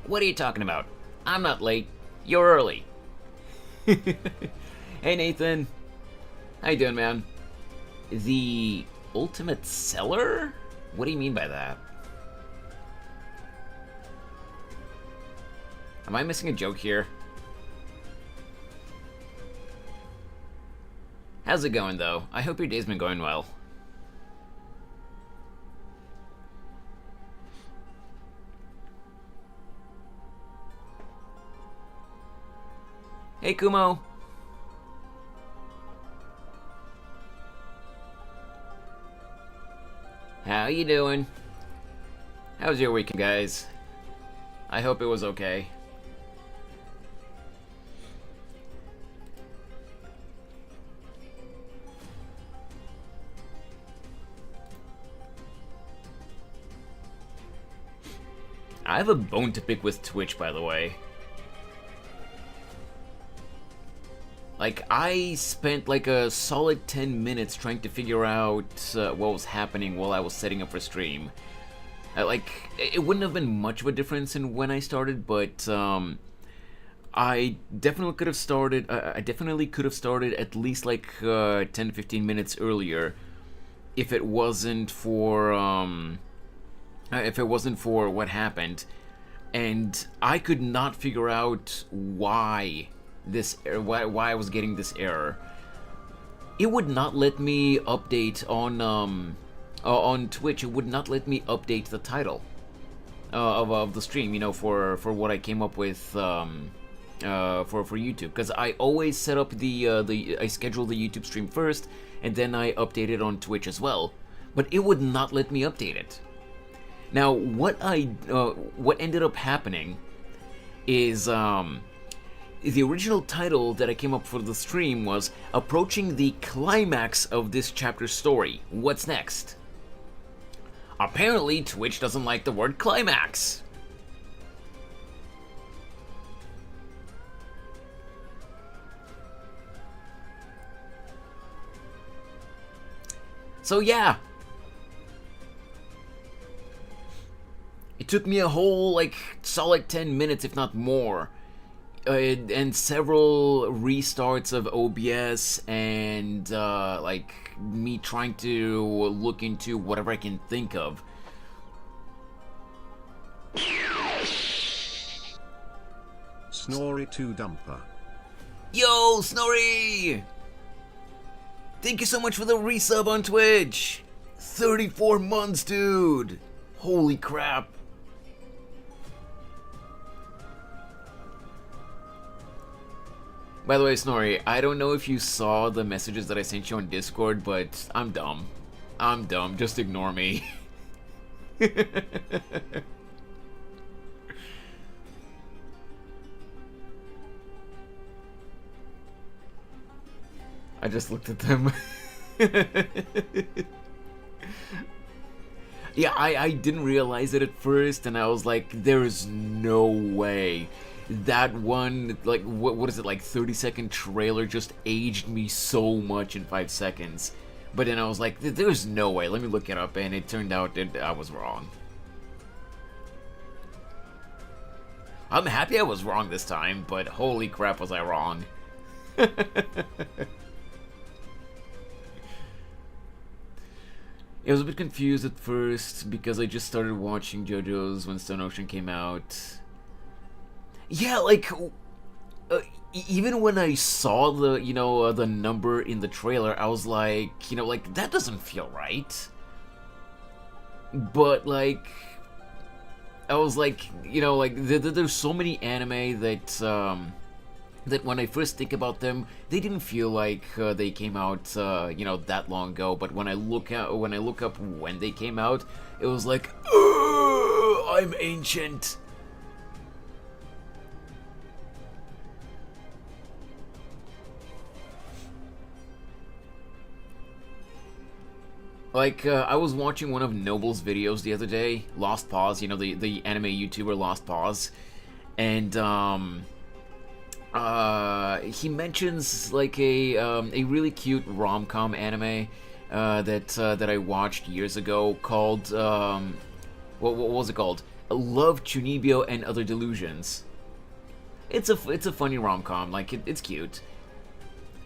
What are you talking about? I'm not late. You're early. Hey, Nathan. How you doing, man? The ultimate seller? What do you mean by that? Am I missing a joke here? How's it going, though? I hope your day's been going well. Hey, Kumo. How you doing? How's your weekend, guys? I hope it was okay. I have a bone to pick with Twitch, by the way. Like, I spent like a solid 10 minutes trying to figure out what was happening while I was setting up for stream. It wouldn't have been much of a difference in when I started, but I definitely could have started. I definitely could have started at least like 10 to 15 minutes earlier, if it wasn't for what happened, and I could not figure out why I was getting this error. It would not let me update on Twitch. It would not let me update the title of the stream, you know, for what I came up with for YouTube, because I always set up I schedule the YouTube stream first, and then I update it on Twitch as well. But it would not let me update it. Now, what ended up happening is the original title that I came up for the stream was Approaching the Climax of This Chapter's Story. What's next? Apparently, Twitch doesn't like the word climax. So yeah. It took me a whole, like, solid 10 minutes, if not more. And several restarts of OBS, and like me trying to look into whatever I can think of. Snorri2Dumper. Yo, Snorri! Thank you so much for the resub on Twitch! 34 months, dude! Holy crap! By the way, Snorri, I don't know if you saw the messages that I sent you on Discord, but I'm dumb. I'm dumb. Just ignore me. I just looked at them. Yeah, I didn't realize it at first, and I was like, there is no way. That one, like, what is it, like 30-second trailer just aged me so much in 5 seconds. But then I was like, there's no way, let me look it up, and it turned out that I was wrong. I'm happy I was wrong this time, but holy crap was I wrong. I was a bit confused at first, because I just started watching JoJo's when Stone Ocean came out. Yeah, like, even when I saw the, the number in the trailer, I was like, like, that doesn't feel right. But, like, I was like, like, there's so many anime that, that when I first think about them, they didn't feel like they came out, that long ago. But when I look up when they came out, it was like, I'm ancient. Like, I was watching one of Noble's videos the other day, Lost Pause, the anime YouTuber Lost Pause, and, he mentions, like, a really cute rom-com anime, that I watched years ago called, what was it called? Love Chunibyo and Other Delusions. It's a funny rom-com, like it's cute.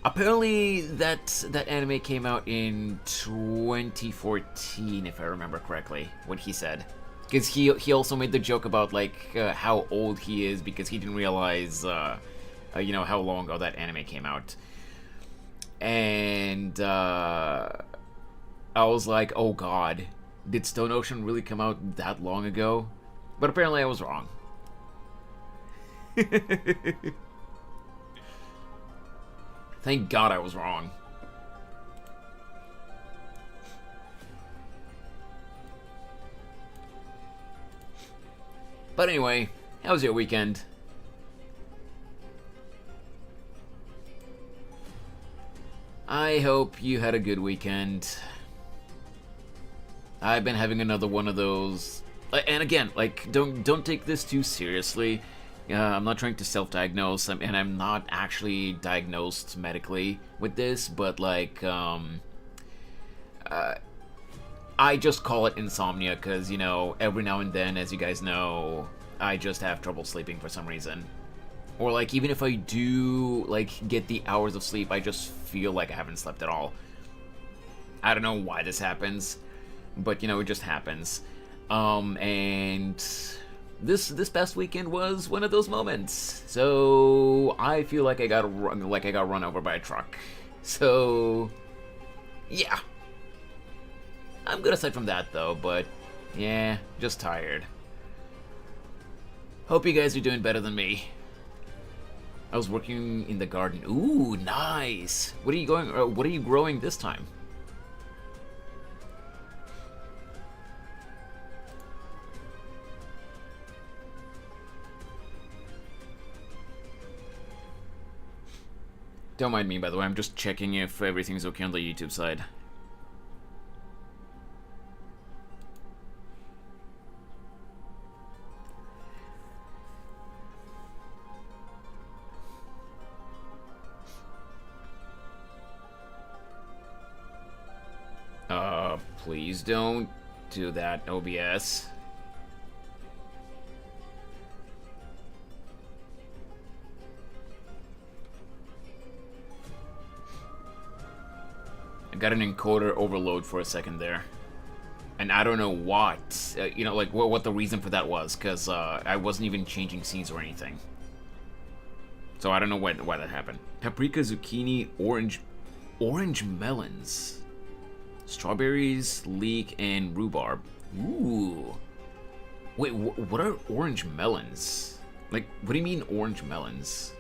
Apparently that anime came out in 2014, if I remember correctly, what he said. Because he also made the joke about like how old he is because he didn't realize you know how long ago that anime came out. And I was like, oh god, did Stone Ocean really come out that long ago? But apparently I was wrong. Thank God I was wrong. But anyway, how was your weekend? I hope you had a good weekend. I've been having another one of those, and again, like don't take this too seriously. I'm not trying to self-diagnose, and I'm not actually diagnosed medically with this, but like, I just call it insomnia because, you know, every now and then, as you guys know, I just have trouble sleeping for some reason. Or like, even if I do, like, get the hours of sleep, I just feel like I haven't slept at all. I don't know why this happens, but, you know, it just happens. And this past weekend was one of those moments. So I feel like I got run over by a truck. So yeah, I'm good aside from that though. But yeah, just tired. Hope you guys are doing better than me. I was working in the garden. Ooh, nice. What are you growing this time? Don't mind me, by the way. I'm just checking if everything's okay on the YouTube side. Please don't do that, OBS. I got an encoder overload for a second there. And I don't know what, you know, like what the reason for that was, because I wasn't even changing scenes or anything. So I don't know why that happened. Paprika, zucchini, orange melons. Strawberries, leek, and rhubarb. Ooh. Wait, what are orange melons? Like, what do you mean orange melons?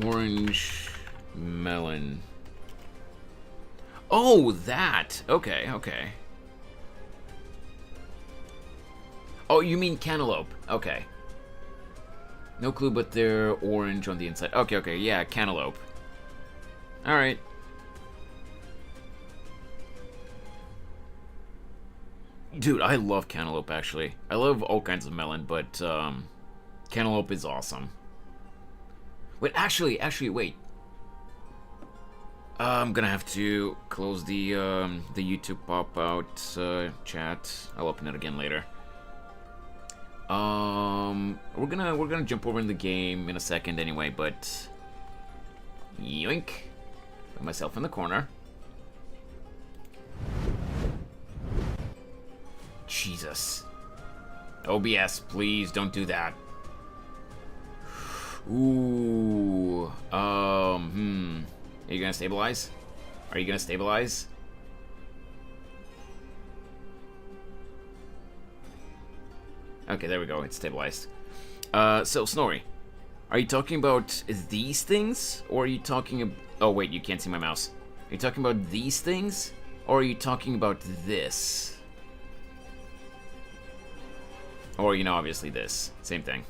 Orange melon. Oh, that. Okay, okay. Oh, you mean cantaloupe. Okay. No clue, but they're orange on the inside. Okay, okay, yeah, cantaloupe. Alright. Dude, I love cantaloupe, actually. I love all kinds of melon, but, cantaloupe is awesome. Wait, actually, wait. I'm gonna have to close the YouTube pop-out, chat. I'll open it again later. We're gonna jump over in the game in a second anyway, but yoink. Put myself in the corner. Jesus. OBS, please don't do that. Ooh. Are you gonna stabilize? Are you gonna stabilize? Okay, there we go. It's stabilized. So, Snorri, are you talking about these things? Or are you talking oh, wait, you can't see my mouse. Are you talking about these things? Or are you talking about this? Or, you know, obviously this. Same thing.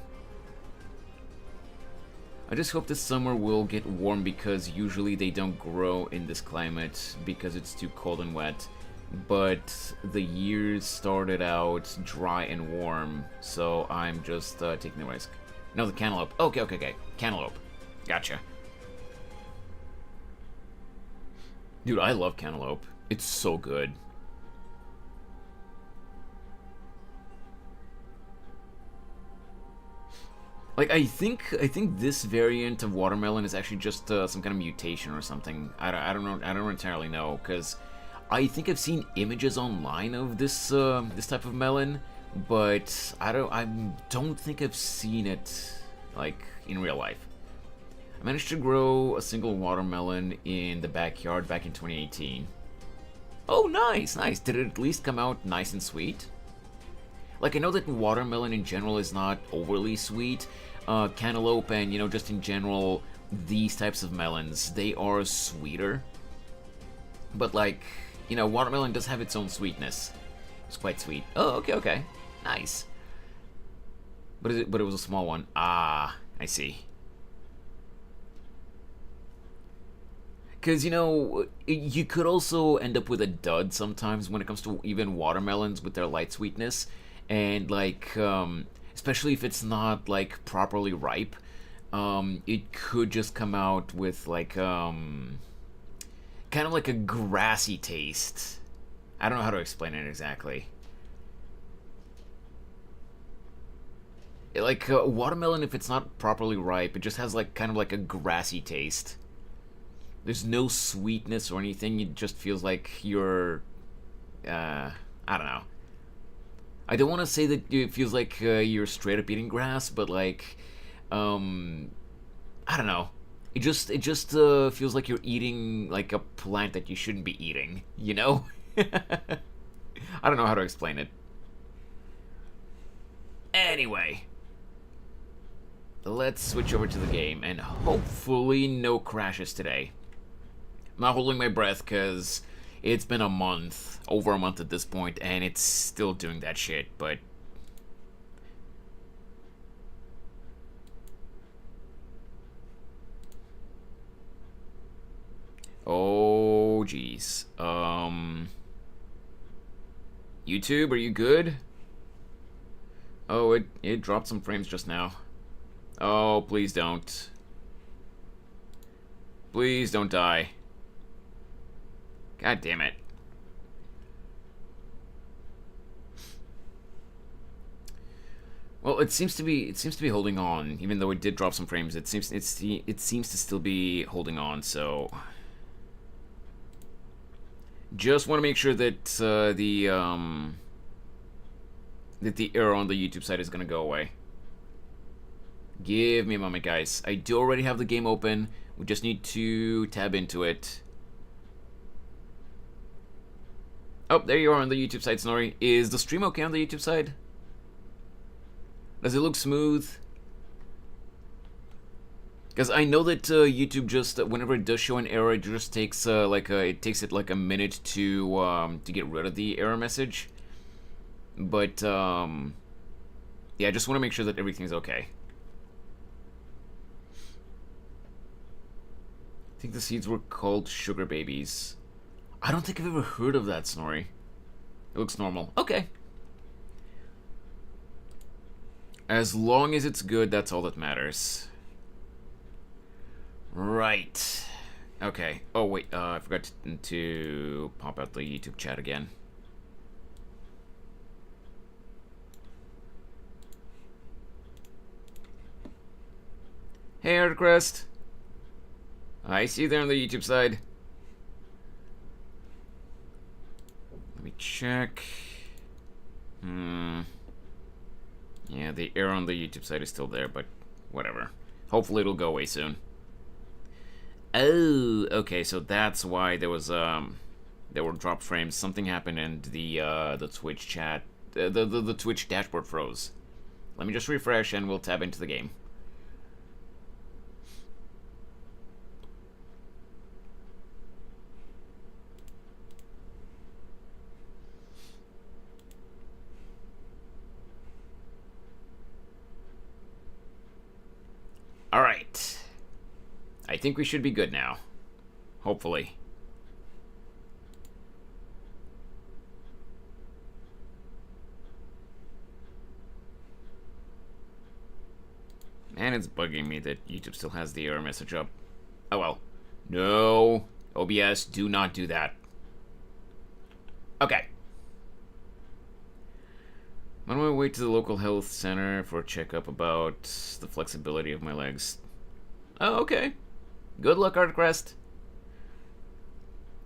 I just hope this summer will get warm because usually they don't grow in this climate because it's too cold and wet. But the years started out dry and warm, so I'm just taking the risk. No, the cantaloupe. Okay, okay, okay. Cantaloupe. Gotcha. Dude, I love cantaloupe. It's so good. Like, I think this variant of watermelon is actually just some kind of mutation or something. I don't know. I don't entirely know, because I think I've seen images online of this type of melon, but I don't think I've seen it like in real life. I managed to grow a single watermelon in the backyard back in 2018. Oh, nice, nice. Did it at least come out nice and sweet? Like, I know that watermelon in general is not overly sweet. Cantaloupe and, just in general, these types of melons, they are sweeter. But, like, watermelon does have its own sweetness. It's quite sweet. Oh, okay, okay. Nice. But it was a small one. Ah, I see. Because, you could also end up with a dud sometimes when it comes to even watermelons with their light sweetness. And, like, especially if it's not, like, properly ripe, it could just come out with, like, kind of like a grassy taste. I don't know how to explain it exactly. Like, watermelon, if it's not properly ripe, it just has, like, kind of like a grassy taste. There's no sweetness or anything. It just feels like you're, I don't know. I don't want to say that it feels like you're straight up eating grass, but like, I don't know. It just feels like you're eating like a plant that you shouldn't be eating. You know? I don't know how to explain it. Anyway, let's switch over to the game, and hopefully no crashes today. I'm not holding my breath because it's been a month, over a month at this point, and it's still doing that shit, but... Oh, jeez. YouTube, are you good? Oh, it dropped some frames just now. Oh, please don't. Please don't die. God damn it. Well, it seems to be holding on, even though it did drop some frames. It seems to still be holding on. So, just want to make sure that the error on the YouTube side is gonna go away. Give me a moment, guys. I do already have the game open. We just need to tab into it. Oh, there you are on the YouTube side, Snorri. Is the stream okay on the YouTube side? Does it look smooth? Because I know that YouTube just, whenever it does show an error, it just takes it takes it like a minute to get rid of the error message. But yeah, I just want to make sure that everything's okay. I think the seeds were called sugar babies. I don't think I've ever heard of that, Snorri. It looks normal. Okay. As long as it's good, that's all that matters. Right. Okay. Oh, wait. I forgot to pop out the YouTube chat again. Hey, Ardcrest. I see you there on the YouTube side. Let me check. Yeah, the error on the YouTube side is still there, but whatever. Hopefully it'll go away soon. Oh, okay, so that's why there was there were drop frames. Something happened and the Twitch chat, the Twitch dashboard froze. Let me just refresh and we'll tab into the game. Alright. I think we should be good now. Hopefully. Man, it's bugging me that YouTube still has the error message up. Oh well. No. OBS, do not do that. Okay. I'm on my way to the local health center for a checkup about the flexibility of my legs. Oh, okay. Good luck, Artcrest.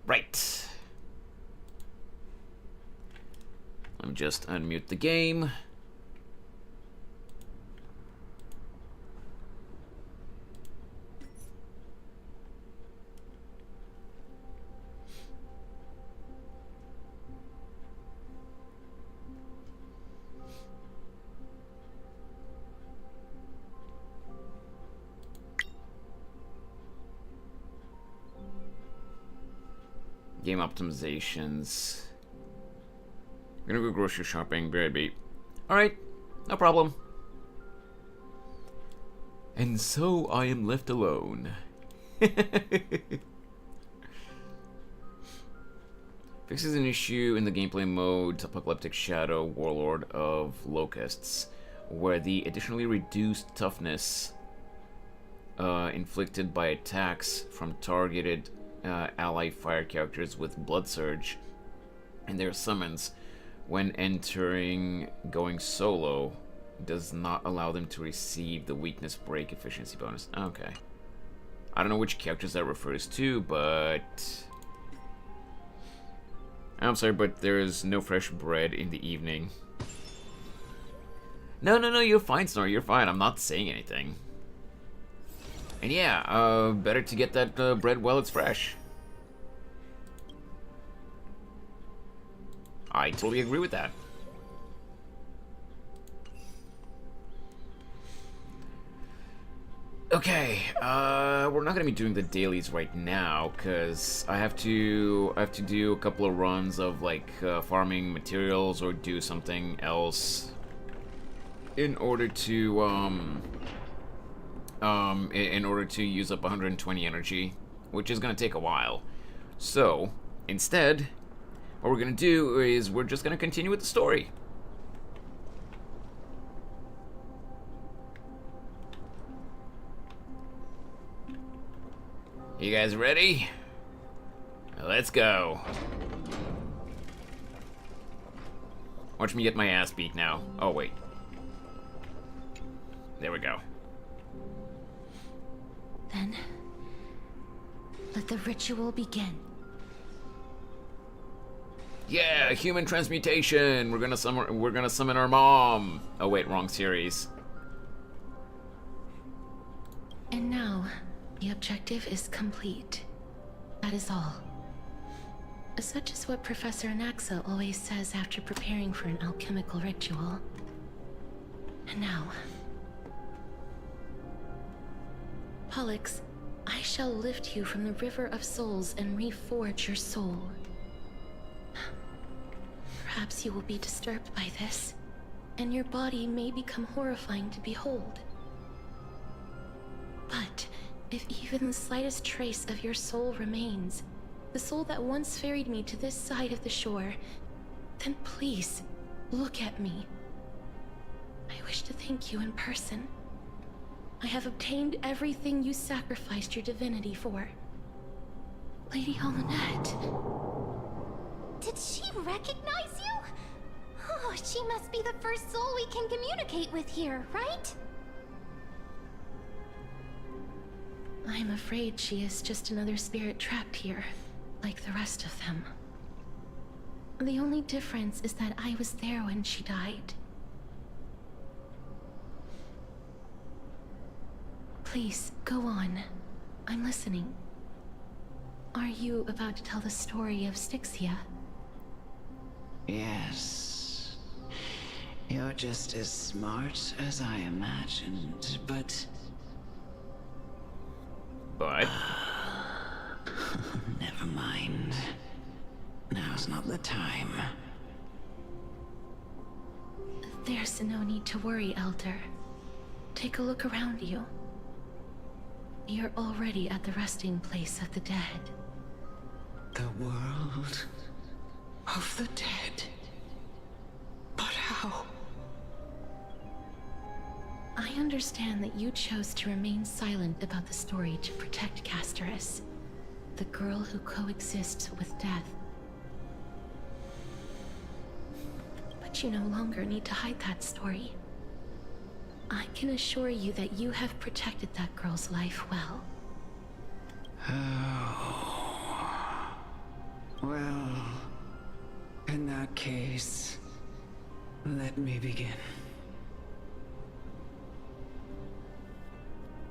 Right. Let me just unmute the game. Game optimizations. I'm gonna go grocery shopping, BRB. Alright, no problem. And so I am left alone. Fixes an issue in the gameplay mode Apocalyptic Shadow Warlord of Locusts, where the additionally reduced toughness inflicted by attacks from targeted ally fire characters with Blood Surge and their summons when entering going solo does not allow them to receive the weakness break efficiency bonus. Okay. I don't know which characters that refers to, but... I'm sorry, but there is no fresh bread in the evening. No, you're fine, Snore, you're fine. I'm not saying anything. And yeah, better to get that bread while it's fresh. I totally agree with that. Okay, we're not gonna be doing the dailies right now because I have to do a couple of runs of like farming materials or do something else in order to in order to use up 120 energy, which is gonna take a while. So instead, what we're gonna do is we're just gonna continue with the story. You guys ready? Let's go. Watch me get my ass beat now. Oh, wait. There we go. Then, let the ritual begin. Yeah, human transmutation. We're gonna summon our mom. Oh wait, wrong series. And now, the objective is complete. That is all. Such is what Professor Anaxa always says after preparing for an alchemical ritual. And now, Pollux, I shall lift you from the river of souls and reforge your soul. Perhaps you will be disturbed by this, and your body may become horrifying to behold. But if even the slightest trace of your soul remains, the soul that once ferried me to this side of the shore, then please, look at me. I wish to thank you in person. I have obtained everything you sacrificed your divinity for. Lady Holonette. Did she recognize you? Oh, she must be the first soul we can communicate with here, right? I'm afraid she is just another spirit trapped here, like the rest of them. The only difference is that I was there when she died. Please, go on. I'm listening. Are you about to tell the story of Styxia? Yes. You're just as smart as I imagined, but... Never mind. Now's not the time. There's no need to worry, Elder. Take a look around you. You're already at the resting place of the dead. The world of the dead. But how? I understand that you chose to remain silent about the story to protect Casterus, the girl who coexists with death. But you no longer need to hide that story. I can assure you that you have protected that girl's life well. Oh. Well, in that case, let me begin.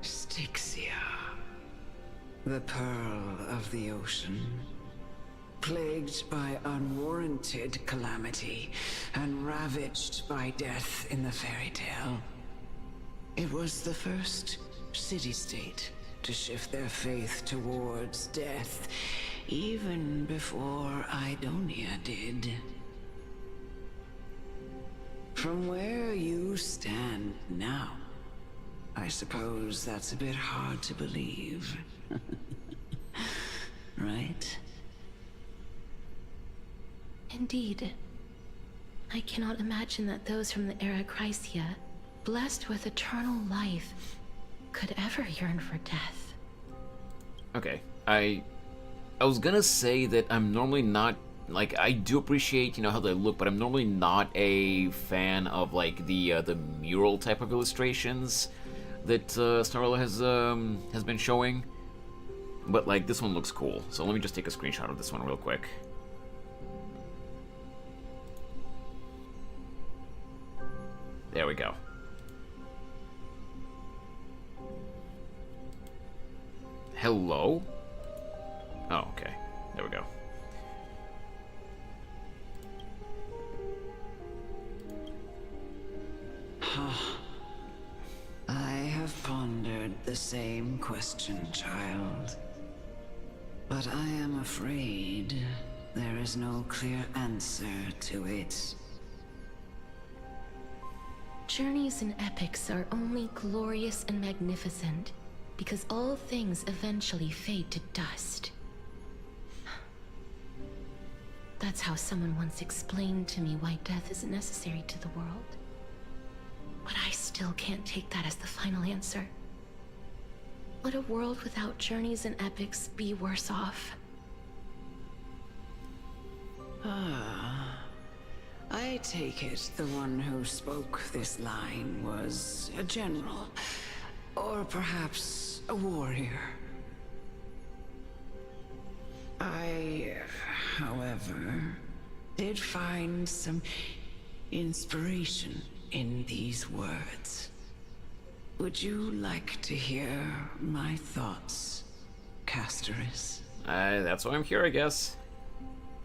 Styxia, the pearl of the ocean, plagued by unwarranted calamity and ravaged by death in the fairy tale. It was the first city-state to shift their faith towards death, even before Idonia did. From where you stand now, I suppose that's a bit hard to believe. Right? Indeed. I cannot imagine that those from the era Chrysia, blessed with eternal life, could ever yearn for death. Okay, I was gonna say that I'm normally not, like, I do appreciate, how they look, but I'm normally not a fan of, like, the mural type of illustrations that Starla has been showing. But, like, this one looks cool, so let me just take a screenshot of this one real quick. There we go. Hello? Oh, okay. There we go. I have pondered the same question, child. But I am afraid there is no clear answer to it. Journeys and epics are only glorious and magnificent because all things eventually fade to dust. That's how someone once explained to me why death is necessary to the world. But I still can't take that as the final answer. Would a world without journeys and epics be worse off? I take it the one who spoke this line was a general, or perhaps a warrior. I, however, did find some inspiration in these words. Would you like to hear my thoughts, Castoris? That's why I'm here, I guess.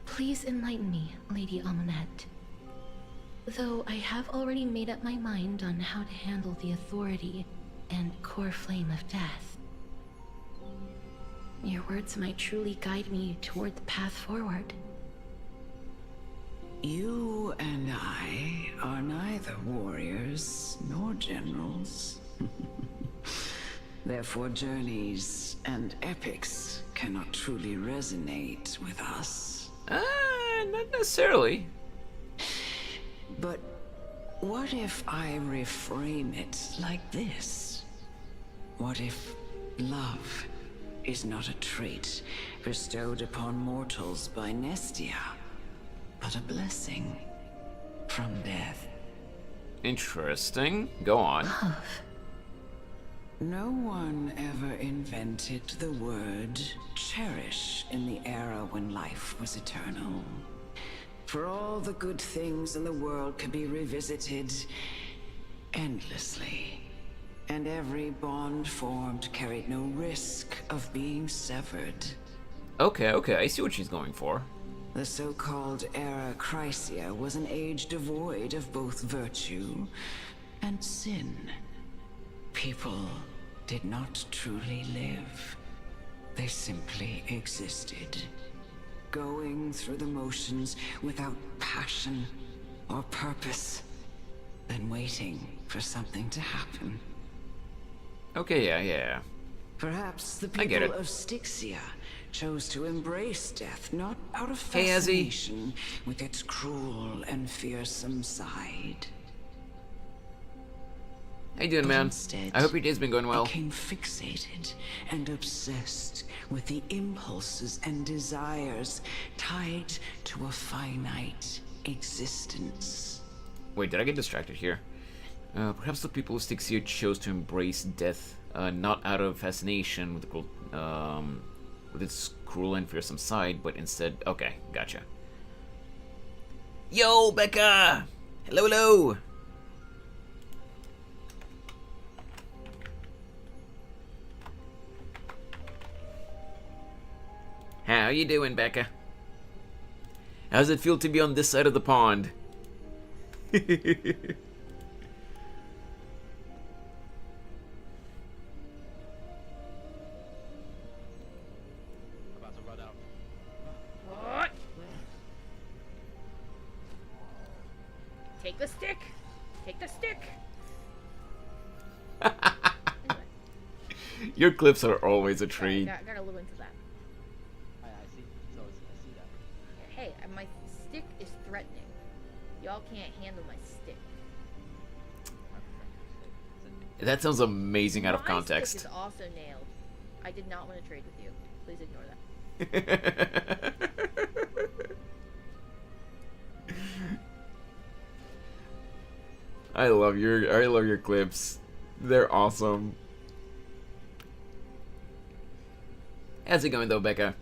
Please enlighten me, Lady Amonette. Though I have already made up my mind on how to handle the authority and core flame of death. Your words might truly guide me toward the path forward. You and I are neither warriors nor generals. Therefore, journeys and epics cannot truly resonate with us. Not necessarily. But what if I reframe it like this? What if love is not a trait bestowed upon mortals by Nestia, but a blessing from death? Interesting. Go on. Love. No one ever invented the word cherish in the era when life was eternal. For all the good things in the world could be revisited endlessly, and every bond formed carried no risk of being severed. Okay, I see what she's going for. The so-called era Chrysia was an age devoid of both virtue and sin. People did not truly live. They simply existed, going through the motions without passion or purpose, then waiting for something to happen. Okay, yeah. Perhaps the I get people it. of Styxia chose to embrace death, not out of Hey, Azzy. fascination with its cruel and fearsome side. How you doing, But man? instead, I hope your day's been going well. became fixated and obsessed with the impulses and desires tied to a finite existence. Wait, did I get distracted here? Perhaps the people who stick here chose to embrace death, not out of fascination with with its cruel and fearsome side, but instead... Okay, gotcha. Yo, Becca! Hello, hello! How you doing, Becca? How's it feel to be on this side of the pond? What? Take the stick. Take the stick. Your clips are always a treat. Gotta look into that. I see. So I see that. Hey, my stick is threatening. Y'all can't handle my stick. That sounds amazing out of My context. stick is also nailed. I did not want to trade with you. Please ignore that. I love your clips. They're awesome. How's it going though, Becca?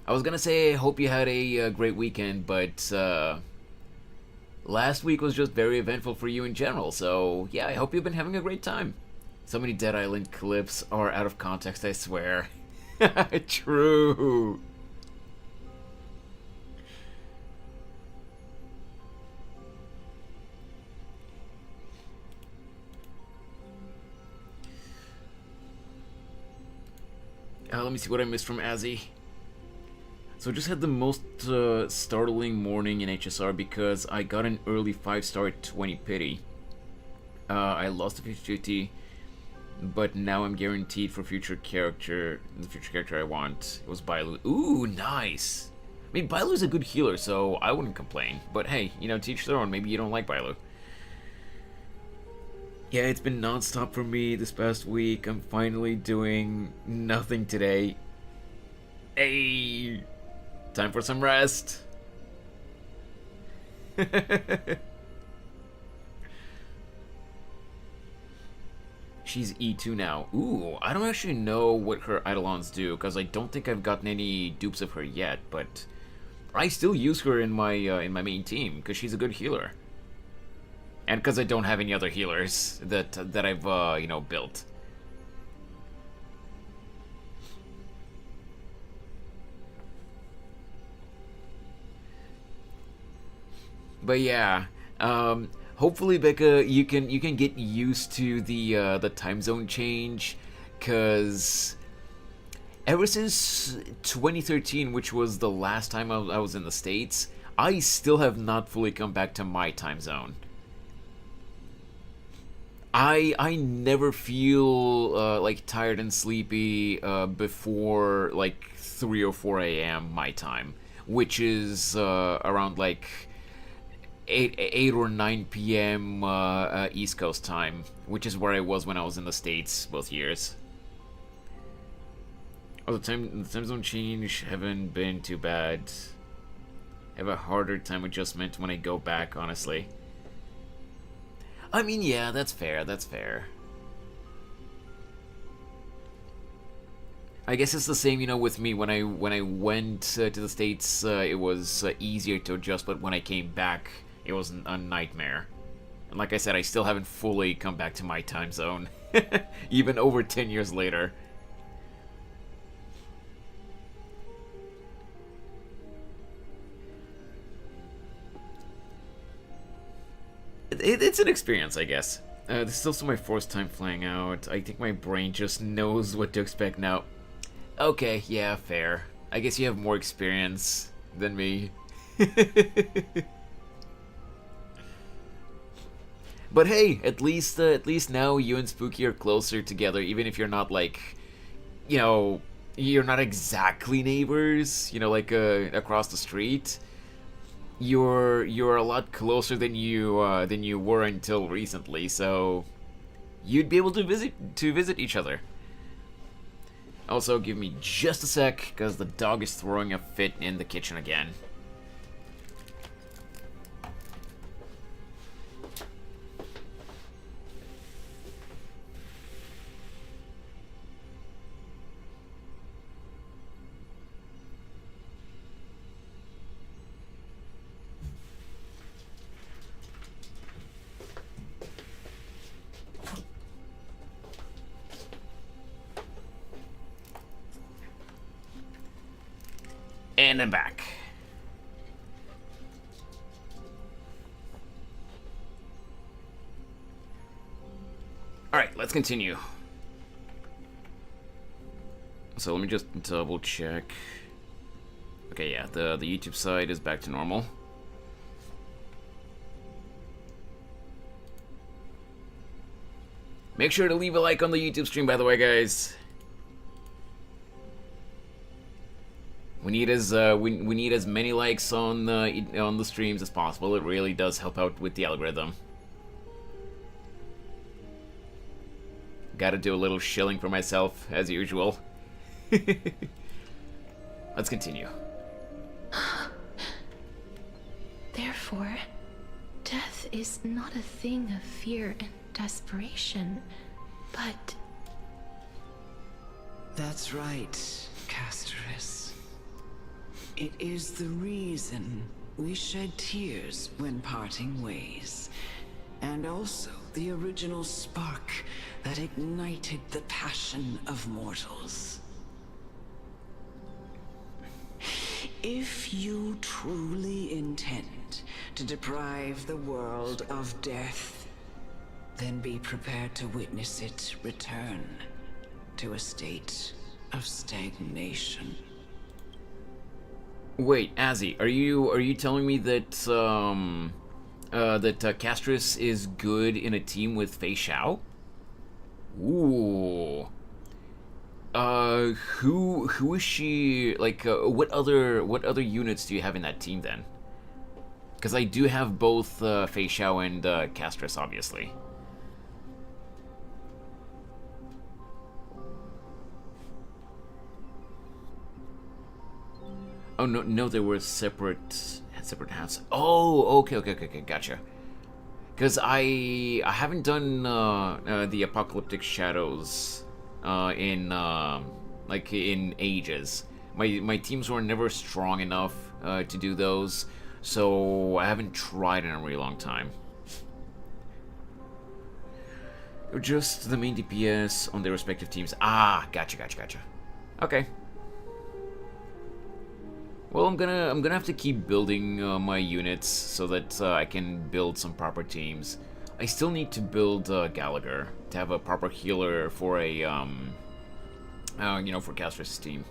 I was gonna say I hope you had a great weekend, but last week was just very eventful for you in general, so yeah, I hope you've been having a great time. So many Dead Island clips are out of context, I swear. True. Let me see what I missed from Azzy. So I just had the most startling morning in HSR because I got an early 5-star at 20 pity. I lost the 50-50, but now I'm guaranteed for the future character I want. It was Bailu. Ooh, nice! I mean, Bailu's a good healer, so I wouldn't complain. But hey, you know, teach their own. Maybe you don't like Bailu. Yeah, it's been non-stop for me this past week. I'm finally doing nothing today. Hey! Time for some rest. She's E2 now. Ooh, I don't actually know what her Eidolons do, because I don't think I've gotten any dupes of her yet, but I still use her in my main team, because she's a good healer. And because I don't have any other healers that I've, you know, built. But yeah, hopefully, Becca, you can get used to the time zone change, cause ever since 2013, which was the last time I was in the States, I still have not fully come back to my time zone. I never feel like tired and sleepy before like 3 or 4 a.m. my time, which is around like 8 or 9 p.m. East Coast time, which is where I was when I was in the States both years. Oh, the time zone change haven't been too bad. I have a harder time adjustment when I go back, honestly. I mean, yeah, that's fair, that's fair. I guess it's the same, you know, with me. When I went to the States, it was easier to adjust, but when I came back, it was a nightmare. And like I said, I still haven't fully come back to my time zone, even over 10 years later. It's an experience, I guess. This is still my first time flying out. I think my brain just knows what to expect now. Okay, yeah, fair. I guess you have more experience than me. But hey, at least now you and Spooky are closer together, even if you're not like, you know, you're not exactly neighbors, you know, like across the street. You're a lot closer than you were until recently, so you'd be able to visit each other. Also, give me just a sec, because the dog is throwing a fit in the kitchen again. And I'm back. Alright, let's continue. So let me just double check. Okay, yeah, the YouTube side is back to normal. Make sure to leave a like on the YouTube stream, by the way, guys. We need we need as many likes on the streams as possible. It really does help out with the algorithm. Gotta do a little shilling for myself, as usual. Let's continue. Therefore, death is not a thing of fear and desperation, but... That's right, Casterus. It is the reason we shed tears when parting ways, and also the original spark that ignited the passion of mortals. If you truly intend to deprive the world of death, then be prepared to witness it return to a state of stagnation. Wait, Azzy, are you telling me that Castrus is good in a team with Fei Xiao? Ooh. Who is she? Like, what other units do you have in that team then? Because I do have both Fei Xiao and Castrus, obviously. Oh no, they were separate hats. Oh, okay, gotcha. Because I haven't done the Apocalyptic Shadows in ages. My teams were never strong enough to do those, so I haven't tried in a really long time. Just the main DPS on their respective teams. Ah, gotcha. Okay. Well, I'm gonna have to keep building my units so that I can build some proper teams. I still need to build Gallagher to have a proper healer for a for Castrus' team.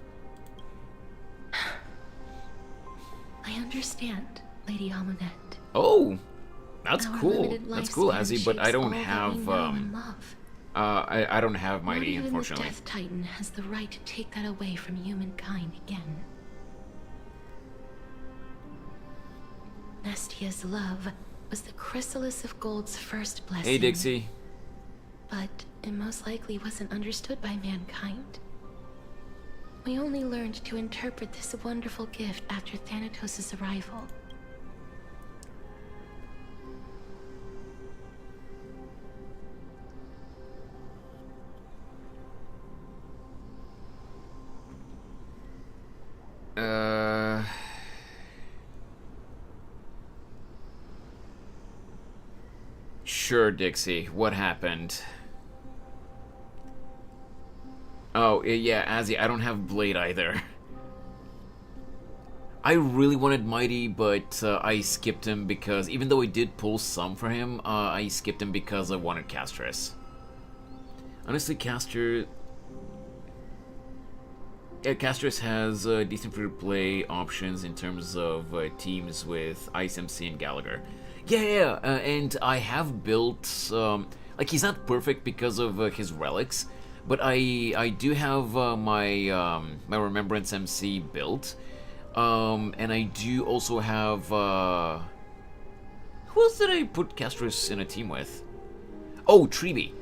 I understand, Lady Amunet. Oh, that's Our cool. limited That's cool, lifespan Azzy. But I shapes don't all that we have know and love. I don't have Not Mighty, even unfortunately. the Death Titan has the right to take that away from humankind again. Nestia's love was the chrysalis of Gold's first blessing. Hey, Dixie. But it most likely wasn't understood by mankind. We only learned to interpret this wonderful gift after Thanatos' arrival. Sure, Dixie. What happened? Oh, yeah, Azzy, I don't have Blade either. I really wanted Mighty, but I skipped him because, even though I did pull some for him, I skipped him because I wanted Castress. Honestly, Castress has decent free-to-play options in terms of teams with Ice MC and Gallagher. Yeah, and I have built, like, he's not perfect because of his relics, but I do have my Remembrance MC built, and I do also have, who else did I put Castrus in a team with? Oh, Treeby.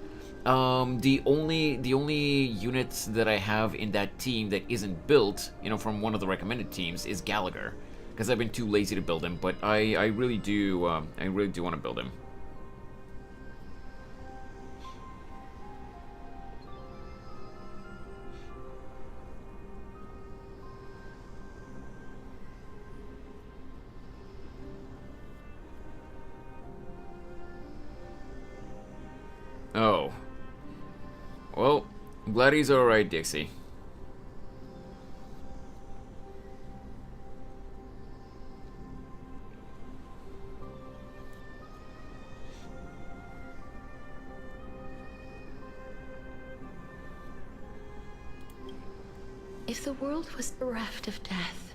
The only unit that I have in that team that isn't built, from one of the recommended teams, is Gallagher. Because I've been too lazy to build him, but I really do want to build him. Oh. Well, I'm glad he's alright, Dixie. If the world was bereft of death,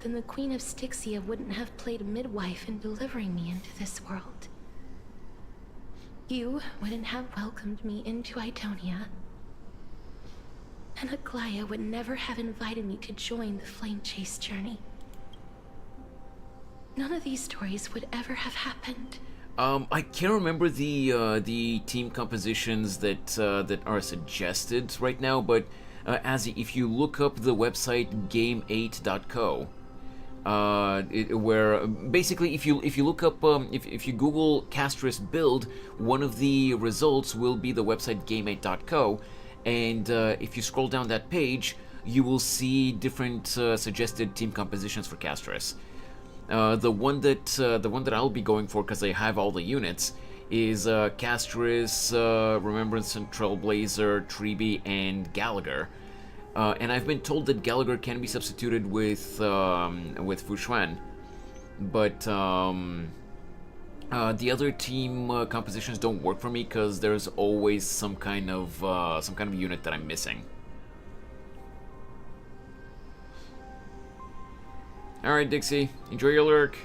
then the Queen of Styxia wouldn't have played midwife in delivering me into this world. You wouldn't have welcomed me into Idonia. And Aglaia would never have invited me to join the Flame Chase journey. None of these stories would ever have happened. I can't remember the team compositions that are suggested right now, but if you look up the website game8.co, where basically if you look up if you Google Castris build, one of the results will be the website game8.co, and if you scroll down that page, you will see different suggested team compositions for Castris. The one that I'll be going for, because I have all the units, is Castris, Remembrance and Trailblazer, Treeby, and Gallagher. And I've been told that Gallagher can be substituted with Fu Xuan, but the other team compositions don't work for me because there's always some kind of unit that I'm missing. All right, Dixie, enjoy your lurk.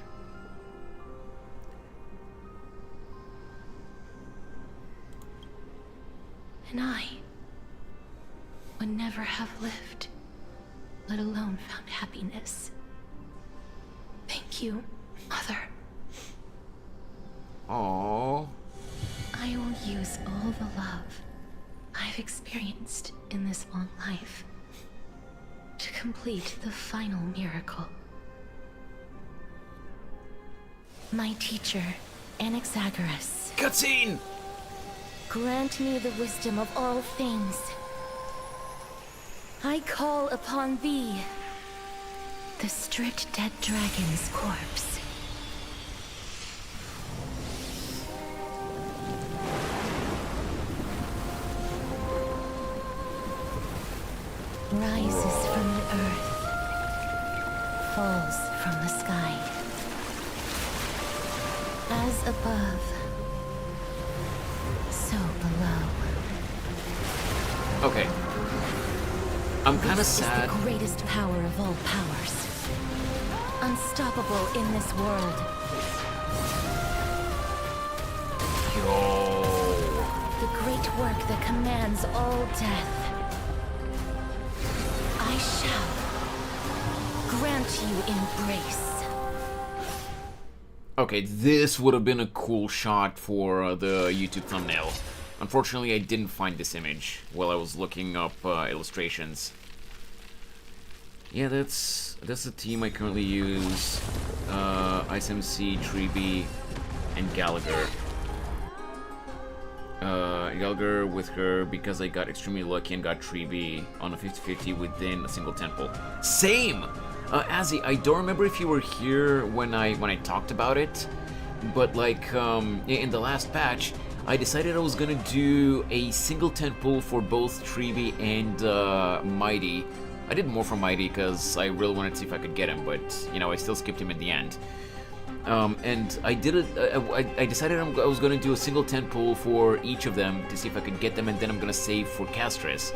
And I would never have lived, let alone found happiness. Thank you, Mother. Aww. I will use all the love I've experienced in this long life to complete the final miracle. My teacher, Anaxagoras, Cutscene! grant me the wisdom of all things. I call upon thee, the stripped dead dragon's corpse. Rises from the earth, falls from the sky. As above, so below. Okay. I'm kind of This sad. is the greatest power of all powers. Unstoppable in this world. Yo. The great work that commands all death. I shall grant you embrace. Okay, this would have been a cool shot for the YouTube thumbnail. Unfortunately, I didn't find this image while I was looking up illustrations. Yeah, that's the team I currently use. IceMC, Treeby, and Gallagher. Gallagher with her because I got extremely lucky and got Treeby on a 50-50 within a single temple. Same! Azzy, I don't remember if you were here when I talked about it, but like in the last patch, I decided I was gonna do a single temple for both Treeby and Mighty. I did more for Mighty because I really wanted to see if I could get him, but you know I still skipped him in the end. And I did it. I decided I was gonna do a single temple for each of them to see if I could get them, and then I'm gonna save for Castris.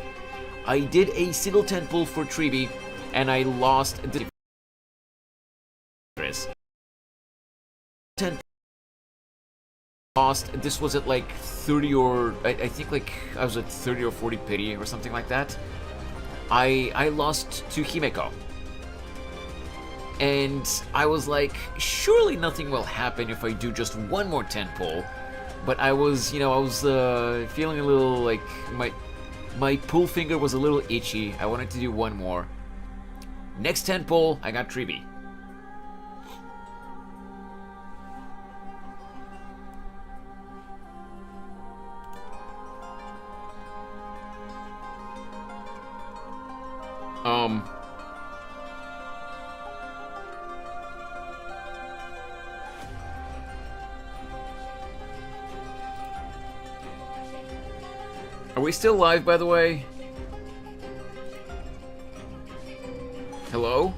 I did a single temple for Treeby, and I lost the lost. This was at like 30 or I think like I was at 30 or 40 pity or something like that. I lost to Himeko. And I was like, surely nothing will happen if I do just one more tentpole. But I was, you know, I was feeling a little like my pull finger was a little itchy. I wanted to do one more. Next tentpole, I got Treeby. Are we still live, by the way? Hello?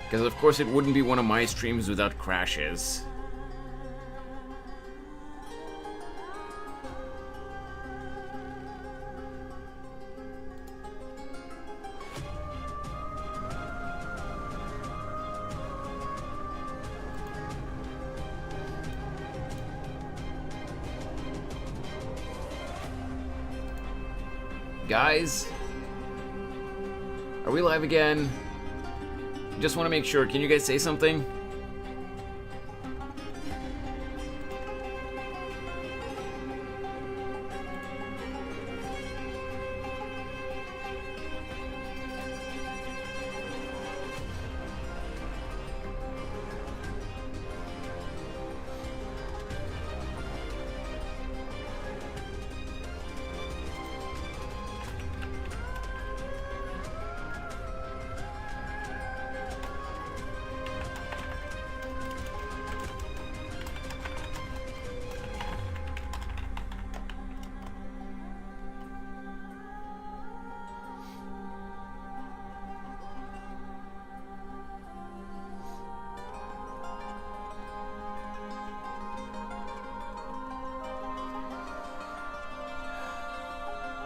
Because of course it wouldn't be one of my streams without crashes. Guys? Are we live again? Just want to make sure. Can you guys say something?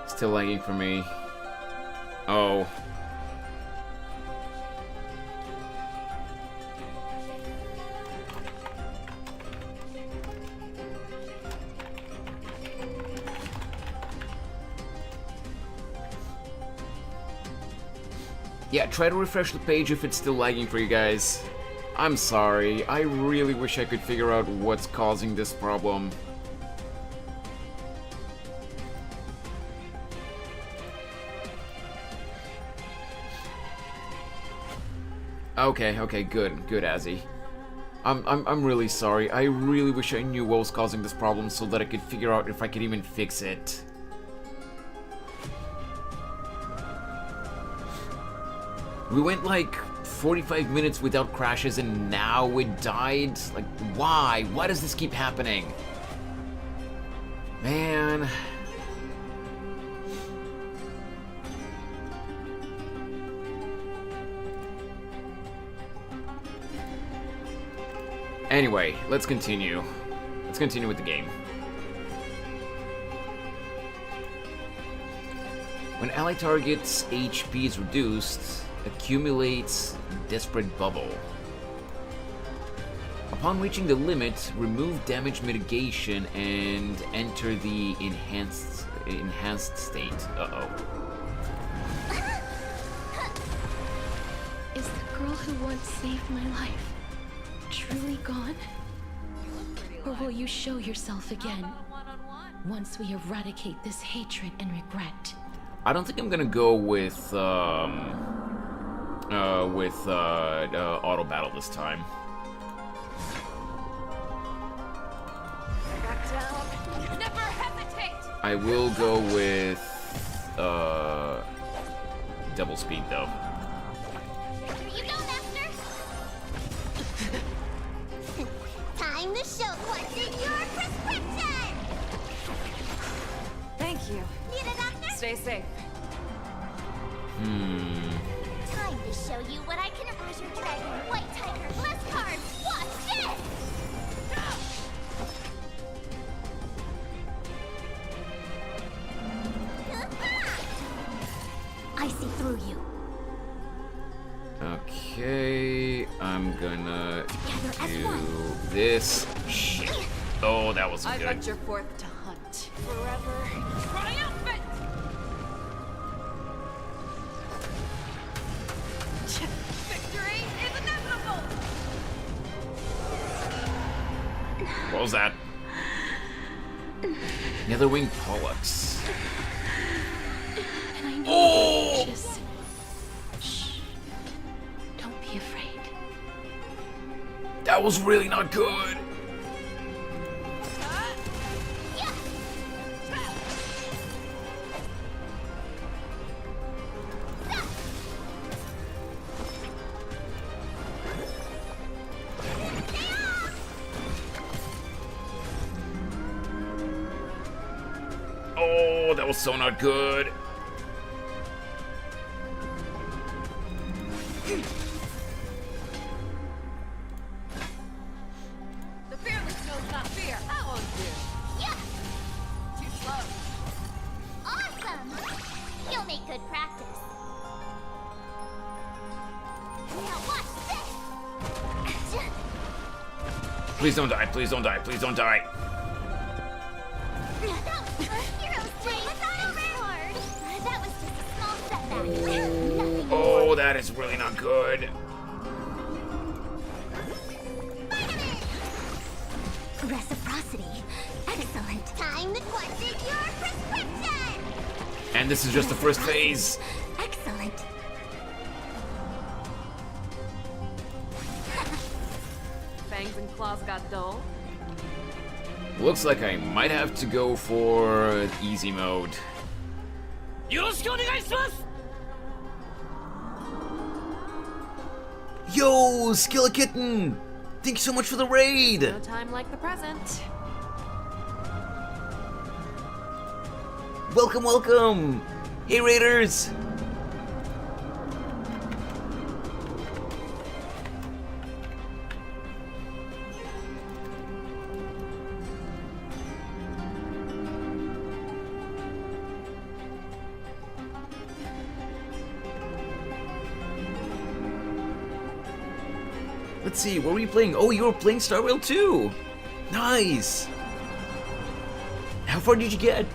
Still lagging for me. Oh. Yeah, try to refresh the page if it's still lagging for you guys. I'm sorry, I really wish I could figure out what's causing this problem. Okay, good, Azzy. I'm really sorry. I really wish I knew what was causing this problem so that I could figure out if I could even fix it. We went like 45 minutes without crashes and now it died? Like, why? Why does this keep happening? Man... Anyway, let's continue. Let's continue with the game. When ally target's HP is reduced, accumulates Desperate Bubble. Upon reaching the limit, remove damage mitigation and enter the enhanced state. Uh-oh. Is the girl who once saved my life truly gone? Or will you show yourself again once we eradicate this hatred and regret? I don't think I'm gonna go with auto battle this time. Never hesitate. I will go with double speed though. You go, Master. Time to show what's in your prescription. Thank you. Need a doctor? Stay safe. Time to show you what I can. Azure Dragon, White Tiger, less cards. Watch this. I see through you. Okay, I'm gonna Together as do one. this. Shit. Oh, that wasn't I good. venture forth to hunt. Forever triumphant! Victory is inevitable! What was that? Netherwing Pollux. And I know Oh! you're anxious. Shh. Don't be afraid. That was really not good. Oh, that was so not good. good practice. Now watch this! Please don't die, please don't die, please don't die. That was a hero's race! Hard. That was just a small setback. Nothing Oh, more. that is really not good. Reciprocity. Excellent. Time to question your prescription! And this is just the first phase. Excellent. Fangs and claws got dull. Looks like I might have to go for easy mode. Yo, Skilla Kitten! Thank you so much for the raid! No time like the present. Welcome, welcome! Hey, Raiders! Let's see, what were you playing? Oh, you were playing Star Rail 2! Nice! How far did you get?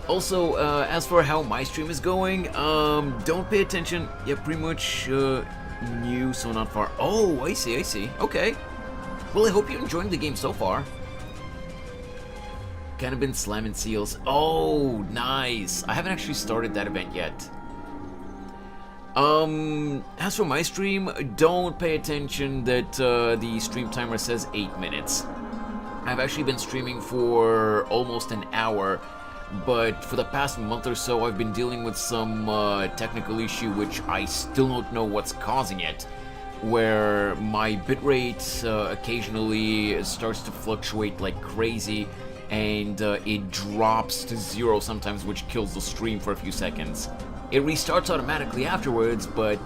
Also, as for how my stream is going, don't pay attention. Yeah, pretty much new, so not far. Oh, I see, I see. Okay. Well, I hope you're enjoying the game so far. Kind of been slamming seals. Oh, nice. I haven't actually started that event yet. As for my stream, don't pay attention that the stream timer says 8 minutes. I've actually been streaming for almost an hour, but for the past month or so I've been dealing with some technical issue which I still don't know what's causing it, where my bitrate occasionally starts to fluctuate like crazy, and it drops to 0 sometimes, which kills the stream for a few seconds. It restarts automatically afterwards, but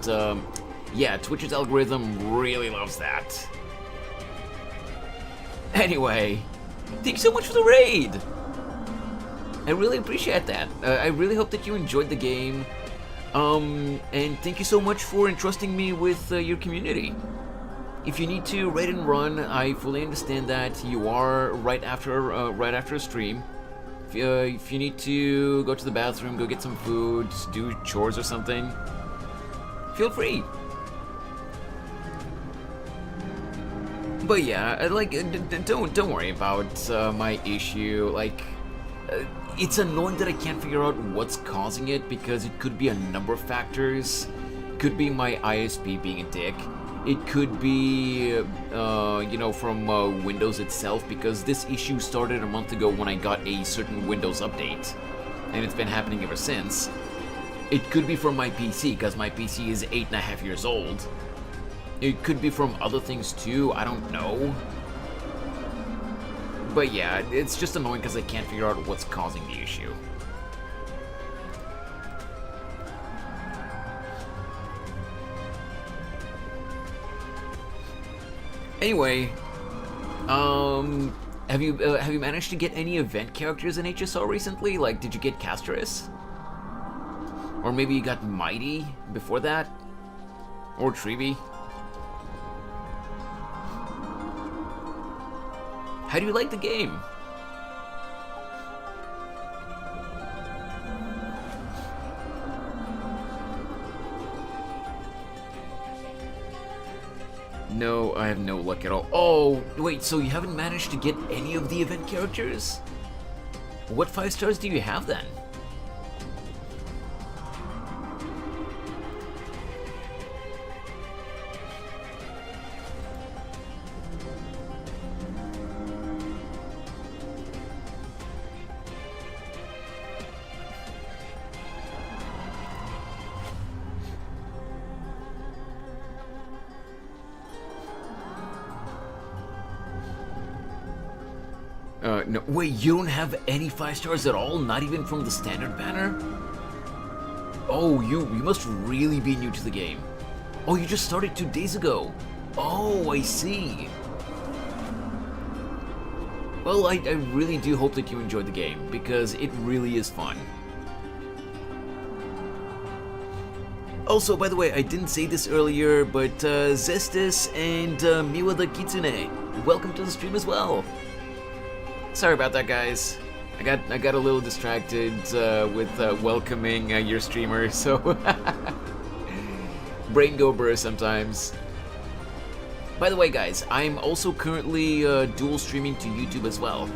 yeah, Twitch's algorithm really loves that. Anyway, thanks so much for the raid! I really appreciate that. I really hope that you enjoyed the game. And thank you so much for entrusting me with your community. If you need to raid and run, I fully understand that. You are right after a stream. If you need to go to the bathroom, go get some food, do chores or something, feel free. But yeah, like, don't worry about my issue. Like, it's annoying that I can't figure out what's causing it, because it could be a number of factors. Could be my ISP being a dick. It could be, you know, from Windows itself, because this issue started a month ago when I got a certain Windows update, and it's been happening ever since. It could be from my PC, because my PC is 8.5 years old. It could be from other things too, I don't know. But yeah, it's just annoying because I can't figure out what's causing the issue. Anyway, have you managed to get any event characters in HSR recently? Like, did you get Castris? Or maybe you got Mighty before that? Or Treevee? How do you like the game? No, I have no luck at all. Oh, wait, so you haven't managed to get any of the event characters? What 5 stars do you have then? No, wait, you don't have any 5 stars at all? Not even from the standard banner? Oh, you must really be new to the game. Oh, you just started 2 days ago. Oh, I see. Well, I really do hope that you enjoyed the game, because it really is fun. Also, by the way, I didn't say this earlier, but Zestis and Miwa the Kitsune, welcome to the stream as well. Sorry about that, guys. I got a little distracted with welcoming your streamer, so brain go burst sometimes. By the way, guys, I'm also currently dual streaming to YouTube as well.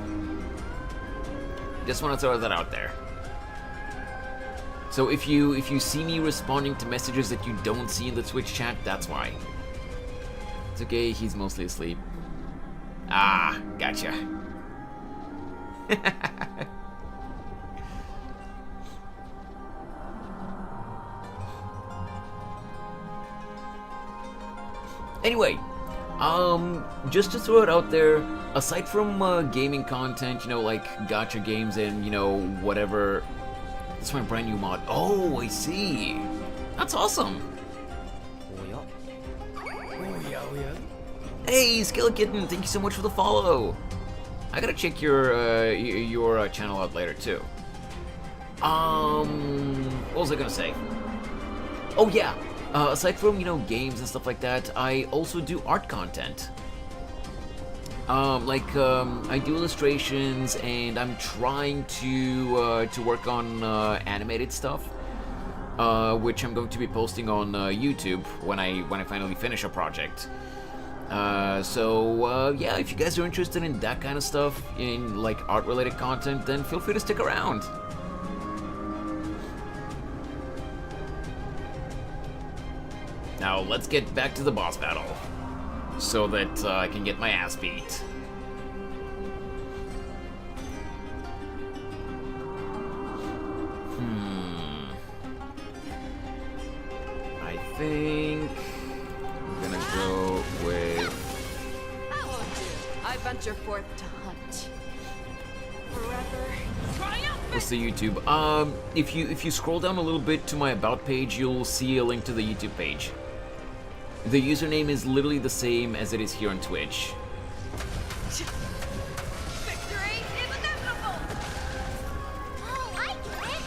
Just want to throw that out there. So if you see me responding to messages that you don't see in the Twitch chat, that's why. It's okay, he's mostly asleep. Ah, gotcha. Anyway, just to throw it out there, aside from gaming content, you know, like gacha games and, you know, whatever. That's my brand new mod. Oh, I see. That's awesome. Hey, Skellkitten, thank you so much for the follow. I gotta check your channel out later too. What was I gonna say? Oh yeah. Aside from, you know, games and stuff like that, I also do art content. I do illustrations, and I'm trying to work on animated stuff, which I'm going to be posting on YouTube when I finally finish a project. Yeah, if you guys are interested in that kind of stuff, in like art-related content, then feel free to stick around. Now let's get back to the boss battle, so that I can get my ass beat. I think I'm gonna go with... I venture forth to hunt. Forever triumphant! What's the YouTube? If you scroll down a little bit to my about page, you'll see a link to the YouTube page. The username is literally the same as it is here on Twitch. Victory is inevitable! Oh, I get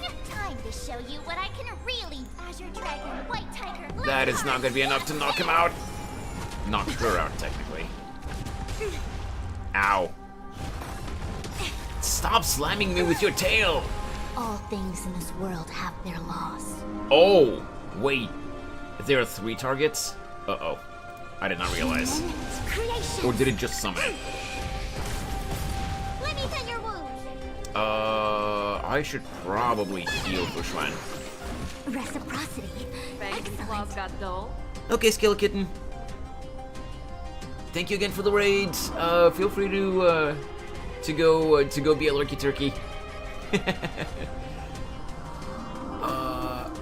it! Time to show you what I can really... Azure Dragon, White Tiger... That is not gonna be enough to knock him out. Knock her out, technically. Ow. Stop slamming me with your tail! All things in this world have their laws. Oh, wait. There are 3 targets? Uh-oh. I did not realize. Or did it just summon it? Let me tend your wounds. I should probably heal for Schwan. Reciprocity. Fangs and claws got dull. Okay, Skellkitten. Thank you again for the raid. Feel free to go be a lurky turkey.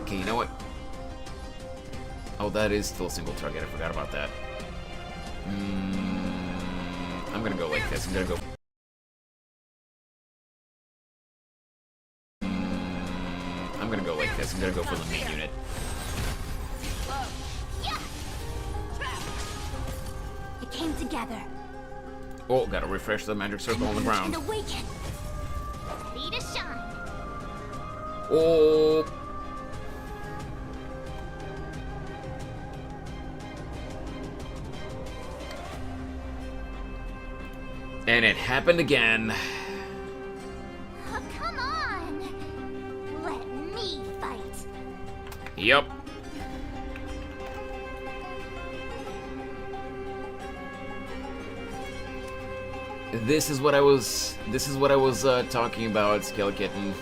Okay, you know what? Oh, that is still a single target. I forgot about that. I'm gonna go like this. I'm gonna go. I'm gonna go like this. I'm gonna go for the main unit. It came together. Oh, gotta refresh the magic circle on the ground. And awaken. Ready to shine. Oh. And it happened again. Oh, come on. Let me fight. Yup. This is what I was talking about, Skellkitten.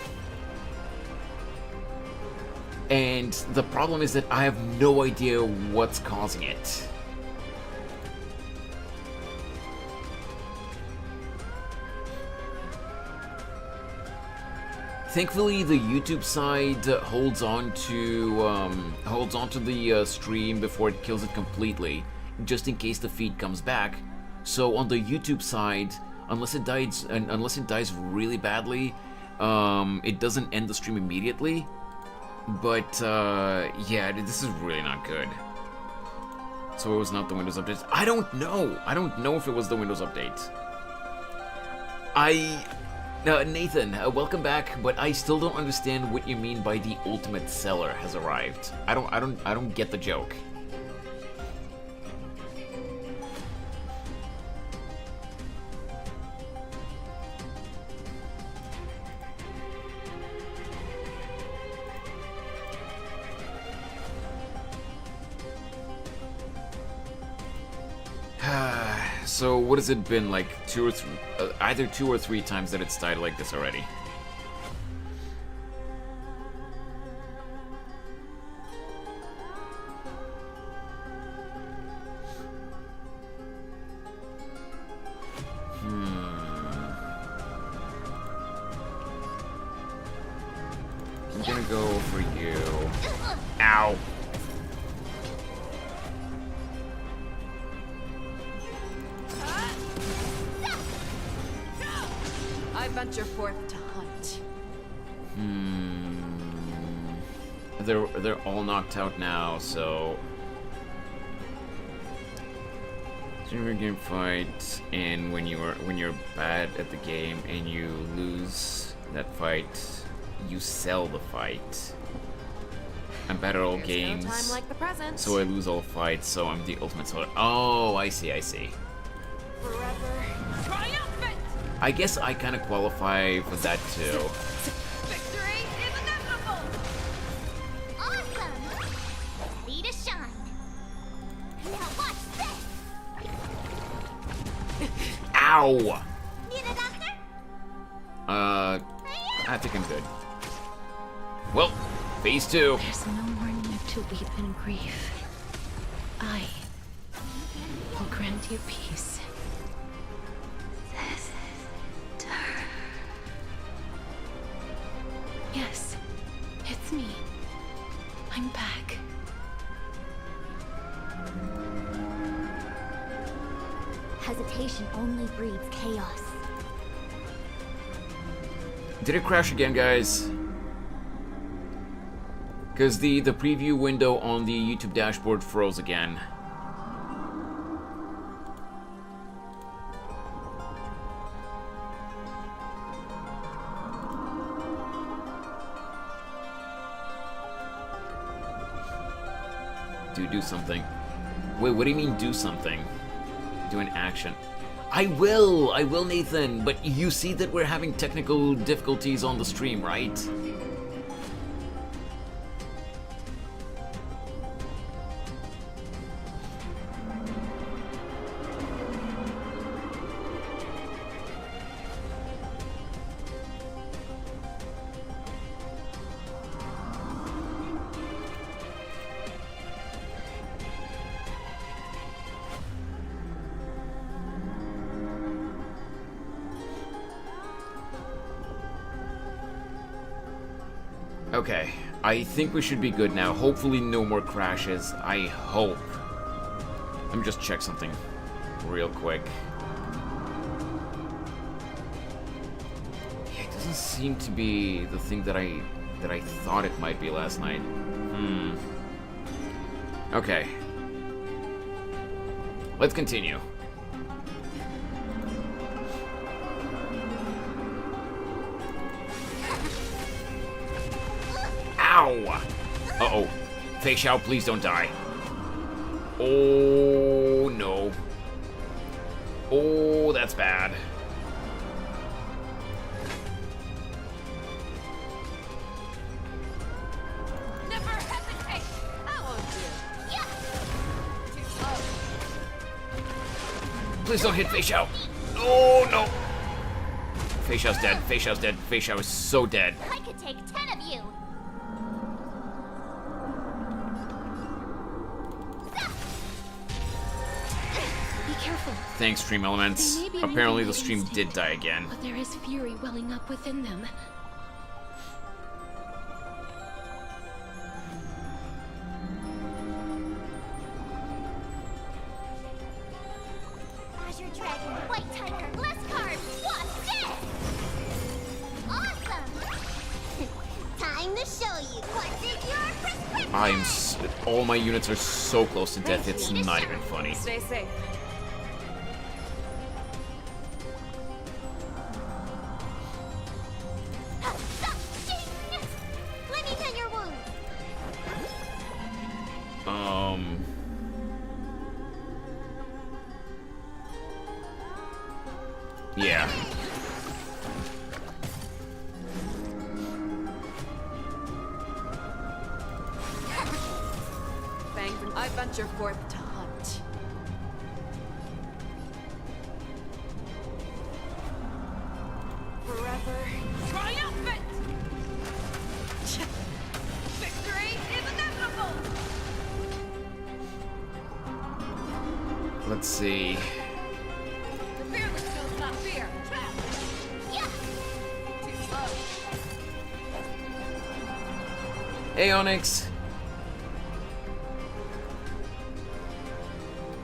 And the problem is that I have no idea what's causing it. Thankfully, the YouTube side holds on to the stream before it kills it completely, just in case the feed comes back. So on the YouTube side, unless it dies really badly, it doesn't end the stream immediately. But yeah, this is really not good. So it was not the Windows update. I don't know. I don't know if it was the Windows update. Nathan, welcome back, but I still don't understand what you mean by the ultimate seller has arrived. I don't get the joke. So what has it been, like either 2 or 3 times that it's died like this already? I'm gonna go for you. Ow. I venture forth to hunt. They're all knocked out now, so during a game fight, and when you're bad at the game and you lose that fight, you sell the fight. I'm bad at all There's games, no time like the present. so I lose all fights, so I'm the ultimate seller. Oh, I see. Forever triumphant. I guess I kind of qualify for that too. Victory is inevitable. Awesome! Ready to shine. Now watch this! Ow! Need a doctor? I think I'm good. Well, phase 2. There's no more need to weep in grief. I will grant you peace. Yes, it's me. I'm back. Hesitation only breeds chaos. Did it crash again, guys? Because the preview window on the YouTube dashboard froze again. Do something. Wait, what do you mean do something? Do an action. I will, Nathan, but you see that we're having technical difficulties on the stream, right? Okay, I think we should be good now. Hopefully no more crashes. I hope. Let me just check something real quick. Yeah, it doesn't seem to be the thing that I thought it might be last night. Okay. Let's continue. Ow! Uh-oh. Fei Xiao, please don't die. Oh, no. Oh, that's bad. Never hesitate. I won't do. Yeah. Too slow. Please don't hit Fei Xiao. Oh, no. Fei Xiao's dead. Fei Xiao's dead. Fei Xiao is so dead. I could take 10 of you. Be careful. Thanks, Stream Elements. They may be Apparently moving the by stream instinct, did die again. But there is fury welling up within them. Azure Dragon, White Tiger, less cards. What's this? Awesome! Time to show you what's in your perspective. all my units are so close to death, it's not even funny. Stay safe. Let me tend your wound. Yeah. I venture forth to hunt. Forever triumphant! Victory is inevitable! Let's see. The fearless knows not fear. Yeah. Too slow. Hey, Onyx.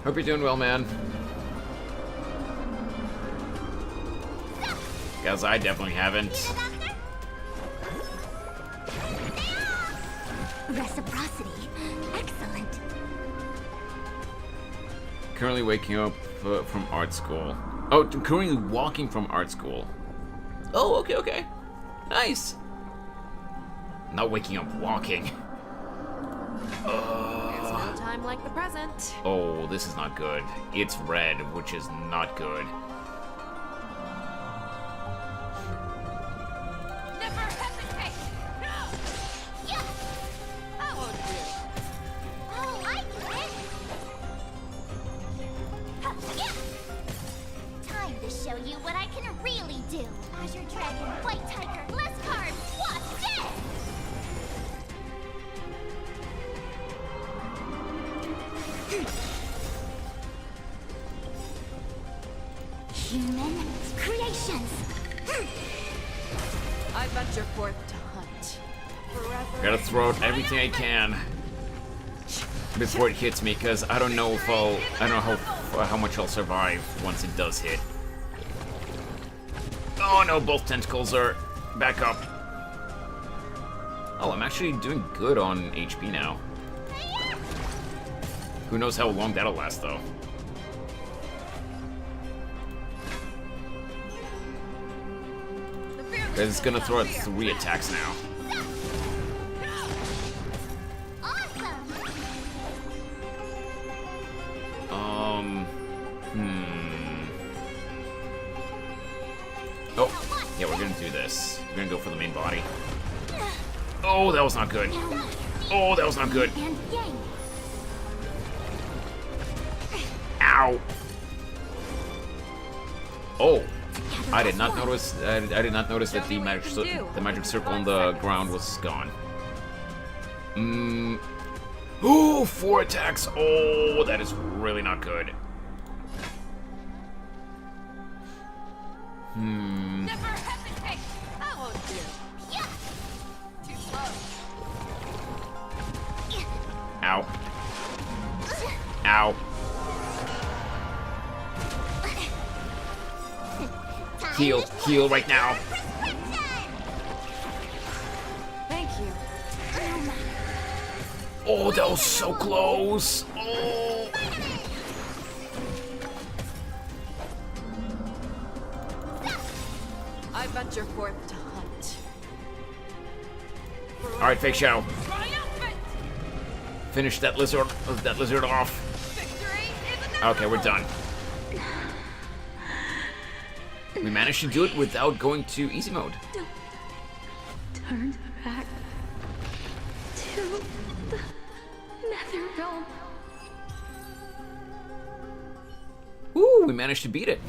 Hope you're doing well, man. Guys, I definitely haven't. Reciprocity. Excellent. Currently waking up from art school. Oh, currently walking from art school. Oh, okay, okay. Nice. Not waking up, walking. There's no time like the present. Oh, this is not good. It's red, which is not good. Never hesitate! Yeah. I won't do. Oh, I get it. Yeah. Time to show you what I can really do. Azure Dragon, White Tiger, less carbs, swap, dead! Human creations. I venture forth to hunt. Forever. Gotta throw out everything I can before it hits me, because I don't know if I don't know how much I'll survive once it does hit. Oh no, both tentacles are back up. Oh, I'm actually doing good on HP now. Who knows how long that'll last, though. Because it's gonna throw out 3 attacks now. Oh, yeah, we're gonna do this. We're gonna go for the main body. Oh, that was not good. Oh, that was not good. Ow. Oh, I did not notice. I did not notice that the magic circle on the ground was gone. Oh, 4 attacks. Oh, that is really not good. Never hesitate! I won't do. Yeah. Too slow. Ow. Ow. Heal, heal right now. Thank you. Oh, that was so close. Oh. I venture forth to hunt. All right, Fake Shadow. Triumphant! Finish that lizard off. Victory is inevitable! Okay, we're done. We managed to do it without going to easy mode. Don't turn back to the Nether Realm. Woo, we managed to beat it.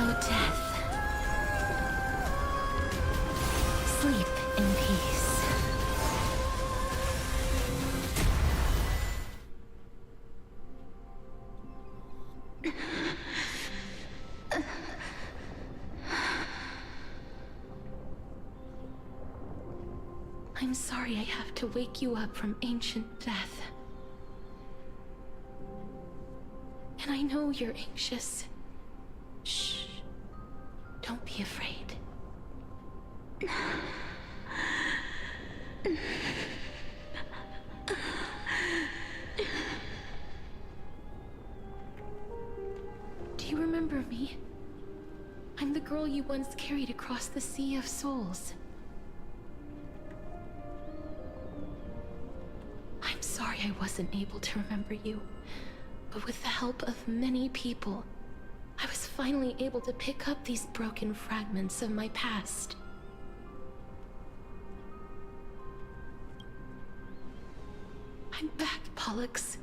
Oh, death. Sleep in peace. I'm sorry I have to wake you up from ancient death. And I know you're anxious. Shh. Don't be afraid. Do you remember me? I'm the girl you once carried across the Sea of Souls. I'm sorry I wasn't able to remember you, but with the help of many people, I was finally able to pick up these broken fragments of my past. I'm back, Pollux.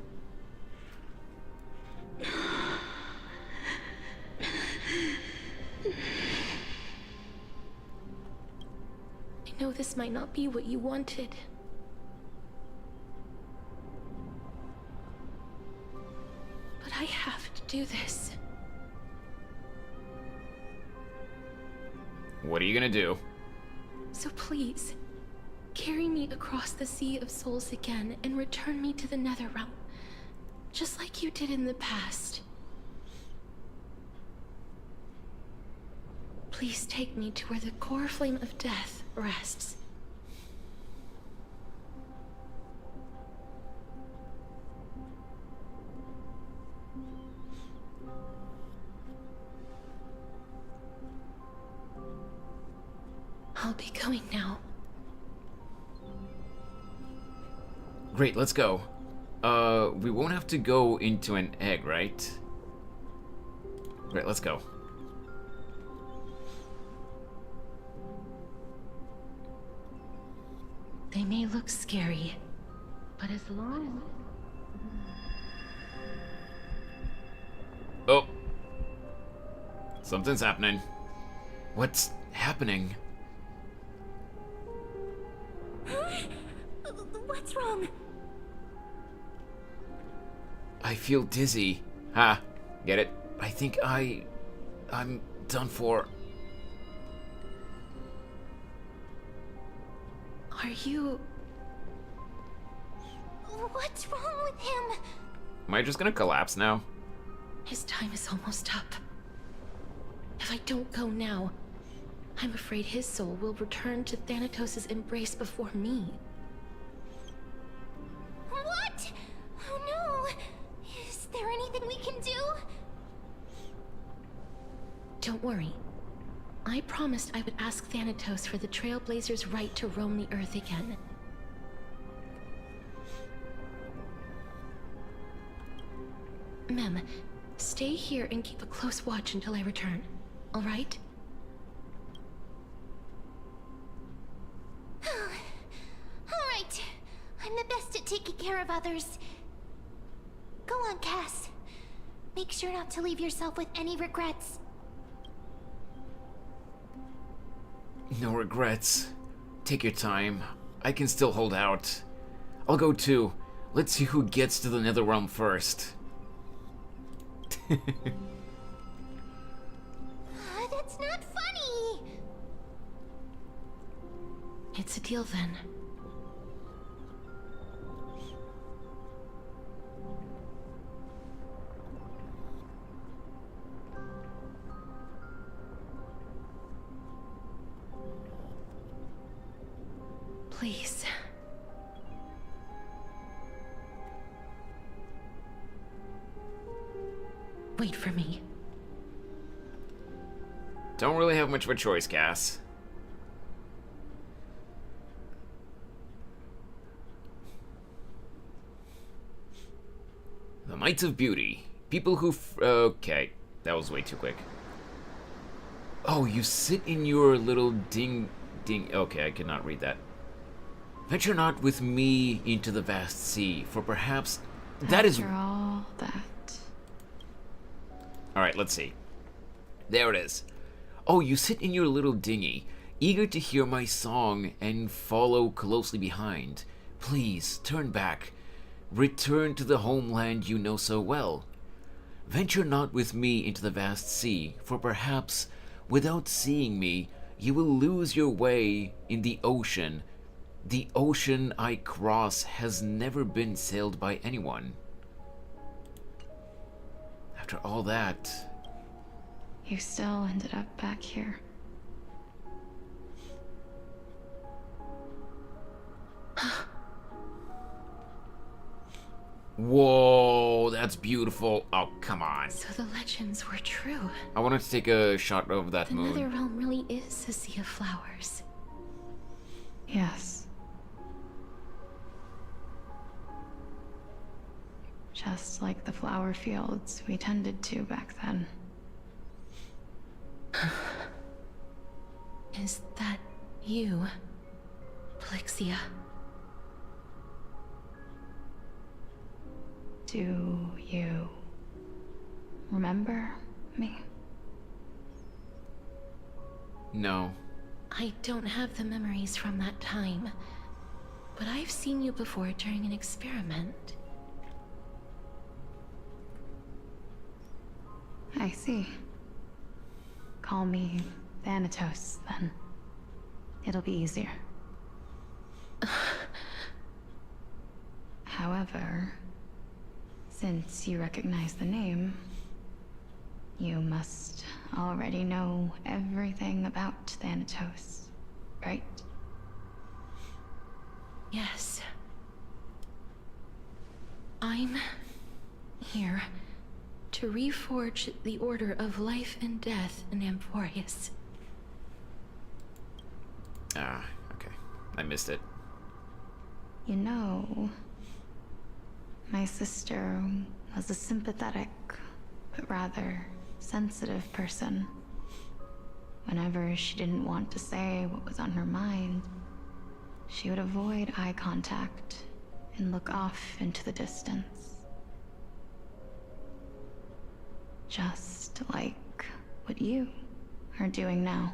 I know this might not be what you wanted. But I have to do this. What are you gonna do? So please, carry me across the Sea of Souls again and return me to the Netherrealm, just like you did in the past. Please take me to where the core flame of death rests. I'll be going now. Great, let's go. We won't have to go into an egg, right? Great, let's go. They may look scary, but as long Oh. Something's happening. What's happening? What's wrong? I feel dizzy. Ha, get it? I think I'm done for. Are you... What's wrong with him? Am I just gonna collapse now? His time is almost up. If I don't go now, I'm afraid his soul will return to Thanatos' embrace before me. What? Oh no! Is there anything we can do? Don't worry. I promised I would ask Thanatos for the Trailblazers' right to roam the Earth again. Mem, stay here and keep a close watch until I return, all right? Alright. I'm the best at taking care of others. Go on, Cass. Make sure not to leave yourself with any regrets. No regrets. Take your time. I can still hold out. I'll go too. Let's see who gets to the Netherrealm first. That's not funny! It's a deal then. Please. Wait for me. Don't really have much of a choice, Cass. The Mites of Beauty. People who okay, that was way too quick. Oh, you sit in your little ding... Okay, I cannot read that. Venture not with me into the vast sea, for perhaps... That is... After all that. Alright, let's see. There it is. Oh, you sit in your little dinghy, eager to hear my song and follow closely behind. Please, turn back. Return to the homeland you know so well. Venture not with me into the vast sea, for perhaps, without seeing me, you will lose your way in the ocean. The ocean I cross has never been sailed by anyone. After all that... You still ended up back here. Whoa, that's beautiful. Oh, come on. So the legends were true. I wanted to take a shot of that The moon. Nether Realm really is a sea of flowers. Yes. Just like the flower fields we tended to back then. Is that you, Plixia? Do you remember me? No. I don't have the memories from that time, but I've seen you before during an experiment. I see. Call me Thanatos, then. It'll be easier. However, since you recognize the name, you must already know everything about Thanatos, right? Yes. I'm here to reforge the order of life and death in Amphorius. Ah, okay. I missed it. You know, my sister was a sympathetic, but rather sensitive person. Whenever she didn't want to say what was on her mind, she would avoid eye contact and look off into the distance. Just like what you are doing now.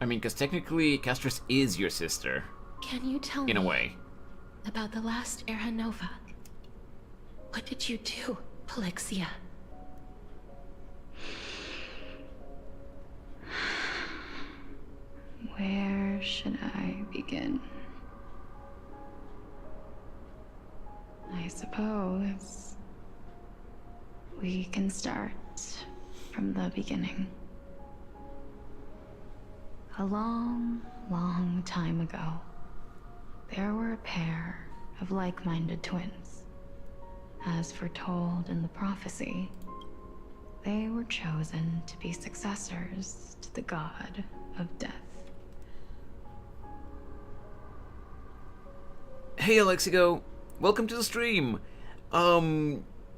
I mean, because technically, Castris is your sister. Can you tell me In a way. about the last Era Nova? What did you do, Plixia? Where should I begin? I suppose we can start from the beginning. A long, long time ago, there were a pair of like-minded twins. As foretold in the prophecy, they were chosen to be successors to the god of death. Hey, Alexigo. Welcome to the stream.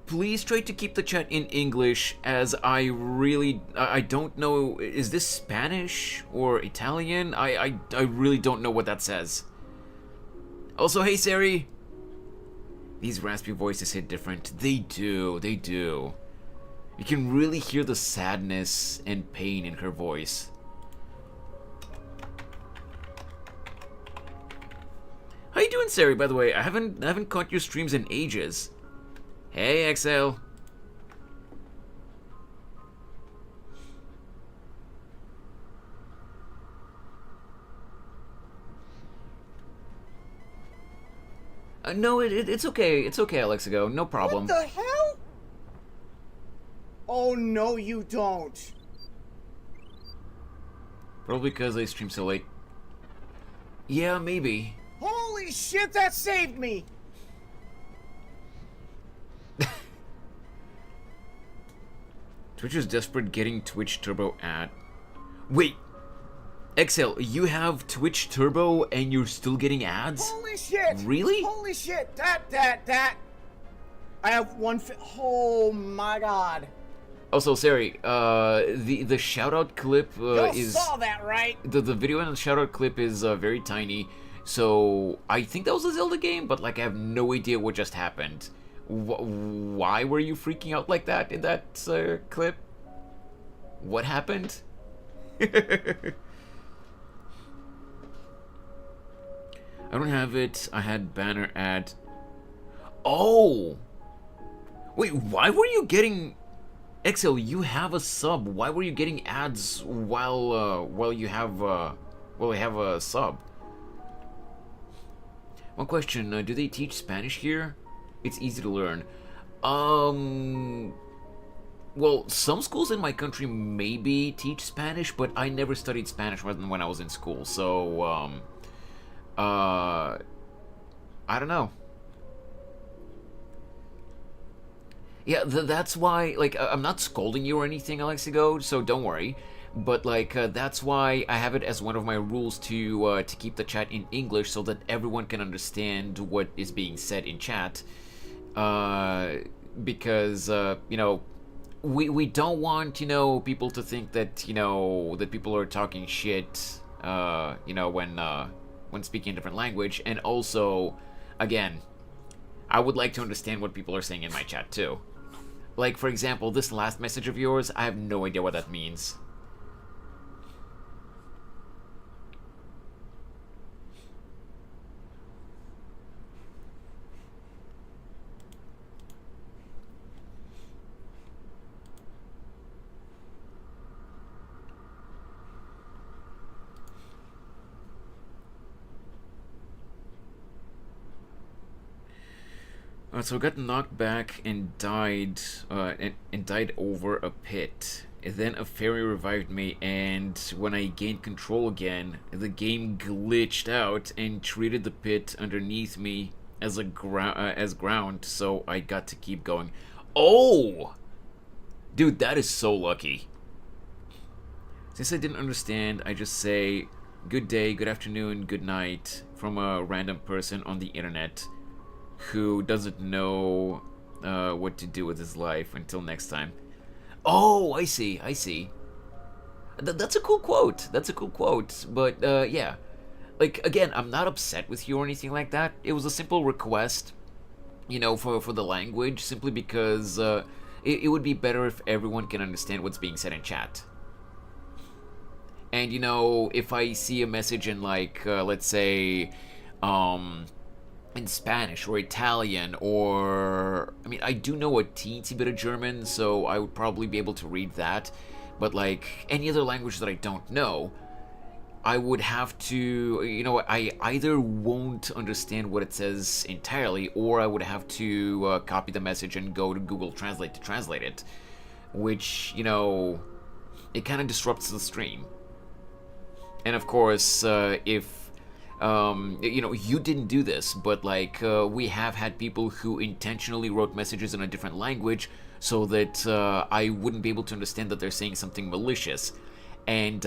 Please try to keep the chat in English, as I don't know, is this Spanish or Italian? I really don't know what that says. Also, hey, Sari. These raspy voices hit different. They do. You can really hear the sadness and pain in her voice. How you doing, Sari, by the way? I haven't caught your streams in ages. Hey, XL. No, it's okay. It's okay, Alexigo. No problem. What the hell? Oh, no, you don't. Probably because I stream so late. Yeah, maybe. Holy shit, that saved me! Twitch is desperate getting Twitch Turbo ad. Wait! XL, you have Twitch Turbo and you're still getting ads? Holy shit! Really? Holy shit! That! I have one oh my god. Also, Sari, the shoutout clip You saw that, right? The video in the shoutout clip is very tiny, so I think that was a Zelda game, but like I have no idea what just happened. Why were you freaking out like that in that clip? What happened? I don't have it. I had banner ad. Oh! Wait, why were you getting... XL, you have a sub. Why were you getting ads while you have a sub? One question, do they teach Spanish here? It's easy to learn. Well, some schools in my country maybe teach Spanish, but I never studied Spanish when I was in school, so, I don't know. Yeah, that's why, like, I'm not scolding you or anything, Alexigo, so don't worry. But, like, that's why I have it as one of my rules to keep the chat in English so that everyone can understand what is being said in chat. Because, you know, we don't want, you know, people to think that, you know, that people are talking shit, you know, when speaking a different language. And also, again, I would like to understand what people are saying in my chat, too. Like, for example, this last message of yours, I have no idea what that means. So I got knocked back and died, and died over a pit. Then a fairy revived me, and when I gained control again, the game glitched out and treated the pit underneath me as ground, so I got to keep going. Oh! Dude, that is so lucky. Since I didn't understand, I just say, good day, good afternoon, good night, from a random person on the internet who doesn't know what to do with his life until next time. Oh, I see. That's a cool quote. But, yeah. Like, again, I'm not upset with you or anything like that. It was a simple request, you know, for the language, simply because it would be better if everyone can understand what's being said in chat. And, you know, if I see a message in, like, let's say, in Spanish or Italian, or I mean, I do know a teensy bit of German, so I would probably be able to read that, but like any other language that I don't know, I would have to, you know, I either won't understand what it says entirely, or I would have to copy the message and go to Google Translate to translate it, which, you know, it kind of disrupts the stream. And of course, if you know, you didn't do this, but like we have had people who intentionally wrote messages in a different language so that I wouldn't be able to understand that they're saying something malicious. And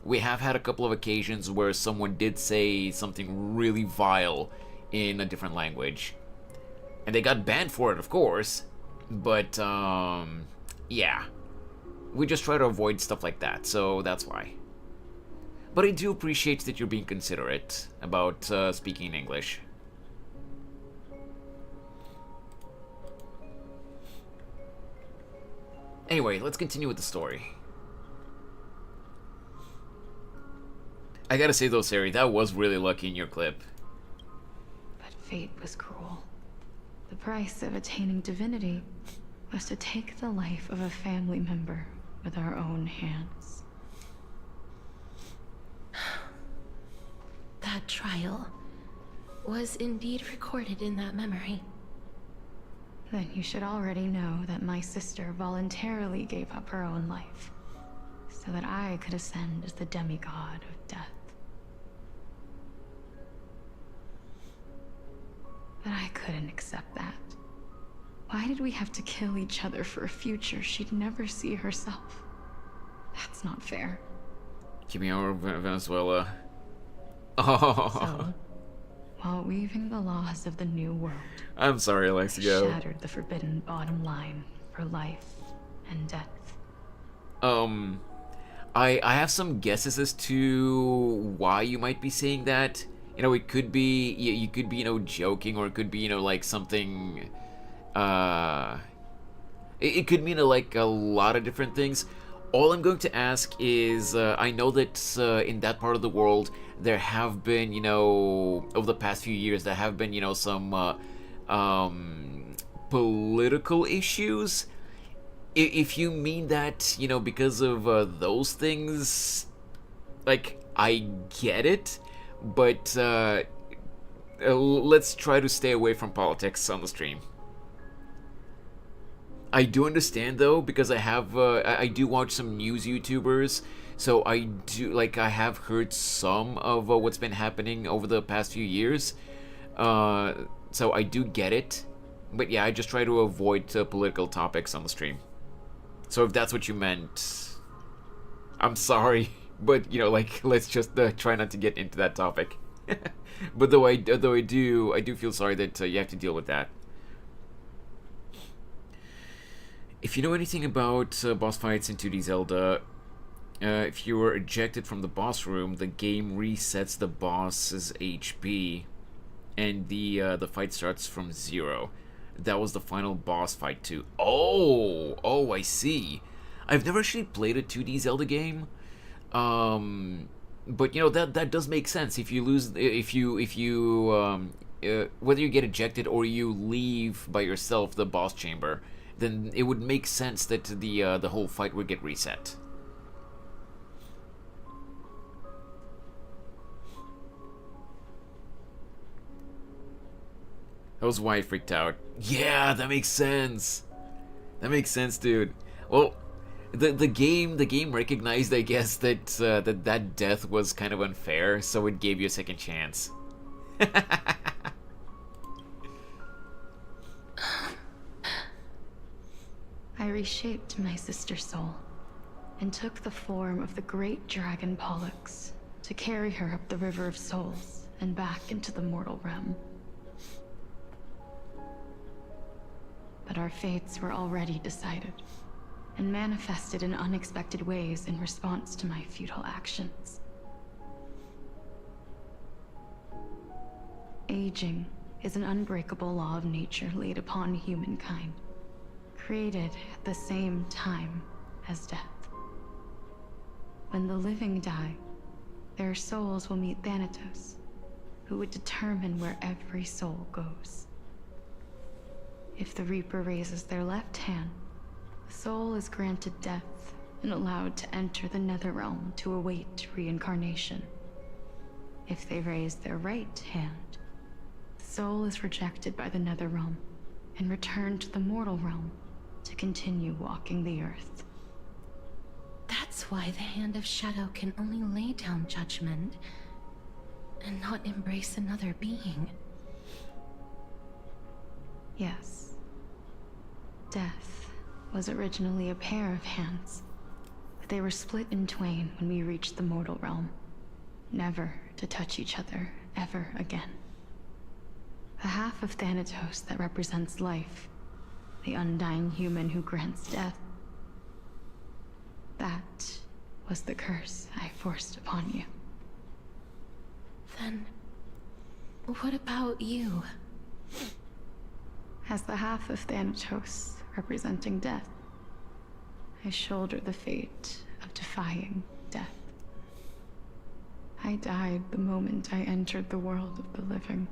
we have had a couple of occasions where someone did say something really vile in a different language. And they got banned for it, of course. But, yeah. We just try to avoid stuff like that, so that's why. But I do appreciate that you're being considerate about speaking in English. Anyway, let's continue with the story. I gotta say though, Sari, that was really lucky in your clip. But fate was cruel. The price of attaining divinity was to take the life of a family member with our own hands. That trial was indeed recorded in that memory. Then you should already know that my sister voluntarily gave up her own life, so that I could ascend as the demigod of death. But I couldn't accept that. Why did we have to kill each other for a future she'd never see herself? That's not fair. Keeping over Venezuela. Oh. So, while weaving the laws of the new world, I'm sorry, Alexio. Shattered the forbidden bottom line for life and death. I have some guesses as to why you might be saying that. You know, it could be, you could be, you know, joking, or it could be, you know, like something, it could mean, like, a lot of different things. All I'm going to ask is, I know that in that part of the world, there have been, you know, over the past few years, there have been, you know, some political issues. If you mean that, you know, because of those things, like, I get it, but let's try to stay away from politics on the stream. I do understand though, because I do watch some news YouTubers, so I have heard some of what's been happening over the past few years. So I do get it. But yeah, I just try to avoid political topics on the stream. So if that's what you meant, I'm sorry. But, you know, like, let's just try not to get into that topic. But I do feel sorry that you have to deal with that. If you know anything about boss fights in 2D Zelda, if you were ejected from the boss room, the game resets the boss's HP, and the fight starts from 0. That was the final boss fight too. Oh, I see. I've never actually played a 2D Zelda game, but you know that does make sense. If you lose, if you whether you get ejected or you leave by yourself the boss chamber, then it would make sense that the whole fight would get reset. That was why I freaked out. Yeah, that makes sense. That makes sense, dude. Well, the game recognized, I guess, that that death was kind of unfair, so it gave you a second chance. I reshaped my sister's soul and took the form of the great dragon Pollux to carry her up the River of Souls and back into the mortal realm. But our fates were already decided and manifested in unexpected ways in response to my futile actions. Aging is an unbreakable law of nature laid upon humankind, created at the same time as death. When the living die, their souls will meet Thanatos, who would determine where every soul goes. If the Reaper raises their left hand, the soul is granted death and allowed to enter the Netherrealm to await reincarnation. If they raise their right hand, the soul is rejected by the Netherrealm and returned to the mortal realm to continue walking the earth. That's why the Hand of Shadow can only lay down judgment and not embrace another being. Yes. Death was originally a pair of hands, but they were split in twain when we reached the mortal realm, never to touch each other ever again. The half of Thanatos that represents life, the undying human who grants death, that was the curse I forced upon you. Then, what about you? As the half of Thanatos representing death, I shoulder the fate of defying death. I died the moment I entered the world of the living.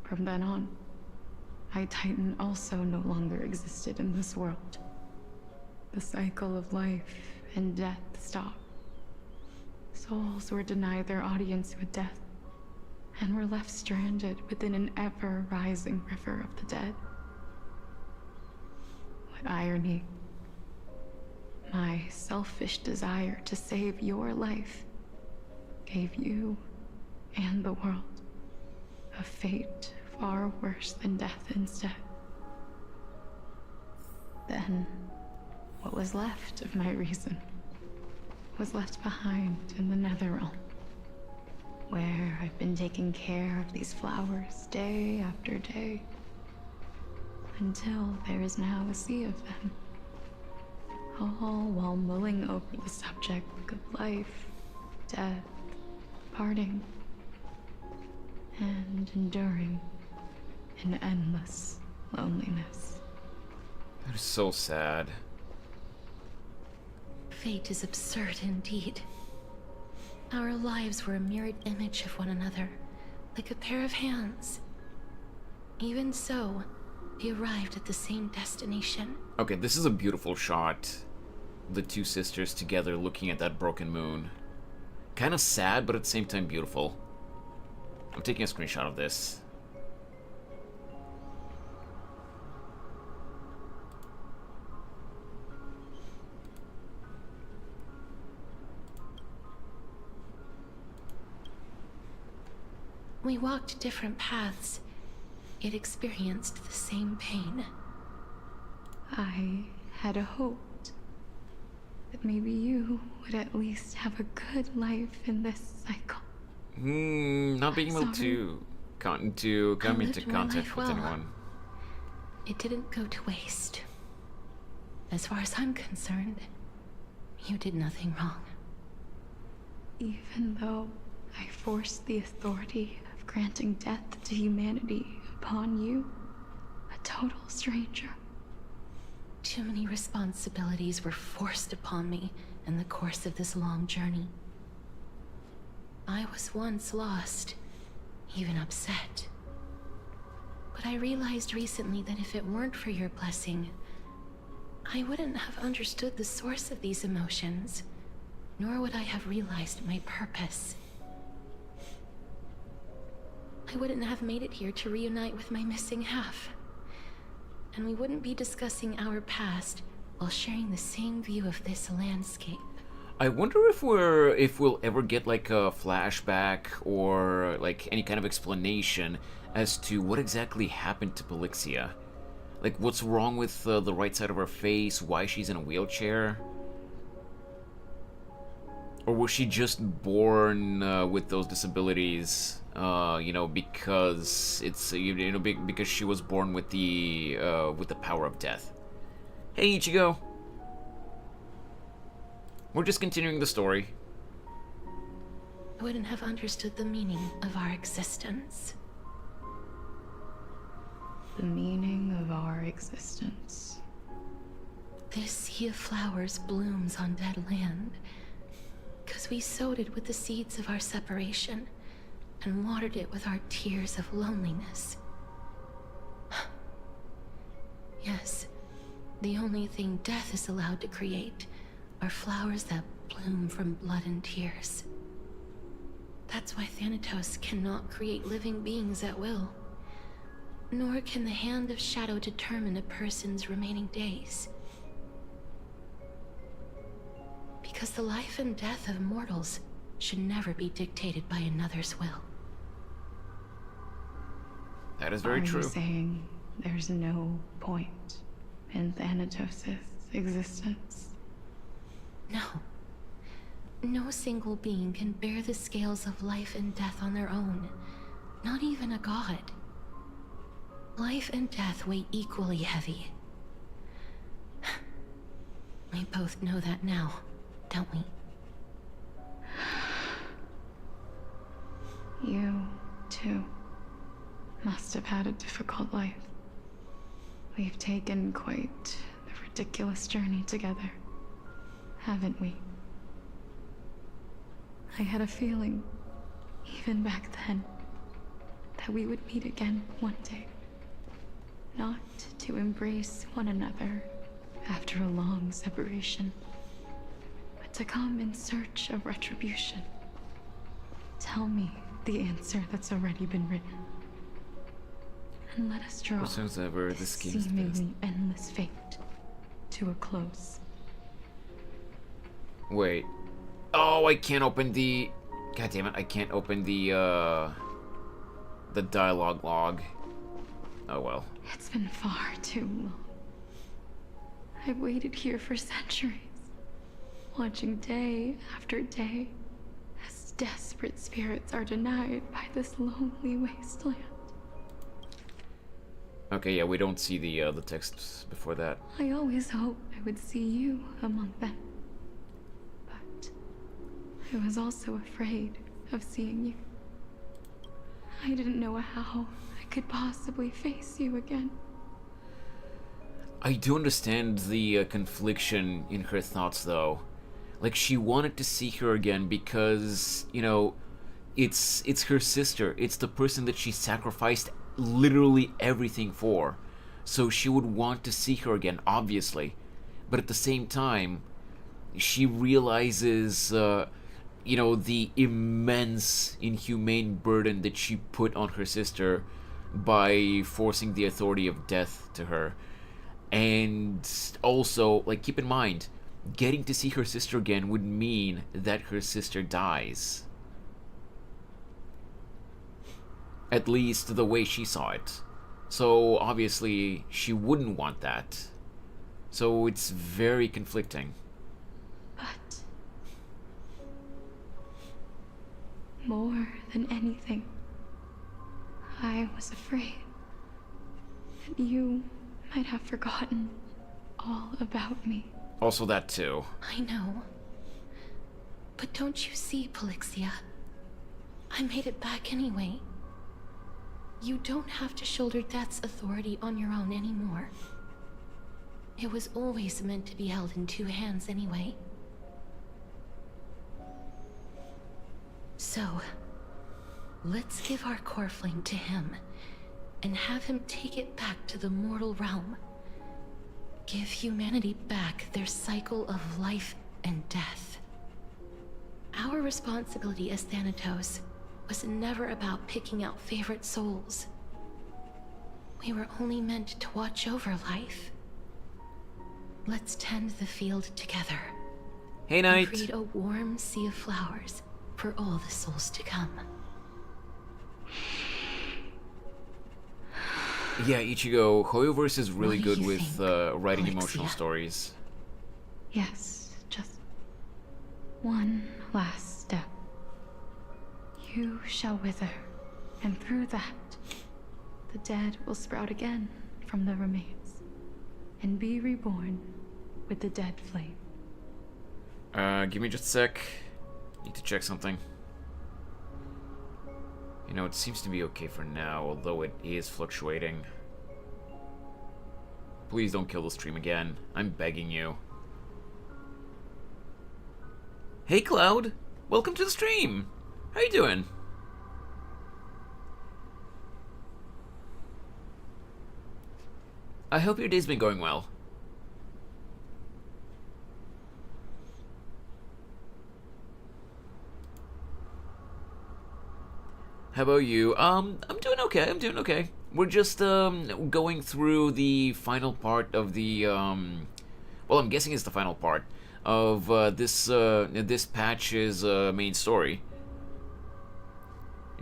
From then on, my Titan also no longer existed in this world. The cycle of life and death stopped. Souls were denied their audience with death, and were left stranded within an ever-rising river of the dead. What irony. My selfish desire to save your life gave you and the world a fate far worse than death instead. Then, what was left of my reason was left behind in the Netherrealm, where I've been taking care of these flowers day after day, until there is now a sea of them, all while mulling over the subject of life, death, parting, and enduring in endless loneliness. That is so sad. Fate is absurd indeed. Our lives were a mirrored image of one another, like a pair of hands. Even so, we arrived at the same destination. Okay, this is a beautiful shot. The two sisters together looking at that broken moon. Kind of sad, but at the same time beautiful. I'm taking a screenshot of this. We walked different paths, yet experienced the same pain. I had hoped that maybe you would at least have a good life in this cycle. Not being able to come into contact with anyone. It didn't go to waste. As far as I'm concerned, you did nothing wrong. Even though I forced the authority of granting death to humanity upon you, a total stranger. Too many responsibilities were forced upon me in the course of this long journey. I was once lost, even upset. But I realized recently that if it weren't for your blessing, I wouldn't have understood the source of these emotions, nor would I have realized my purpose. I wouldn't have made it here to reunite with my missing half. And we wouldn't be discussing our past while sharing the same view of this landscape. I wonder if we'll ever get like a flashback or like any kind of explanation as to what exactly happened to Pelixia. Like, what's wrong with the right side of her face? Why she's in a wheelchair? Or was she just born with those disabilities? You know, because it's because she was born with the power of death. Hey, Ichigo. We're just continuing the story. I wouldn't have understood the meaning of our existence. The meaning of our existence. This sea of flowers blooms on dead land, because we sowed it with the seeds of our separation and watered it with our tears of loneliness. Yes, the only thing death is allowed to create are flowers that bloom from blood and tears. That's why Thanatos cannot create living beings at will. Nor can the hand of shadow determine a person's remaining days. Because the life and death of mortals should never be dictated by another's will. That is very true. Are you saying there's no point in Thanatos' existence? No. No single being can bear the scales of life and death on their own. Not even a god. Life and death weigh equally heavy. We both know that now, don't we? You, too, must have had a difficult life. We've taken quite the ridiculous journey together, haven't we? I had a feeling, even back then, that we would meet again one day. Not to embrace one another after a long separation, but to come in search of retribution. Tell me the answer that's already been written, and let us draw this seemingly endless fate to a close. Wait. Oh, I can't open the... God damn it, I can't open the dialogue log. Oh well. It's been far too long. I've waited here for centuries, watching day after day as desperate spirits are denied by this lonely wasteland. Okay, yeah, we don't see the text before that. I always hoped I would see you among them. But I was also afraid of seeing you. I didn't know how I could possibly face you again. I do understand the confliction in her thoughts, though. Like, she wanted to see her again because, you know, it's her sister. It's the person that she sacrificed literally everything for. So she would want to see her again, obviously. But at the same time, she realizes, you know, the immense inhumane burden that she put on her sister by forcing the authority of death to her. And also, like, keep in mind, getting to see her sister again would mean that her sister dies. At least the way she saw it. So obviously she wouldn't want that. So it's very conflicting. But more than anything, I was afraid that you might have forgotten all about me. Also that too. I know. But don't you see, Polixia? I made it back anyway. You don't have to shoulder Death's authority on your own anymore. It was always meant to be held in two hands anyway. So, let's give our core flame to him, and have him take it back to the mortal realm. Give humanity back their cycle of life and death. Our responsibility as Thanatos was never about picking out favorite souls. We were only meant to watch over life. Let's tend the field together. Hey, Knight. And create a warm sea of flowers for all the souls to come. Yeah, Ichigo, Hoyoverse is really What do good you with think, writing Alexia? emotional stories. Yes, just one last step. You shall wither, and through that, the dead will sprout again from the remains, and be reborn with the dead flame. Give me just a sec. Need to check something. You know, it seems to be okay for now, although it is fluctuating. Please don't kill the stream again. I'm begging you. Hey, Cloud! Welcome to the stream! How you doing? I hope your day's been going well. How about you? I'm doing okay. I'm doing okay. We're just going through the final part of the well, I'm guessing it's the final part of this patch's main story.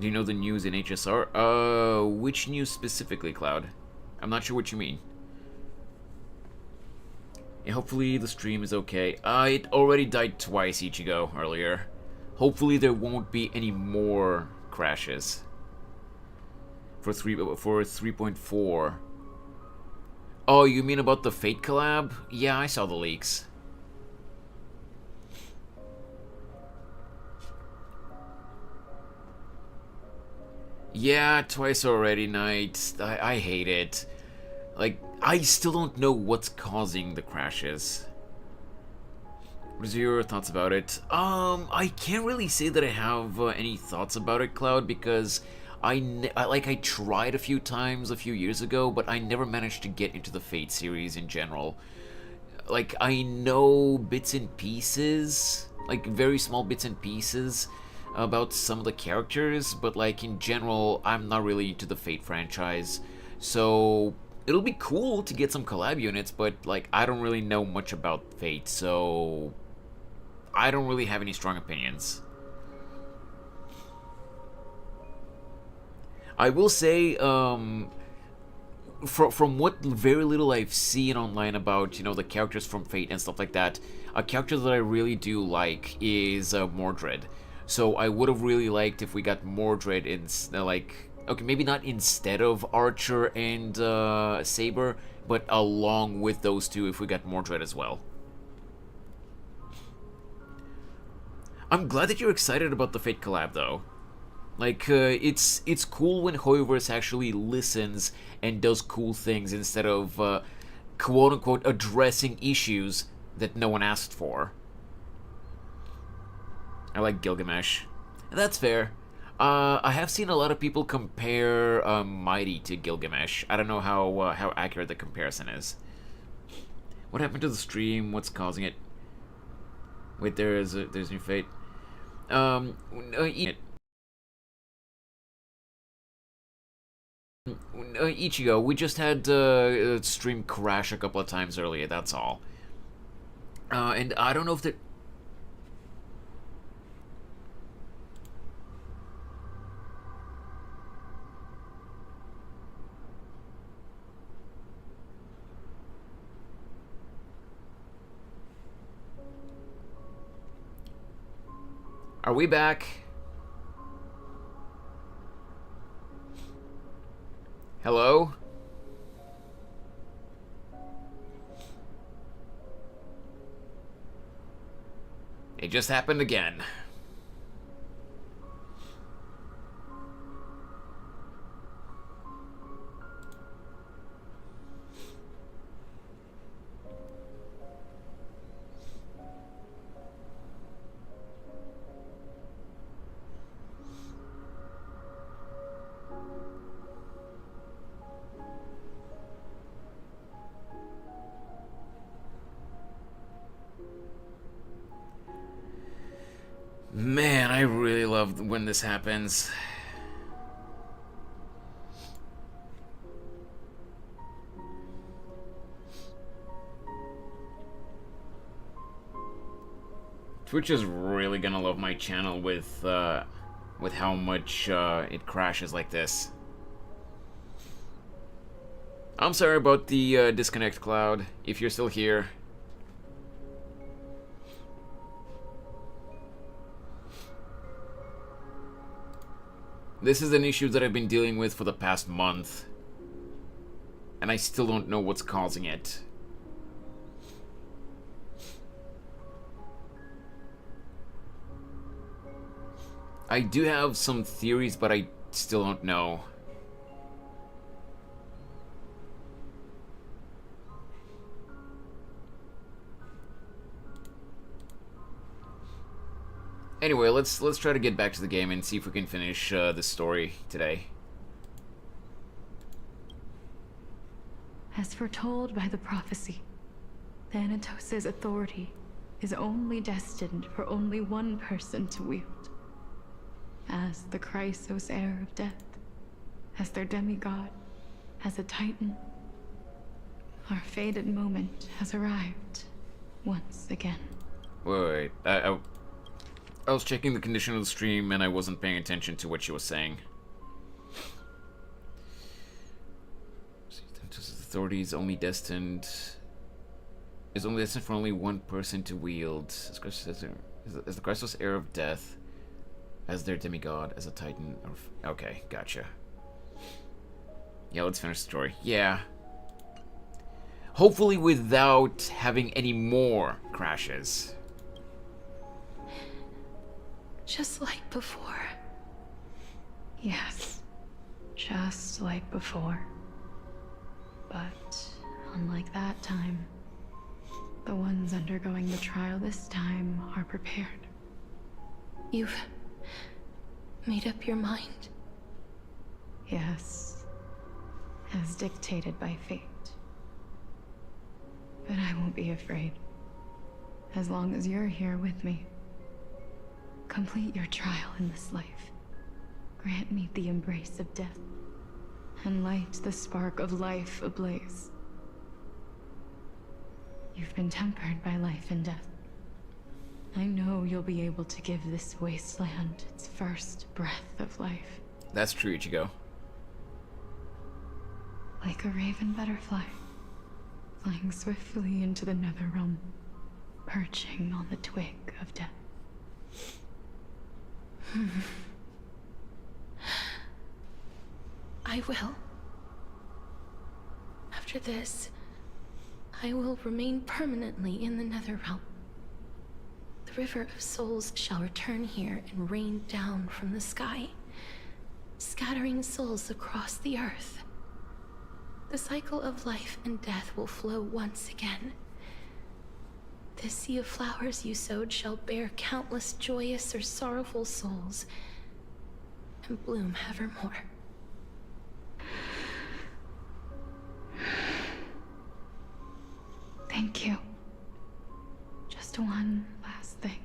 Do you know the news in HSR? Which news specifically, Cloud? I'm not sure what you mean. Yeah, hopefully the stream is okay. It already died twice, Ichigo, earlier. Hopefully there won't be any more crashes for 3.4. Oh, you mean about the Fate collab? Yeah, I saw the leaks. Yeah, twice already, Knight. I hate it. Like, I still don't know what's causing the crashes. What are your thoughts about it? I can't really say that I have any thoughts about it, Cloud, because I tried a few times a few years ago, but I never managed to get into the Fate series in general. Like, I know bits and pieces, like very small bits and pieces about some of the characters, but like in general, I'm not really into the Fate franchise. So it'll be cool to get some collab units, but like I don't really know much about Fate, so I don't really have any strong opinions. I will say, from what very little I've seen online about, you know, the characters from Fate and stuff like that, a character that I really do like is Mordred. So I would have really liked if we got Mordred in, like, okay, maybe not instead of Archer and Saber, but along with those two if we got Mordred as well. I'm glad that you're excited about the Fate collab, though. Like, it's cool when Hoyoverse actually listens and does cool things instead of, quote-unquote, addressing issues that no one asked for. I like Gilgamesh. That's fair. I have seen a lot of people compare Mighty to Gilgamesh. I don't know how accurate the comparison is. What happened to the stream? What's causing it? Wait, there's new Fate. Ichigo, we just had stream crash a couple of times earlier, that's all. And I don't know if Are we back? Hello? It just happened again. Man, I really love when this happens. Twitch is really gonna love my channel with how much it crashes like this. I'm sorry about the disconnect, Cloud, if you're still here. This is an issue that I've been dealing with for the past month, and I still don't know what's causing it. I do have some theories, but I still don't know. Anyway, let's try to get back to the game and see if we can finish this story today. As foretold by the prophecy, Thanatos' authority is only destined for only one person to wield. As the Chrysos heir of death, as their demigod, as a titan, our fated moment has arrived once again. Wait, I was checking the condition of the stream and I wasn't paying attention to what she was saying. Thanatos' authority is only destined for only one person to wield. As the Chrysos heir of death, as their demigod, as a titan. Okay, gotcha. Yeah, let's finish the story. Yeah. Hopefully without having any more crashes. Just like before. Yes, just like before. But unlike that time, the ones undergoing the trial this time are prepared. You've made up your mind? Yes, as dictated by fate. But I won't be afraid, as long as you're here with me. Complete your trial in this life. Grant me the embrace of death, and light the spark of life ablaze. You've been tempered by life and death. I know you'll be able to give this wasteland its first breath of life. That's true, Ichigo. Like a raven butterfly, flying swiftly into the netherrealm, perching on the twig of death. I will. After this, I will remain permanently in the Netherrealm. The River of Souls shall return here and rain down from the sky, scattering souls across the earth. The cycle of life and death will flow once again. This sea of flowers you sowed shall bear countless joyous or sorrowful souls, and bloom evermore. Thank you. Just one last thing.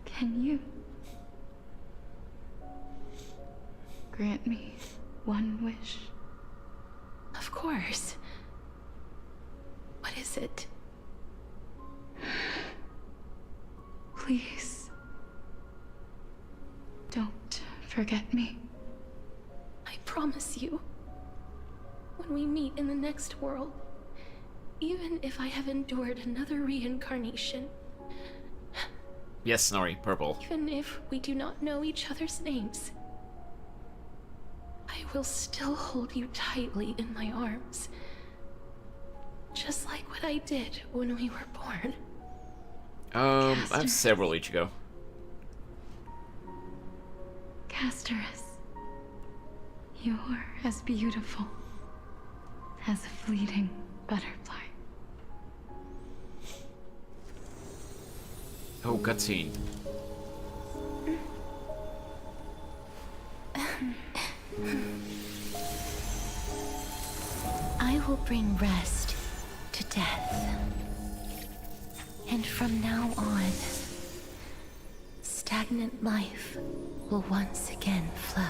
Can you grant me one wish? Of course. What is it? Please, don't forget me. I promise you, when we meet in the next world, even if I have endured another reincarnation, Yes, Snorri, purple. Even if we do not know each other's names, I will still hold you tightly in my arms. Just like what I did when we were born. I have several, Ichigo. Casterus, you're as beautiful as a fleeting butterfly. Oh, cutscene. I will bring rest to death. And from now on, stagnant life will once again flow.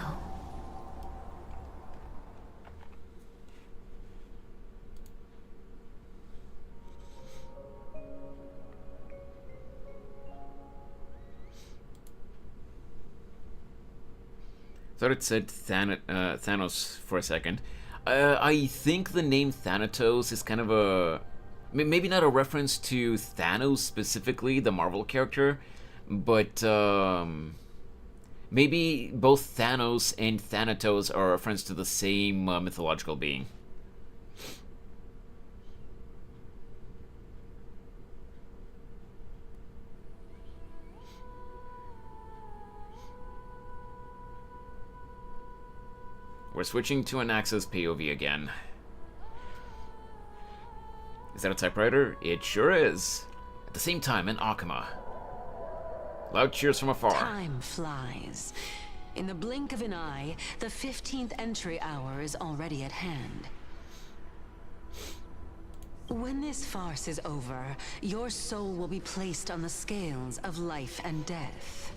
Thought it said Thanos for a second. I think the name Thanatos is kind of a... maybe not a reference to Thanos specifically, the Marvel character, but maybe both Thanos and Thanatos are a reference to the same mythological being. We're switching to an Axis POV again. Is that a typewriter? It sure is. At the same time, in Akuma. Loud cheers from afar. Time flies. In the blink of an eye, the 15th entry hour is already at hand. When this farce is over, your soul will be placed on the scales of life and death.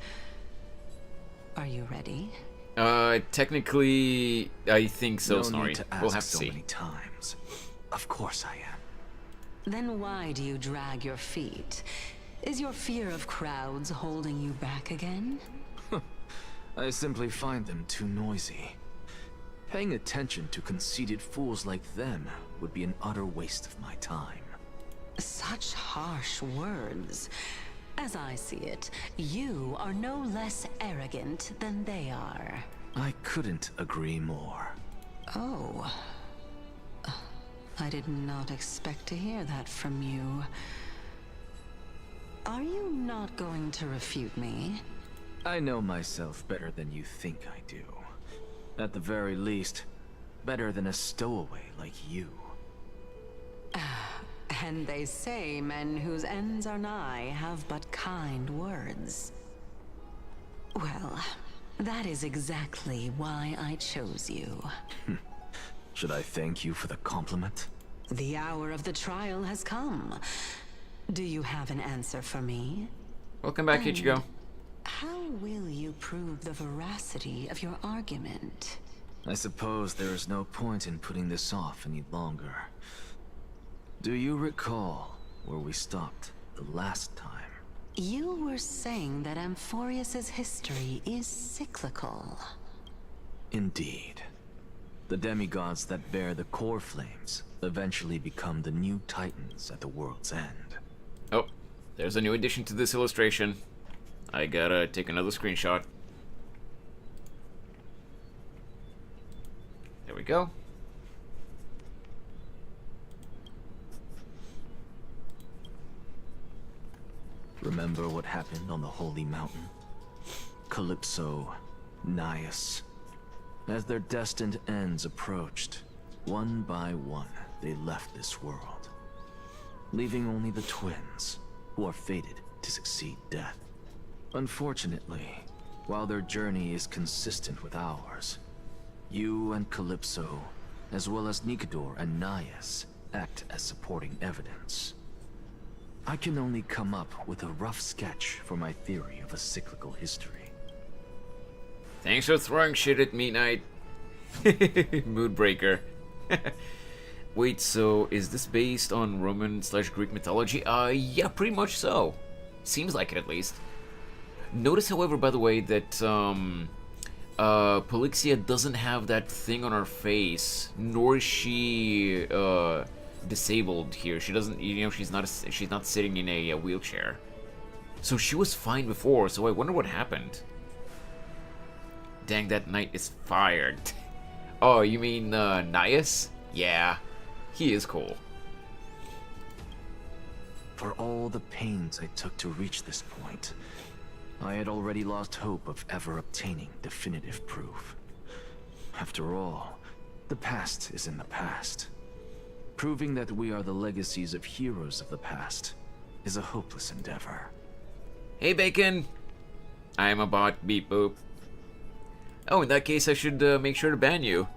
Are you ready? Technically, I think so, No Snorri. need to ask We'll have to so see. many times. Of course I am. Then why do you drag your feet? Is your fear of crowds holding you back again? I simply find them too noisy. Paying attention to conceited fools like them would be an utter waste of my time. Such harsh words. As I see it, you are no less arrogant than they are. I couldn't agree more. Oh. I did not expect to hear that from you. Are you not going to refute me? I know myself better than you think I do. At the very least, better than a stowaway like you. And they say men whose ends are nigh have but kind words. Well, that is exactly why I chose you. Should I thank you for the compliment? The hour of the trial has come. Do you have an answer for me? Welcome back, Ichigo. How will you prove the veracity of your argument? I suppose there is no point in putting this off any longer. Do you recall where we stopped the last time? You were saying that Amphorius's history is cyclical. Indeed. The demigods that bear the core flames eventually become the new titans at the world's end. Oh, there's a new addition to this illustration. I gotta take another screenshot. There we go. Remember what happened on the Holy Mountain? Calypso, Naias. As their destined ends approached, one by one, they left this world, leaving only the twins, who are fated to succeed death. Unfortunately, while their journey is consistent with ours, you and Calypso, as well as Nikador and Naias, act as supporting evidence. I can only come up with a rough sketch for my theory of a cyclical history. Thanks for throwing shit at me, Knight. Moodbreaker. Wait, so is this based on Roman/Greek mythology? Yeah, pretty much so. Seems like it, at least. Notice, however, by the way, that Polixia doesn't have that thing on her face, nor is she disabled here. She doesn't, you know, she's not sitting in a wheelchair. So she was fine before, so I wonder what happened. Dang, that knight is fired. Oh, you mean, Nias? Yeah, he is cool. For all the pains I took to reach this point, I had already lost hope of ever obtaining definitive proof. After all, the past is in the past. Proving that we are the legacies of heroes of the past is a hopeless endeavor. Hey, Bacon! I am a bot, beep boop. Oh, in that case, I should make sure to ban you.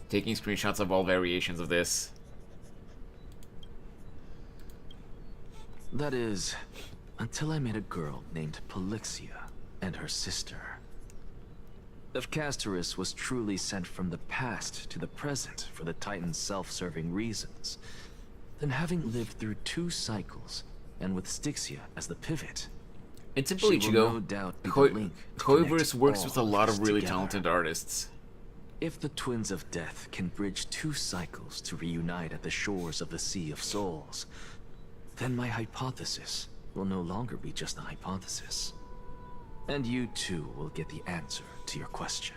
Taking screenshots of all variations of this. That is, until I met a girl named Polixia and her sister. If Castorus was truly sent from the past to the present for the Titan's self-serving reasons, then having lived through 2 cycles, and with Styxia as the pivot, And simply, she will no doubt be the link to Toyverse connect works all with a lot of things really together. talented artists. If the Twins of Death can bridge 2 cycles to reunite at the shores of the Sea of Souls, then my hypothesis will no longer be just a hypothesis. And you too will get the answer to your question.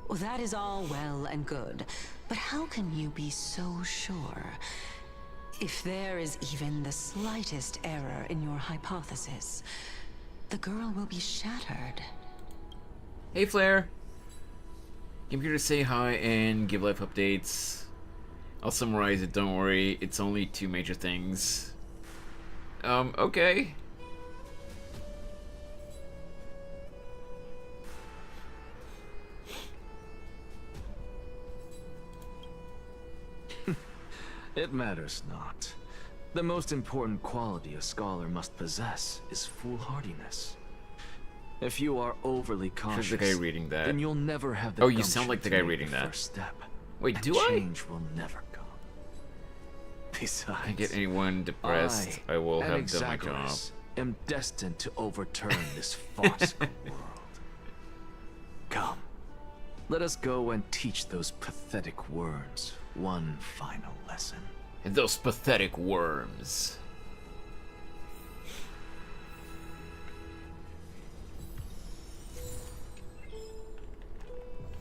Well, that is all well and good, but how can you be so sure? If there is even the slightest error in your hypothesis, the girl will be shattered. Hey, Flair! Came here to say hi and give life updates. I'll summarize it, don't worry. It's only 2 major things. Okay. It matters not. The most important quality a scholar must possess is foolhardiness. If you are overly cautious, Who's the guy reading that? then you'll never have the Oh, you gumption sound like the to guy make reading that. first step. Wait, And do I? change will never come. Besides, I get anyone depressed, I will have done my job. Anaxagoras am destined to overturn this farcical world. Come, let us go and teach those pathetic worms one final lesson. And those pathetic worms.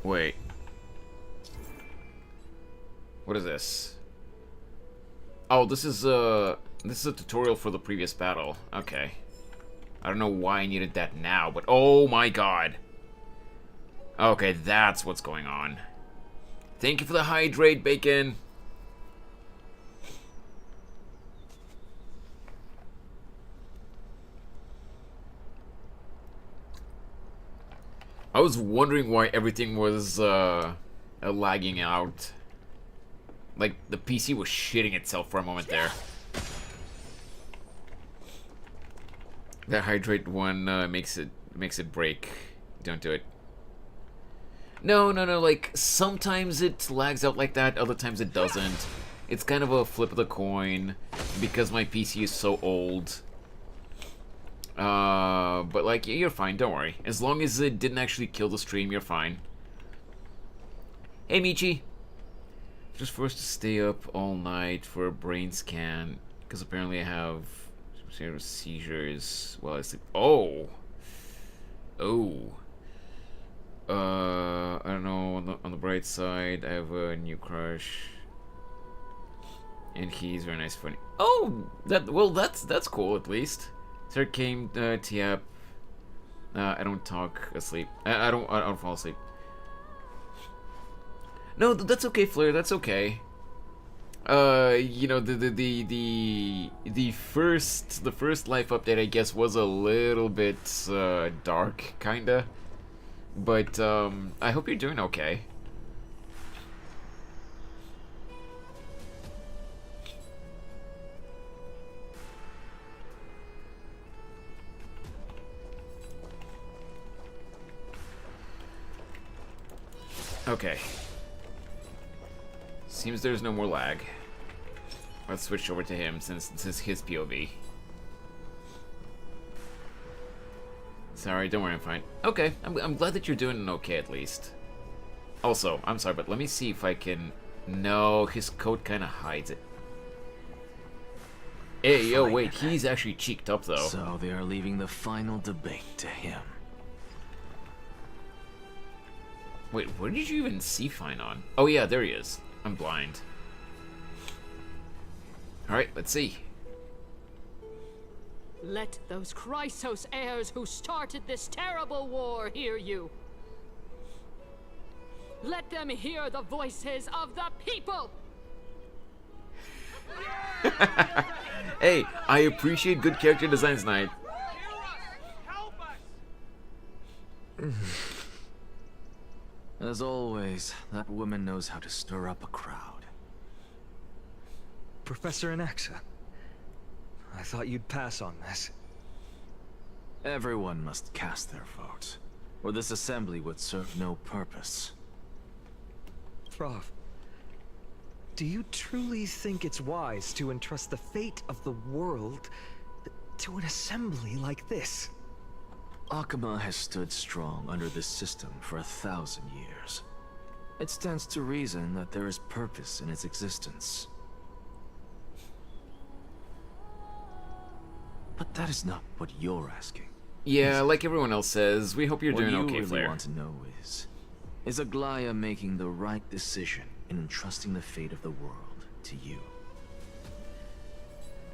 Wait. What is this? Oh, this is a tutorial for the previous battle. Okay. I don't know why I needed that now, but oh my god. Okay, that's what's going on. Thank you for the hydrate, Bacon. I was wondering why everything was lagging out. Like the PC was shitting itself for a moment there. That hydrate one makes it break. Don't do it. No. Like sometimes it lags out like that. Other times it doesn't. It's kind of a flip of the coin because my PC is so old. But like, you're fine, don't worry. As long as it didn't actually kill the stream, you're fine. Hey, Michi. Just forced to stay up all night for a brain scan, because apparently I have seizures while I sleep. Oh! I don't know, on the bright side, I have a new crush. And he's very nice, funny. Oh! That's cool, at least. Sir came, Tiap. I don't talk asleep. I don't fall asleep. No, that's okay, Flare. That's okay. You know, the first life update, I guess, was a little bit dark, kinda. But I hope you're doing okay. Okay. Seems there's no more lag. Let's switch over to him since this is his POV. Sorry, don't worry, I'm fine. Okay, I'm glad that you're doing okay at least. Also, I'm sorry, but let me see if I can... No, his coat kind of hides it. Hey, yo, Fine. wait, he's actually cheeked up, though. So they are leaving the final debate to him. Wait, where did you even see Fine on? Oh, yeah, there he is. I'm blind. Alright, let's see. Let those Chrysos heirs who started this terrible war hear you. Let them hear the voices of the people! Hey, I appreciate good character designs, Knight. As always, that woman knows how to stir up a crowd. Professor Anaxa, I thought you'd pass on this. Everyone must cast their vote, or this assembly would serve no purpose. Prof, do you truly think it's wise to entrust the fate of the world to an assembly like this? Akama has stood strong under this system for 1,000 years. It stands to reason that there is purpose in its existence. But that is not what you're asking. Yeah, like everyone else says, we hope you're doing okay, What you really Flair. want to know is Aglaya making the right decision in entrusting the fate of the world to you?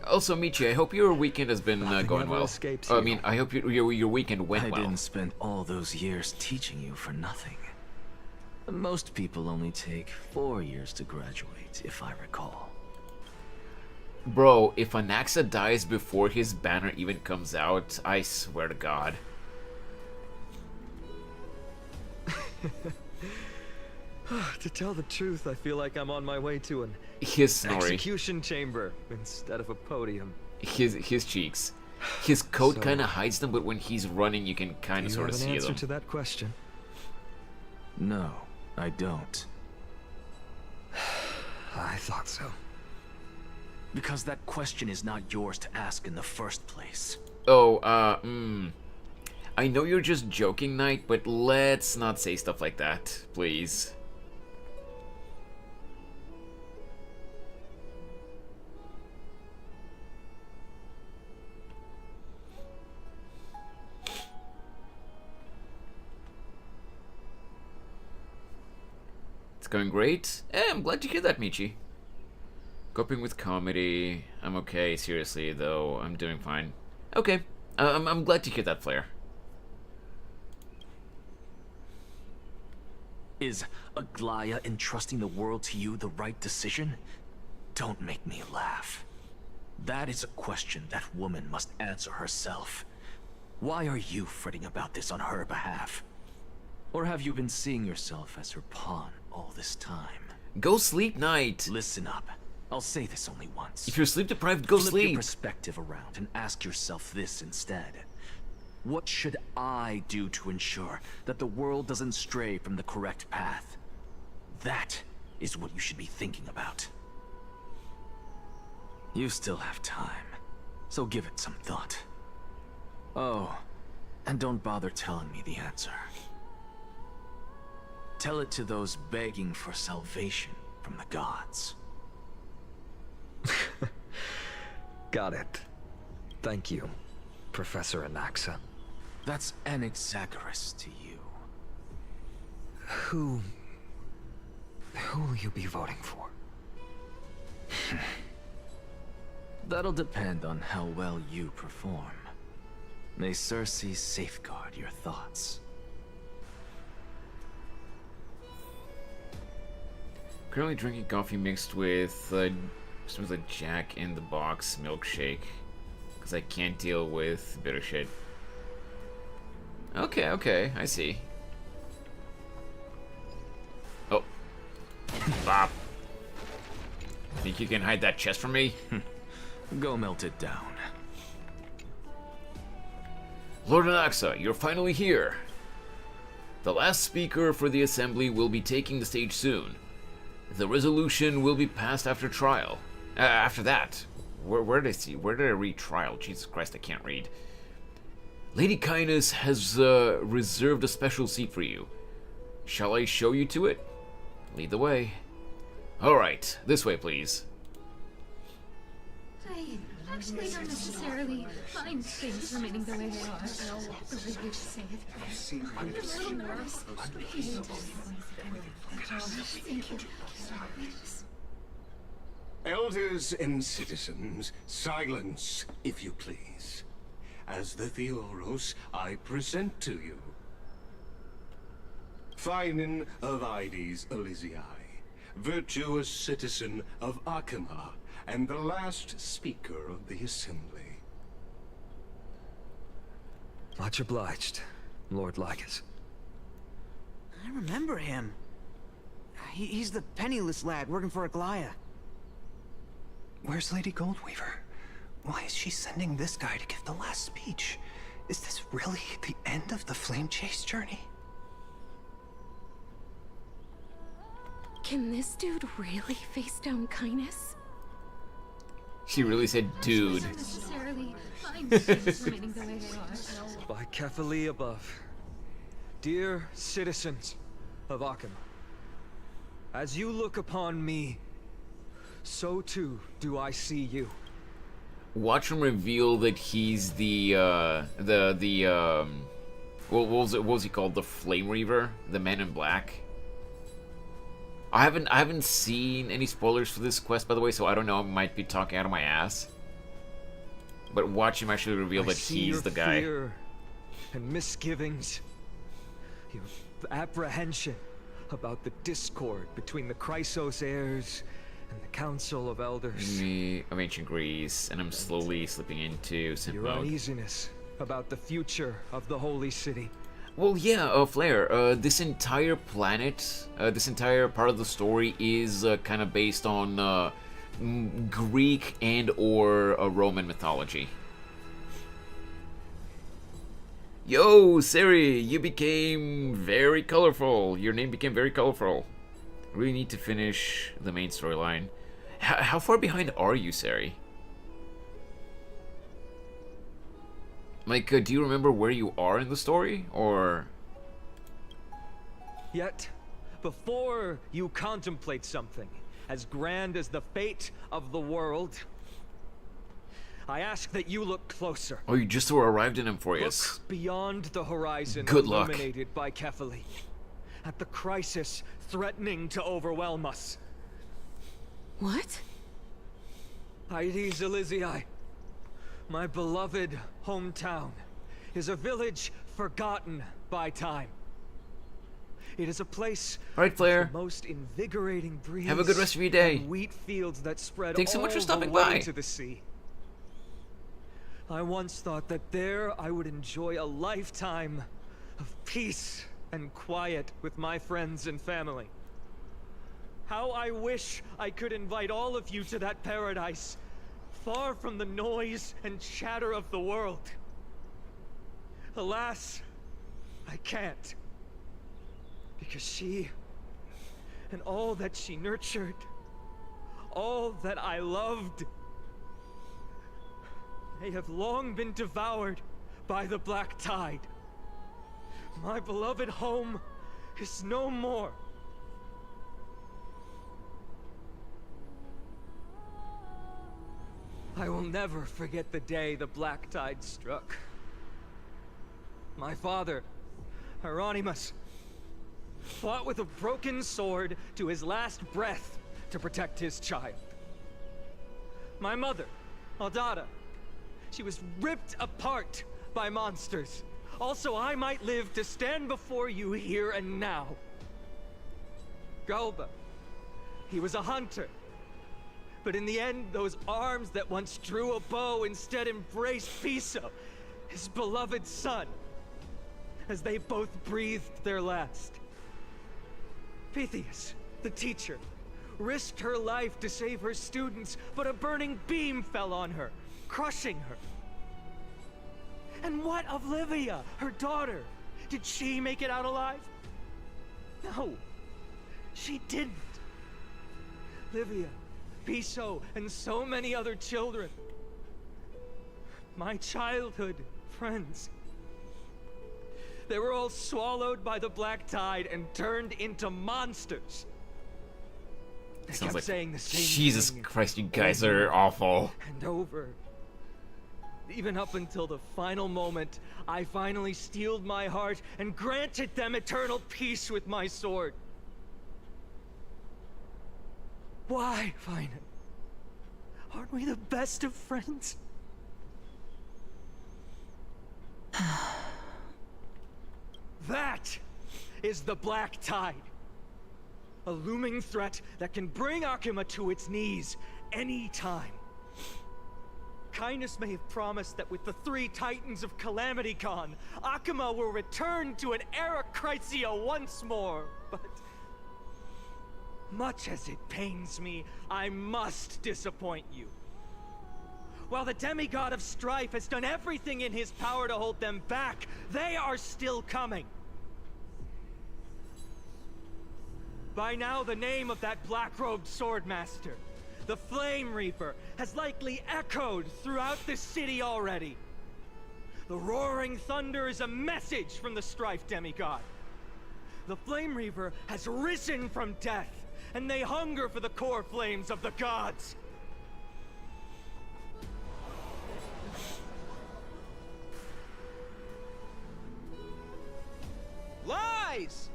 Also, Michi, I hope your weekend has been Nothing going ever well. escapes I you. mean, I hope your weekend went I well. didn't spend all those years teaching you for nothing. Most people only take 4 years to graduate, if I recall. Bro, if Anaxa dies before his banner even comes out, I swear to God. To tell the truth, I feel like I'm on my way to an His snoring. execution chamber instead of a podium. His cheeks. His coat So, kind of hides them, but when he's running, you can kind Do of you sort have of an see answer them. to that question? No, I don't. I thought so. Because that question is not yours to ask in the first place. Oh, I know you're just joking, Knight, but let's not say stuff like that, please. It's going great. I'm glad to hear that, Michi. Coping with comedy. I'm okay, seriously, though. I'm doing fine. Okay. I'm glad to hear that, Flair. Is Aglaya entrusting the world to you the right decision? Don't make me laugh. That is a question that woman must answer herself. Why are you fretting about this on her behalf? Or have you been seeing yourself as her pawn all this time? Go sleep, Knight. Listen up. I'll say this only once. If you're sleep deprived, go Flip sleep. your perspective around and ask yourself this instead. What should I do to ensure that the world doesn't stray from the correct path? That is what you should be thinking about. You still have time, so give it some thought. Oh, and don't bother telling me the answer. Tell it to those begging for salvation from the gods. Got it. Thank you, Professor Anaxa. That's Anaxagoras to you. Who will you be voting for? That'll depend on how well you perform. May Cersei safeguard your thoughts. Currently drinking coffee mixed with some like Jack in the Box milkshake, because I can't deal with bitter shit. Okay, I see. Oh. Bop. Think you can hide that chest from me? Go melt it down. Lord Anaxa, you're finally here. The last speaker for the assembly will be taking the stage soon. The resolution will be passed after trial. After that. Where did I see? Where did I read trial? Jesus Christ, I can't read. Lady Kindness has reserved a special seat for you. Shall I show you to it? Lead the way. Alright, this way, please. actually don't necessarily mind things remaining the way they are. The way you say it. I'm a little nervous. Thank you. Elders and citizens, silence, if you please. As the Theoros, I present to you Finan of Ides Elysiae, virtuous citizen of Akima, and the last speaker of the assembly. Much obliged, Lord Lycus. I remember him. He's the penniless lad working for Aglaya. Where's Lady Goldweaver? Why is she sending this guy to give the last speech? Is this really the end of the Flame Chase journey? Can this dude really face down kindness? She really said, dude. By Kefali above. Dear citizens of Akima, as you look upon me, so too do I see you. Watch him reveal that he's what was he called? The Flame Reaver? The Man in Black? I haven't seen any spoilers for this quest, by the way, so I don't know, I might be talking out of my ass. But watch him actually reveal that he's the guy. Fear and misgivings, your apprehension about the discord between the Chrysos heirs and the Council of Elders. Me of Ancient Greece, and I'm slowly slipping into simp Your mode. uneasiness about the future of the Holy City. Well, yeah, Flair, this entire planet, this entire part of the story is kind of based on Greek and or Roman mythology. Yo, Seri, you became very colorful. Your name became very colorful. Really need to finish the main storyline. How far behind are you, Seri? Like, do you remember where you are in the story, or...? Yet, before you contemplate something as grand as the fate of the world, I ask that you look closer. Oh, you just arrived in Emporius. Look beyond the horizon, Good luck. illuminated by Kefali, at the crisis threatening to overwhelm us. What? Ides Elysiae, my beloved hometown, is a village forgotten by time. It is a place Alright, Flair. with the most invigorating breeze. Have a good rest of your day. And wheat fields that spread Thanks so much for all stopping the way by. to the sea. I once thought that there I would enjoy a lifetime of peace and quiet with my friends and family. How I wish I could invite all of you to that paradise, far from the noise and chatter of the world. Alas, I can't. Because she, and all that she nurtured, all that I loved, they have long been devoured by the black tide. My beloved home is no more. I will never forget the day the black tide struck. My father, Hieronymus, fought with a broken sword to his last breath to protect his child. My mother, Aldada, she was ripped apart by monsters. Also, I might live to stand before you here and now. Galba, he was a hunter. But in the end, those arms that once drew a bow instead embraced Piso, his beloved son, as they both breathed their last. Pythias, the teacher, risked her life to save her students, but a burning beam fell on her, crushing her. And what of Livia, her daughter? Did she make it out alive? No, she didn't. Livia, Piso, and so many other children. My childhood friends. They were all swallowed by the black tide and turned into monsters. They Sounds kept like saying the same Jesus thing Christ, you guys over are awful. and over Even up until the final moment, I finally steeled my heart and granted them eternal peace with my sword. Why, Fine? Aren't we the best of friends? That is the Black Tide. A looming threat that can bring Akuma to its knees any time. Kindness may have promised that with the 3 Titans of Calamity Con, Akuma will return to an era Chrysia once more, but... much as it pains me, I must disappoint you. While the demigod of strife has done everything in his power to hold them back, they are still coming. By now, the name of that black-robed swordmaster, the Flame Reaper, has likely echoed throughout the city already. The roaring thunder is a message from the strife demigod. The Flame Reaper has risen from death, and they hunger for the core flames of the gods. Lies!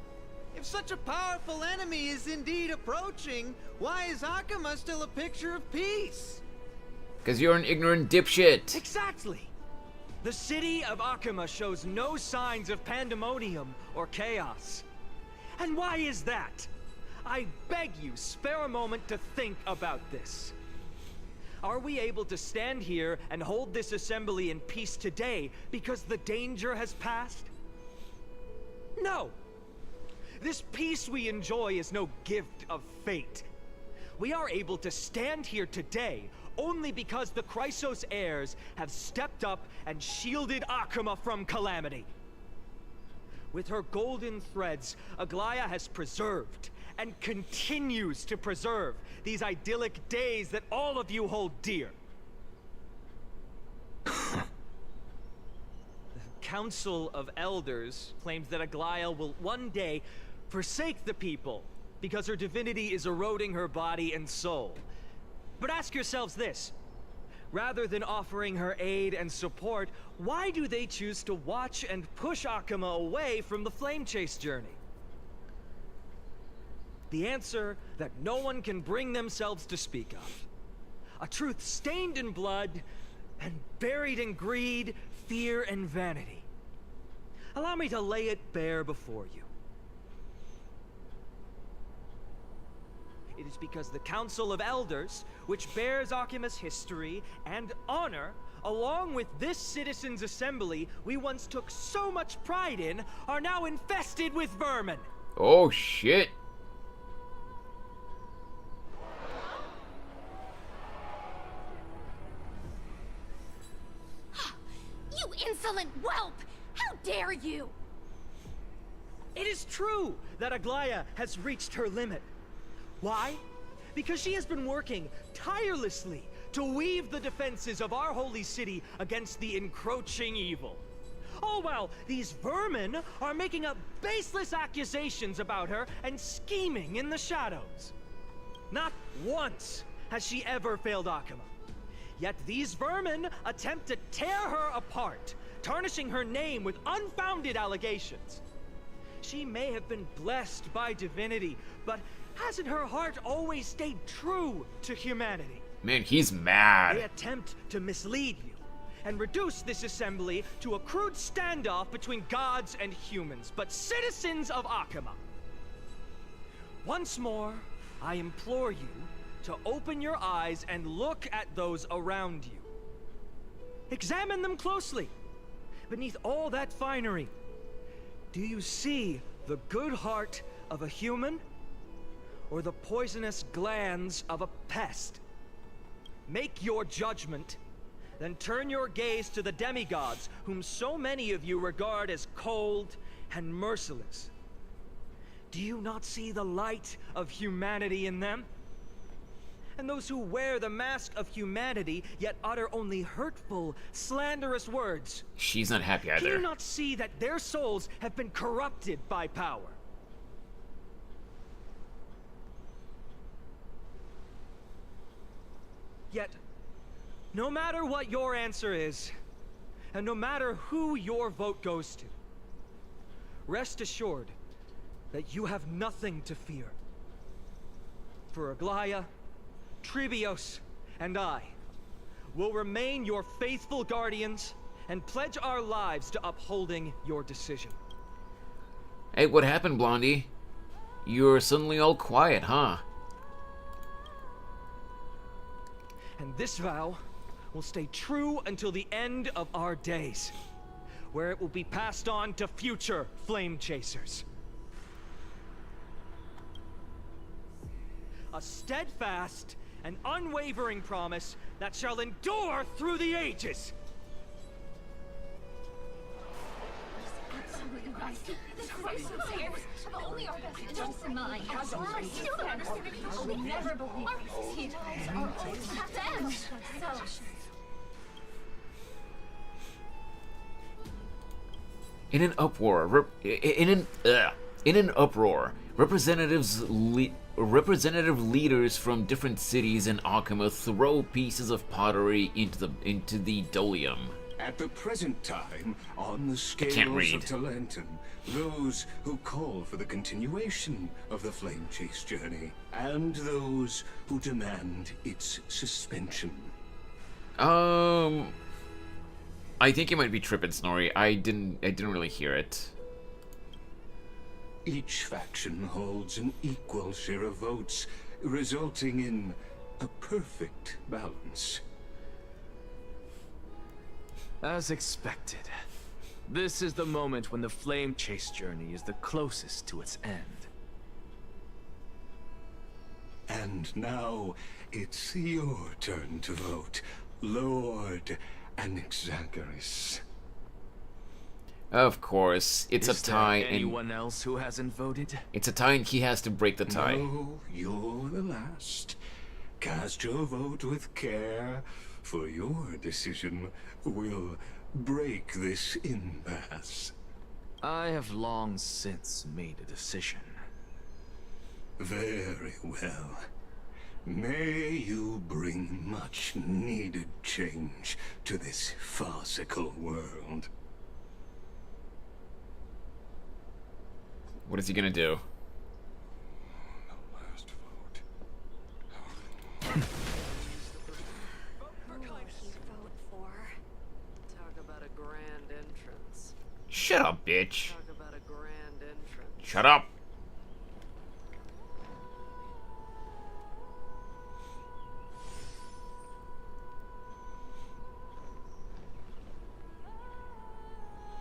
If such a powerful enemy is indeed approaching, why is Akuma still a picture of peace? Because you're an ignorant dipshit. Exactly! The city of Akuma shows no signs of pandemonium or chaos. And why is that? I beg you, spare a moment to think about this. Are we able to stand here and hold this assembly in peace today because the danger has passed? No! This peace we enjoy is no gift of fate. We are able to stand here today only because the Chrysos heirs have stepped up and shielded Akuma from calamity. With her golden threads, Aglaya has preserved and continues to preserve these idyllic days that all of you hold dear. The Council of Elders claims that Aglaya will one day forsake the people because her divinity is eroding her body and soul. But ask yourselves this. Rather than offering her aid and support, why do they choose to watch and push Akuma away from the Flame Chase journey? The answer that no one can bring themselves to speak of. A truth stained in blood and buried in greed, fear, and vanity. Allow me to lay it bare before you. It is because the Council of Elders, which bears Akuma's history and honor, along with this citizens' assembly we once took so much pride in, are now infested with vermin. Oh shit. You insolent whelp! How dare you! It is true that Aglaya has reached her limit. Why? Because she has been working tirelessly to weave the defenses of our holy city against the encroaching evil. All while these vermin are making up baseless accusations about her and scheming in the shadows. Not once has she ever failed Akuma. Yet these vermin attempt to tear her apart, tarnishing her name with unfounded allegations. She may have been blessed by divinity, but hasn't her heart always stayed true to humanity? Man, he's mad. They attempt to mislead you and reduce this assembly to a crude standoff between gods and humans, but citizens of Akuma. Once more, I implore you to open your eyes and look at those around you. Examine them closely. Beneath all that finery, do you see the good heart of a human? Or the poisonous glands of a pest? Make your judgment, then turn your gaze to the demigods, whom so many of you regard as cold and merciless. Do you not see the light of humanity in them? And those who wear the mask of humanity, yet utter only hurtful, slanderous words. She's not happy either. Do you not see that their souls have been corrupted by power? Yet, no matter what your answer is, And no matter who your vote goes to, rest assured that you have nothing to fear. For Aglaya, Trivios, and I will remain your faithful guardians and pledge our lives to upholding your decision. Hey, what happened, Blondie? You're suddenly all quiet, huh? And this vow will stay true until the end of our days, where it will be passed on to future flame chasers. A steadfast and unwavering promise that shall endure through the ages. Absolutely right. This crisis here have only our best interests in mind. I still don't understand it. I will never believe it. Our lives have to end. So... In an uproar, representative leaders from different cities in Akuma throw pieces of pottery into the Dolium. At the present time, on the scales of Talentum, those who call for the continuation of the Flame Chase journey, and those who demand its suspension. I think you might be tripping, Snorri. I didn't really hear it. Each faction holds an equal share of votes, resulting in a perfect balance. As expected, this is the moment when the Flame Chase journey is the closest to its end. And now, it's your turn to vote, Lord Anaxagoras. Of course, it's a tie. Is there anyone else who hasn't voted? It's a tie, and he has to break the tie. No, you're the last. Cast your vote with care, for your decision will break this impasse. I have long since made a decision. Very well. May you bring much needed change to this farcical world. What is he gonna do? The last vote. Talk about a grand entrance. Shut up, bitch. Talk about a grand entrance. Shut up.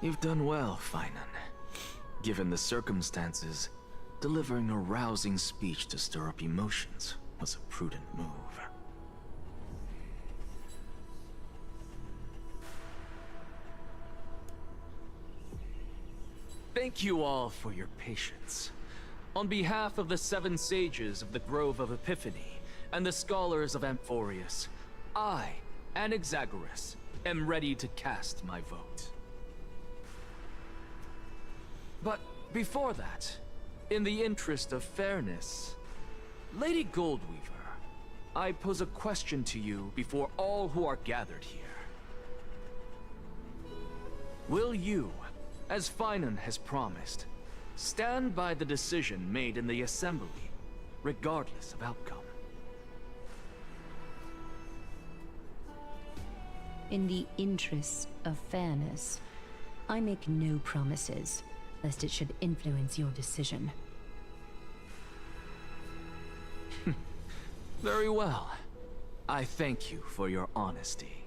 You've done well, Finan. Given the circumstances, delivering a rousing speech to stir up emotions was a prudent move. Thank you all for your patience. On behalf of the 7 sages of the Grove of Epiphany and the scholars of Amphorius, I, Anaxagoras, am ready to cast my vote. But before that, in the interest of fairness, Lady Goldweaver, I pose a question to you before all who are gathered here. Will you, as Finan has promised, stand by the decision made in the Assembly, regardless of outcome? In the interest of fairness, I make no promises, lest it should influence your decision. Very well. I thank you for your honesty.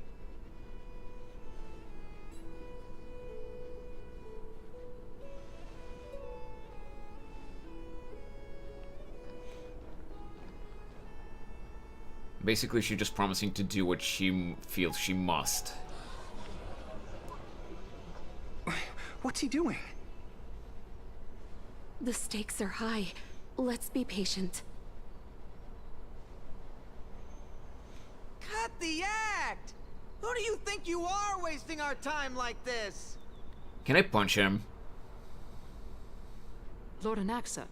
Basically, she's just promising to do what she feels she must. What's he doing? The stakes are high. Let's be patient. Cut the act! Who do you think you are wasting our time like this? Can I punch him? Lord Anaxa,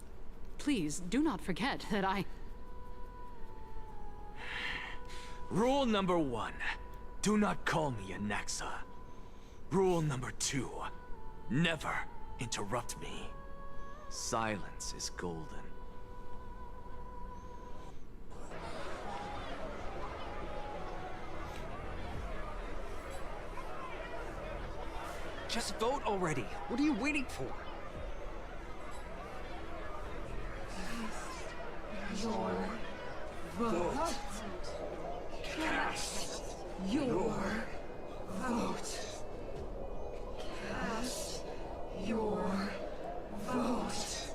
please do not forget that I... Rule number 1. Do not call me Anaxa. Rule number 2. Never interrupt me. Silence is golden. Just vote already. What are you waiting for? Your vote. Cast your vote. Cast your vote.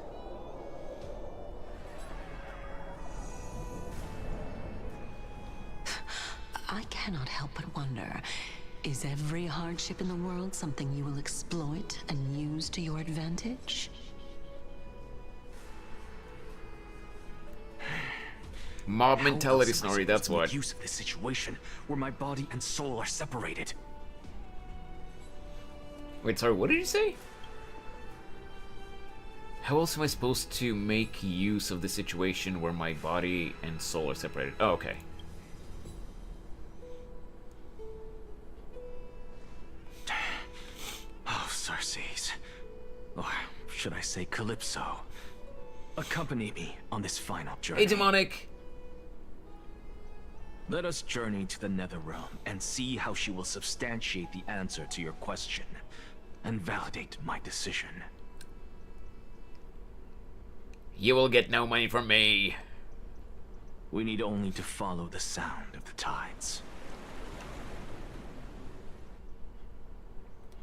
I cannot help but wonder, is every hardship in the world something you will exploit and use to your advantage? Mob mentality, Snorri, that's what. Use of this situation where my body and soul are separated. Wait, sorry, what did you say? How else am I supposed to make use of the situation where my body and soul are separated? Oh, okay. Oh, Circes. Or should I say Calypso? Accompany me on this final journey. Hey, Demonic! Let us journey to the Netherrealm and see how she will substantiate the answer to your question and validate my decision. You will get no money from me. We need only to follow the sound of the tides.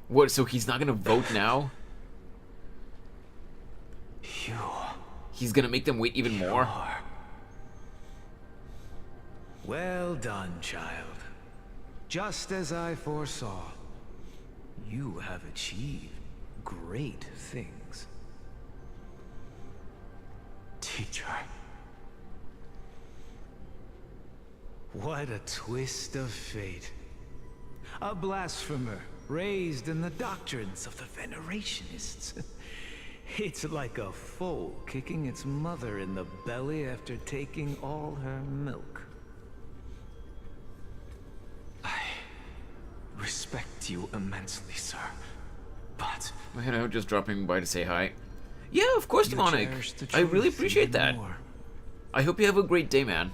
What, so he's not gonna vote now? He's gonna make them wait even more? Well done, child. Just as I foresaw, you have achieved great things. Teacher. What a twist of fate. A blasphemer raised in the doctrines of the Venerationists. It's like a foal kicking its mother in the belly after taking all her milk. Respect you immensely, sir. But you know, just dropping by to say hi. Yeah, of course, Demonic. I really appreciate that. I hope you have a great day, man.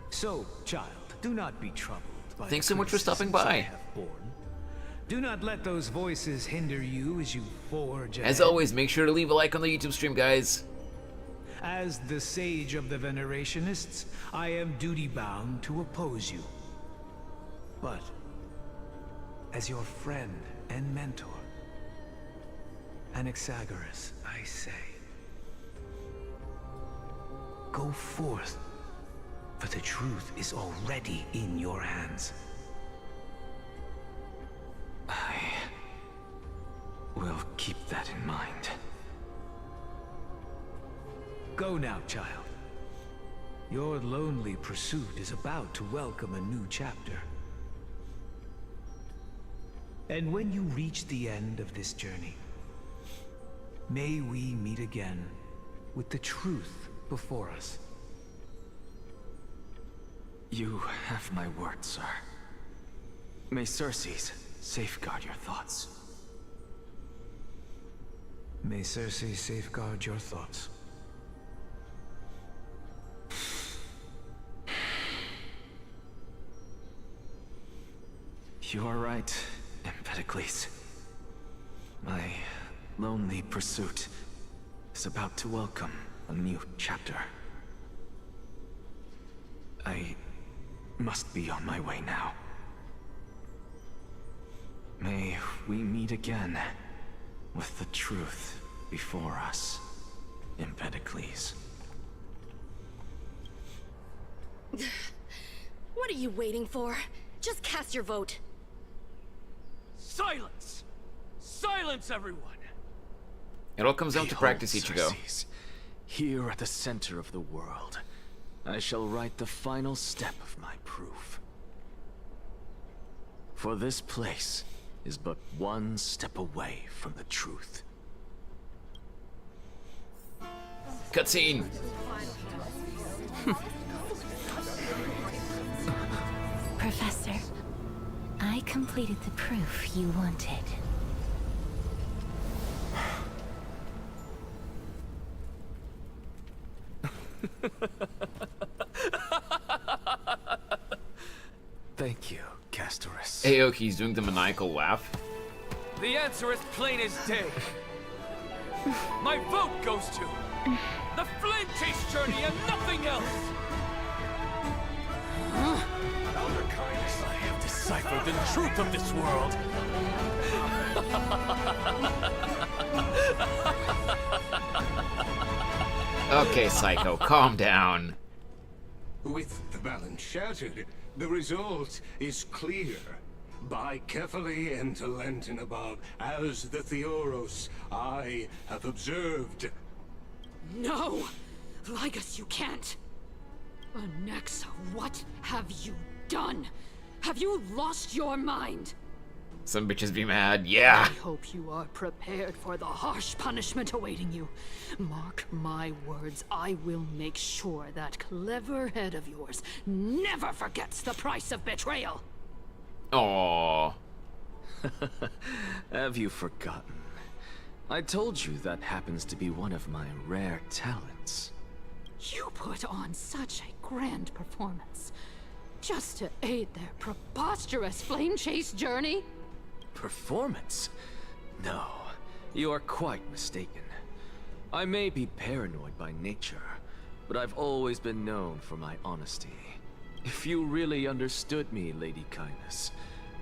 So, child, do not be troubled by Thanks so much for stopping by. Do not let those voices hinder you as you forge ahead. As always, make sure to leave a like on the YouTube stream, guys. As the sage of the Venerationists, I am duty-bound to oppose you. But as your friend and mentor, Anaxagoras, I say, go forth, for the truth is already in your hands. I will keep that in mind. Go now, child. Your lonely pursuit is about to welcome a new chapter. And when you reach the end of this journey, may we meet again with the truth before us. You have my word, sir. May Circes safeguard your thoughts. May Circe safeguard your thoughts. You are right, Empedocles. My lonely pursuit is about to welcome a new chapter. I must be on my way now. May we meet again with the truth before us, Empedocles. What are you waiting for? Just cast your vote. Silence! Silence, everyone! It all comes down to Behold, practice, Ichigo. Circes, here at the center of the world, I shall write the final step of my proof. For this place is but one step away from the truth. Cutscene. Professor, I completed the proof you wanted. Thank you, Castorus. Aoki's doing the maniacal laugh. The answer is plain as day. My vote goes to the Flame Chase Journey and nothing else. Elder Kindness, I have deciphered the truth of this world. Okay, Psycho, calm down. With the balance shattered, the result is clear. By carefully enter Lenten above, as the Theoros I have observed. No! Ligus, you can't! Onyxa, what have you done? Have you lost your mind? Some bitches be mad, yeah. I hope you are prepared for the harsh punishment awaiting you. Mark my words, I will make sure that clever head of yours never forgets the price of betrayal. Aww. Have you forgotten? I told you that happens to be one of my rare talents. You put on such a grand performance, just to aid their preposterous flame chase journey? Performance? No, you are quite mistaken. I may be paranoid by nature, but I've always been known for my honesty. If you really understood me, Lady Kindness,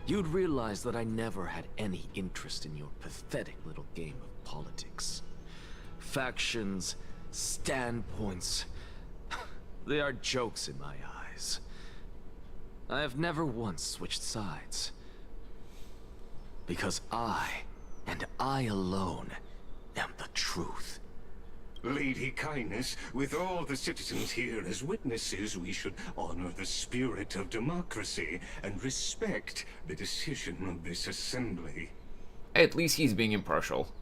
you'd realize that I never had any interest in your pathetic little game of politics. Factions, standpoints, they are jokes in my eyes. I have never once switched sides. Because I, and I alone, am the truth. Lady Kindness, with all the citizens here as witnesses, we should honor the spirit of democracy and respect the decision of this assembly. At least he's being impartial.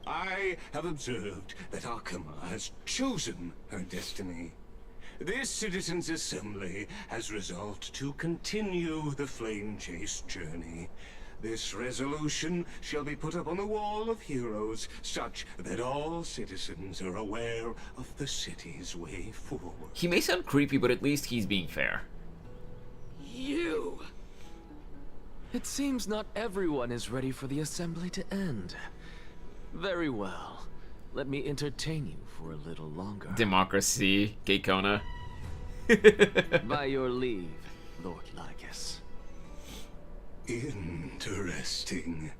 I have observed that Akama has chosen her destiny. This citizens' assembly has resolved to continue the flame chase journey. This resolution shall be put up on the wall of heroes, such that all citizens are aware of the city's way forward. He may sound creepy, but at least he's being fair. You! It seems not everyone is ready for the assembly to end. Very well. Let me entertain you for a little longer. Democracy, Keikona. By your leave, Lord Ligus. Interesting.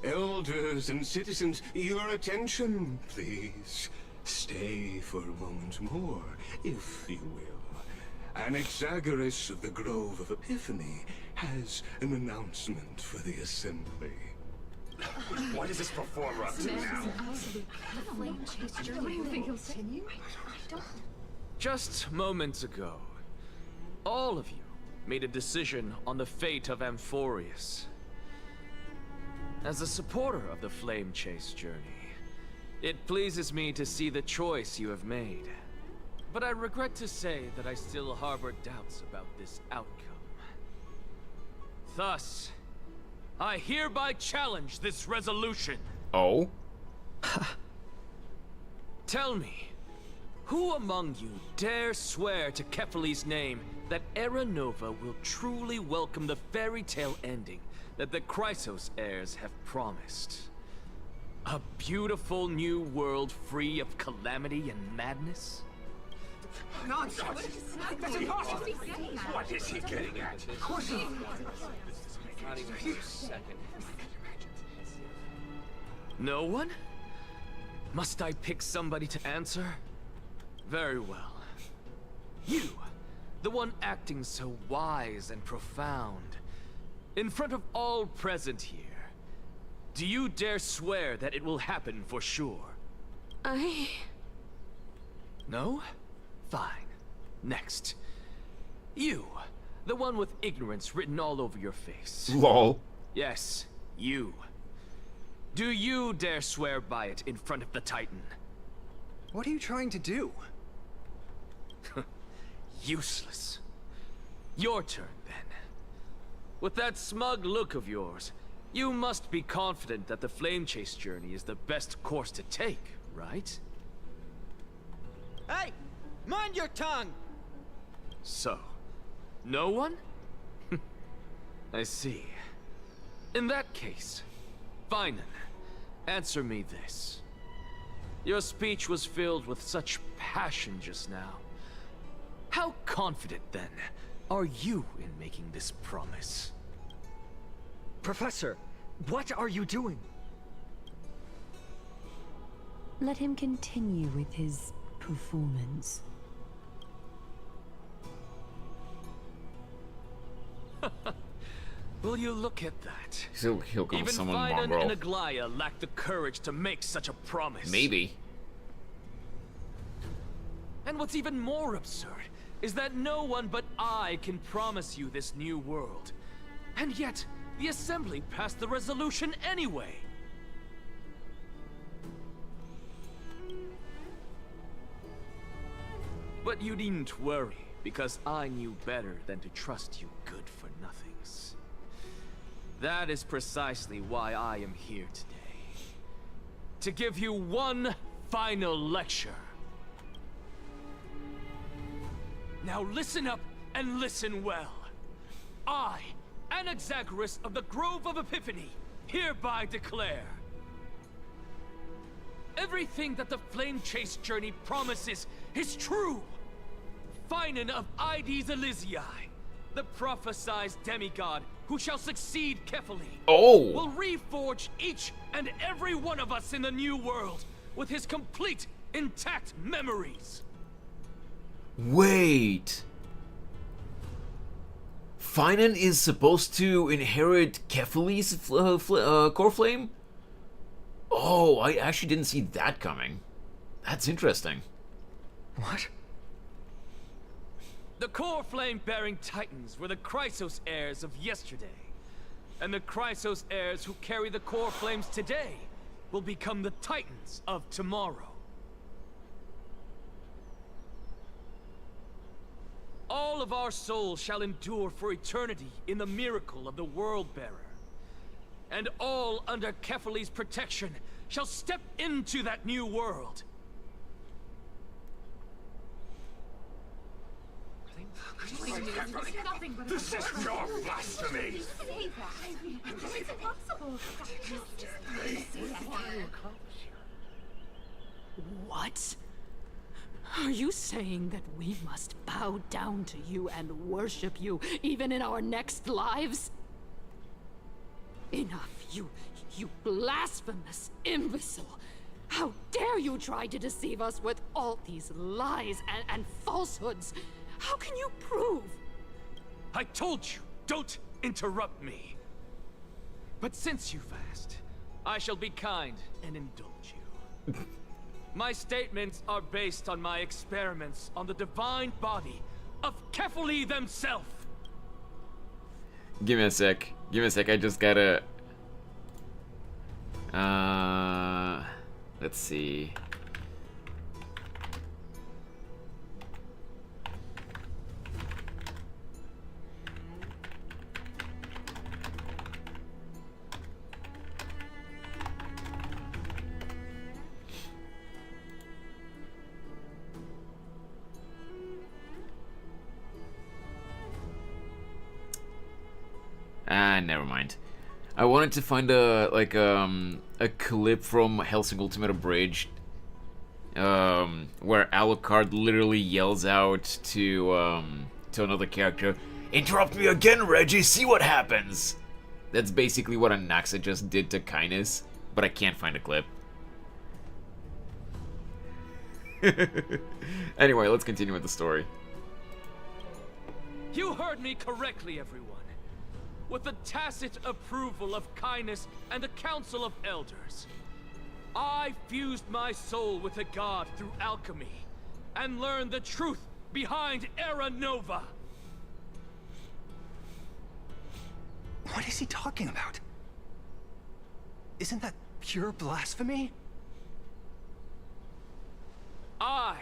Elders and citizens, your attention, please. Stay for a moment more, if you will. Anaxagoras of the Grove of Epiphany has an announcement for the assembly. What is this performer up to now? Just moments ago, all of you made a decision on the fate of Amphorius. As a supporter of the Flame Chase journey, it pleases me to see the choice you have made. But I regret to say that I still harbor doubts about this outcome. Thus, I hereby challenge this resolution. Oh? Tell me, who among you dare swear to Kefali's name that Era Nova will truly welcome the fairy tale ending that the Chrysos heirs have promised? A beautiful new world free of calamity and madness? Nonsense! That's impossible! What is he getting at? Not even for a second. No one? Must I pick somebody to answer? Very well. You, the one acting so wise and profound, in front of all present here, do you dare swear that it will happen for sure? No? Fine. Next. You, the one with ignorance written all over your face. Lol. Yes, you. Do you dare swear by it in front of the Titan? What are you trying to do? Useless. Your turn, then. With that smug look of yours, you must be confident that the flame chase journey is the best course to take, right? Hey! Mind your tongue! So, no one? I see. In that case, Finan, answer me this. Your speech was filled with such passion just now. How confident, then, are you in making this promise? Professor, what are you doing? Let him continue with his performance. Will you look at that? He'll come Even summon Finan Mongrel. and Aglaya lack the courage to make such a promise. Maybe. And what's even more absurd is that no one but I can promise you this new world. And yet, the Assembly passed the resolution anyway. But you needn't worry, because I knew better than to trust you good-for-nothings. That is precisely why I am here today. To give you one final lecture. Now listen up and listen well. I, Anaxagoras of the Grove of Epiphany, hereby declare everything that the Flame Chase journey promises is true. Finan of Ides Elysiae, the prophesized demigod who shall succeed Kefali, will reforge each and every one of us in the new world with his complete, intact memories. Wait. Finan is supposed to inherit Kefali's core flame? Oh, I actually didn't see that coming. That's interesting. What? The core flame-bearing titans were the Chrysos heirs of yesterday. And the Chrysos heirs who carry the core flames today will become the titans of tomorrow. All of our souls shall endure for eternity in the miracle of the World-Bearer. And all under Kefali's protection shall step into that new world. This is pure blasphemy! It's impossible. What? Are you saying that we must bow down to you and worship you, even in our next lives? Enough, you blasphemous imbecile! How dare you try to deceive us with all these lies and falsehoods? How can you prove? I told you, don't interrupt me. But since you've asked, I shall be kind and indulge you. My statements are based on my experiments on the divine body of Kefali themselves. Give me a sec. I just gotta... let's see. Never mind. I wanted to find a clip from Hellsing Ultimate Abridged, where Alucard literally yells out to another character, "Interrupt me again, Reggie. See what happens." That's basically what Anaxa just did to Kindness, but I can't find a clip. Anyway, let's continue with the story. You heard me correctly, everyone. With the tacit approval of Kindness and the Council of Elders, I fused my soul with a god through alchemy and learned the truth behind Era Nova. What is he talking about? Isn't that pure blasphemy? I,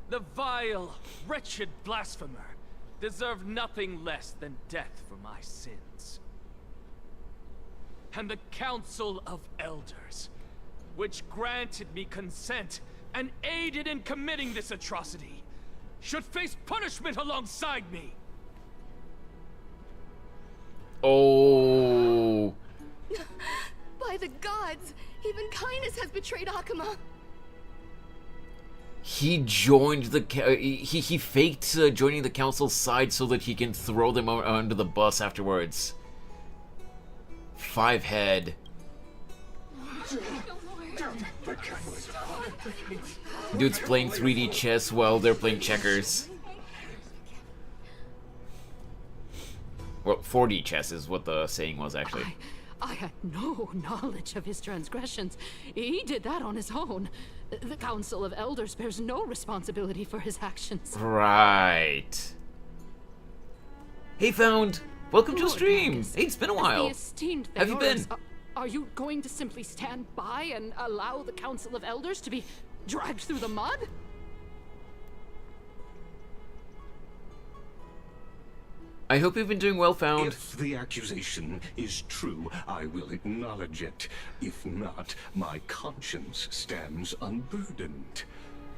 the vile, wretched blasphemer, deserve nothing less than death for my sins. And the Council of Elders, which granted me consent and aided in committing this atrocity, should face punishment alongside me. Oh. By the gods, even kindness has betrayed Akuma. He joined the he faked joining the council's side so that he can throw them under the bus afterwards. 5 head. Dude's playing 3D chess while they're playing checkers. Well, 4D chess is what the saying was, actually. I had no knowledge of his transgressions. He did that on his own. The Council of Elders bears no responsibility for his actions. Right. Hey, Found. Welcome to the stream. Hey, it's been a while. The esteemed Have you been? Are you going to simply stand by and allow the Council of Elders to be dragged through the mud? I hope you've been doing well, Found. If the accusation is true, I will acknowledge it. If not, my conscience stands unburdened.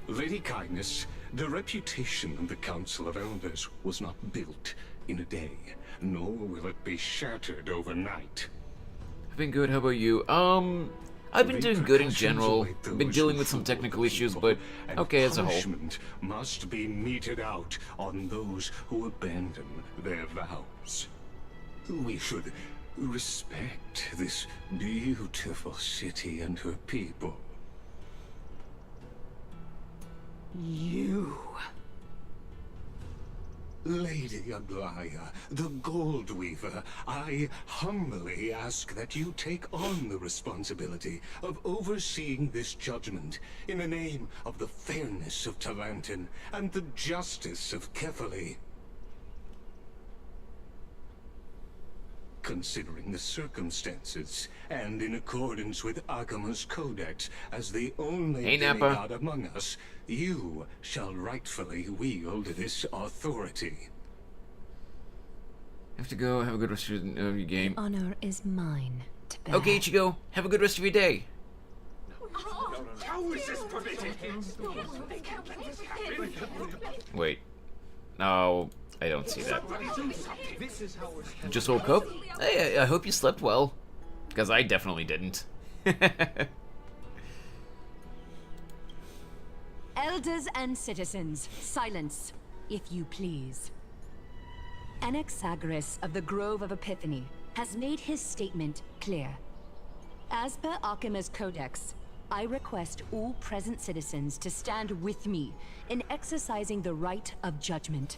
Lady Kindness, the reputation of the Council of Elders was not built in a day, nor will it be shattered overnight. I've been good. How about you? I've been doing good in general. Been dealing with some technical issues, but okay as a whole. Punishment must be meted out on those who abandon their vows. We should respect this beautiful city and her people. You... Lady Aglaya, the Gold Weaver, I humbly ask that you take on the responsibility of overseeing this judgment in the name of the fairness of Talantin and the justice of Kefali. Considering the circumstances, and in accordance with Akuma's codex as the only demigod among us, you shall rightfully wield this authority. Have to go. Have a good rest of your game. The honor is mine to bear. Okay, Ichigo. Have a good rest of your day. How is this permitted? Wait. No, I don't see that. Just woke up? Hey, I hope you slept well. Because I definitely didn't. Elders and citizens, silence, if you please. Anaxagoras of the Grove of Epiphany has made his statement clear. As per Akuma's codex, I request all present citizens to stand with me in exercising the right of judgment.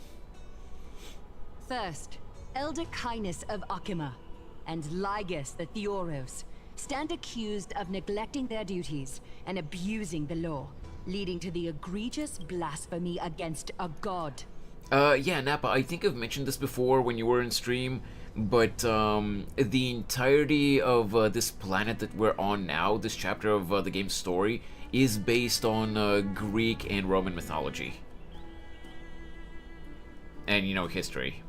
First, Elder Kindness of Akuma and Ligus the Theoros stand accused of neglecting their duties and abusing the law, leading to the egregious blasphemy against a god. Yeah, Nappa, I think I've mentioned this before when you were in stream, but the entirety of this planet that we're on now, this chapter of the game's story, is based on Greek and Roman mythology. And, you know, history.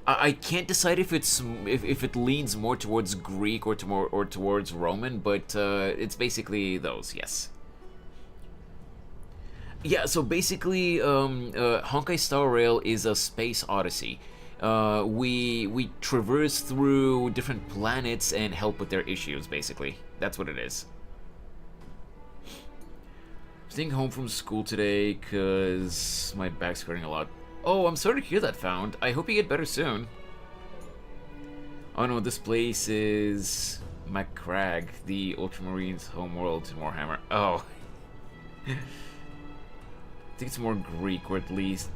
I can't decide if it's if it leans more towards Greek or towards Roman, but it's basically those, yes. Yeah, so basically, Honkai Star Rail is a space odyssey. We traverse through different planets and help with their issues, basically. That's what it is. Staying home from school today because my back's hurting a lot. Oh, I'm sorry to hear that, Found. I hope you get better soon. Oh no, this place is Macragge, the Ultramarines' homeworld in Warhammer. Oh. I think it's more Greek, or at least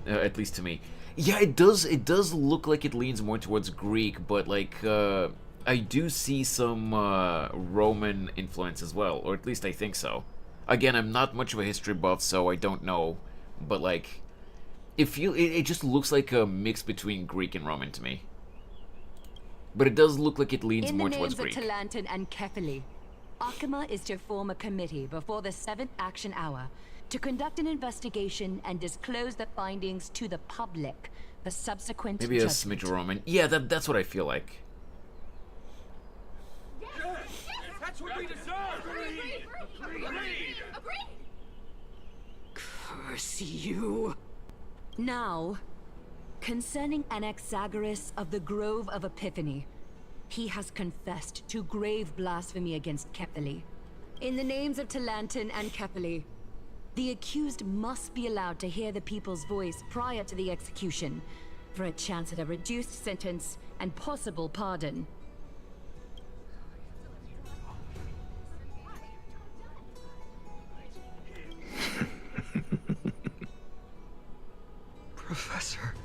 to me. Yeah, it does look like it leans more towards Greek, but like I do see some Roman influence as well, or at least I think so. Again, I'm not much of a history buff, so I don't know, but like it just looks like a mix between Greek and Roman to me. But it does look like it leans more towards Greek. In the names of Talantin and Kefali, Akuma is to form a committee before the 7th action hour to conduct an investigation and disclose the findings to the public for subsequent Maybe a judgment. smidge Roman. Yeah, that's what I feel like. That's what we deserve! Agreed! Curse you! Now, concerning Anaxagoras of the Grove of Epiphany, he has confessed to grave blasphemy against Kepeli. In the names of Talantin and Kepeli, the accused must be allowed to hear the people's voice prior to the execution, for a chance at a reduced sentence and possible pardon. Professor.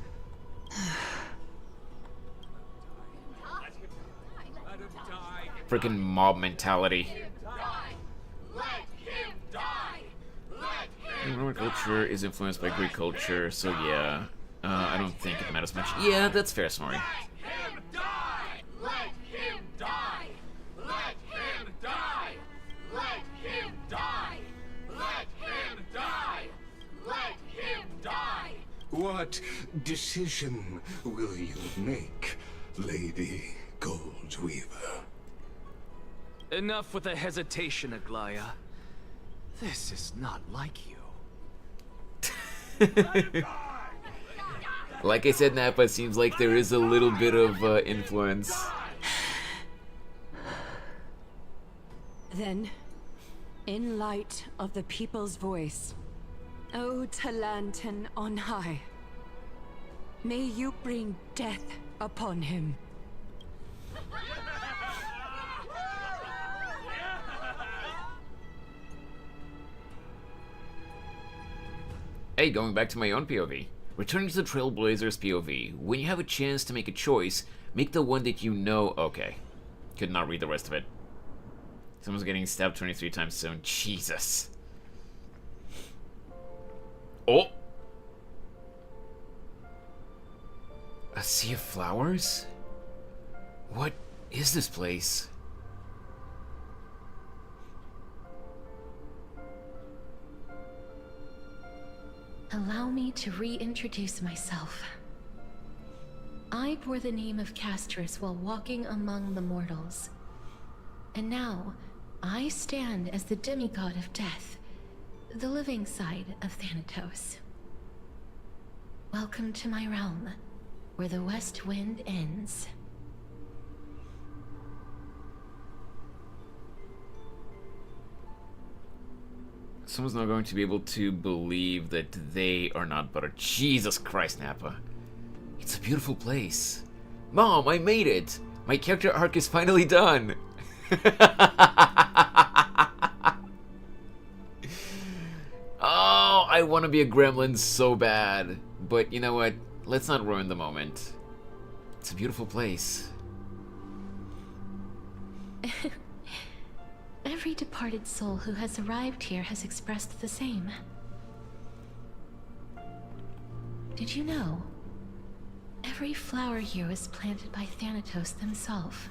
Freaking mob mentality. Roman culture is influenced by Greek culture, so yeah. I don't think it matters much. Yeah, that's fair, Snorri. What decision will you make, Lady Goldweaver? Enough with the hesitation, Aglaya. This is not like you. Like I said, Nappa, it seems like there is a little bit of influence. Then, in light of the people's voice, O Talantin on high, may you bring death upon him. Hey, going back to my own POV. Returning to the Trailblazers POV, when you have a chance to make a choice, make the one that you know. Okay. Could not read the rest of it. Someone's getting stabbed 23 times soon. Jesus. Oh! A sea of flowers? What is this place? Allow me to reintroduce myself. I bore the name of Castris while walking among the mortals. And now, I stand as the demigod of death, the living side of Thanatos. Welcome to my realm, where the west wind ends. Someone's not going to be able to believe that they are not butter. Jesus Christ, Nappa. It's a beautiful place. Mom, I made it! My character arc is finally done! Oh, I want to be a gremlin so bad. But you know what? Let's not ruin the moment. It's a beautiful place. Every departed soul who has arrived here has expressed the same. Did you know? Every flower here was planted by Thanatos himself.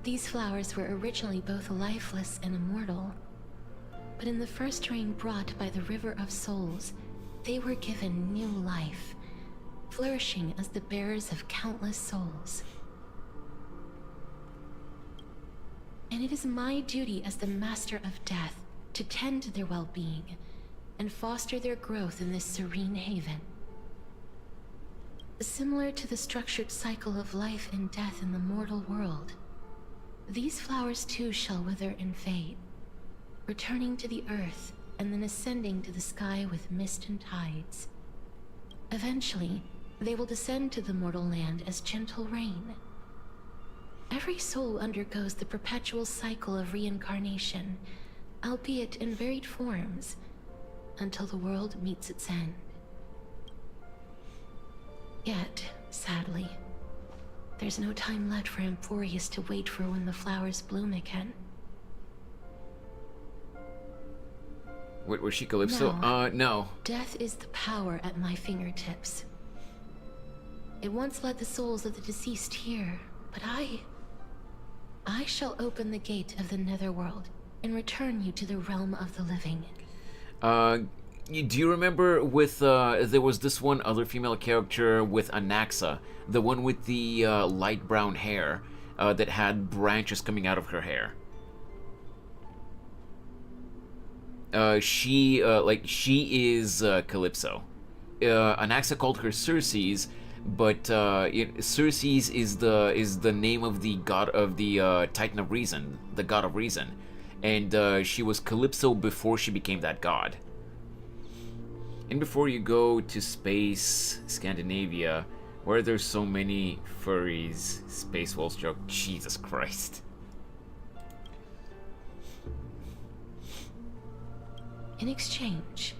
These flowers were originally both lifeless and immortal, but in the first rain brought by the River of Souls, they were given new life, flourishing as the bearers of countless souls. And it is my duty as the Master of Death to tend to their well-being and foster their growth in this serene haven. Similar to the structured cycle of life and death in the mortal world, these flowers too shall wither and fade, returning to the earth and then ascending to the sky with mist and tides. Eventually, they will descend to the mortal land as gentle rain. Every soul undergoes the perpetual cycle of reincarnation, albeit in varied forms, until the world meets its end. Yet, sadly, there's no time left for Emphorius to wait for when the flowers bloom again. Wait, was she Calypso? No. Death is the power at my fingertips. It once led the souls of the deceased here, but I shall open the gate of the netherworld and return you to the realm of the living. Do you remember with, there was this one other female character with Anaxa, the one with the light brown hair that had branches coming out of her hair? She is Calypso. Anaxa called her Circes, but Circes is the name of the god of the Titan of Reason, the god of reason, and she was Calypso before she became that god. And before you go to space, Scandinavia, where there's so many furries, Space Wolves joke, Jesus Christ. In exchange,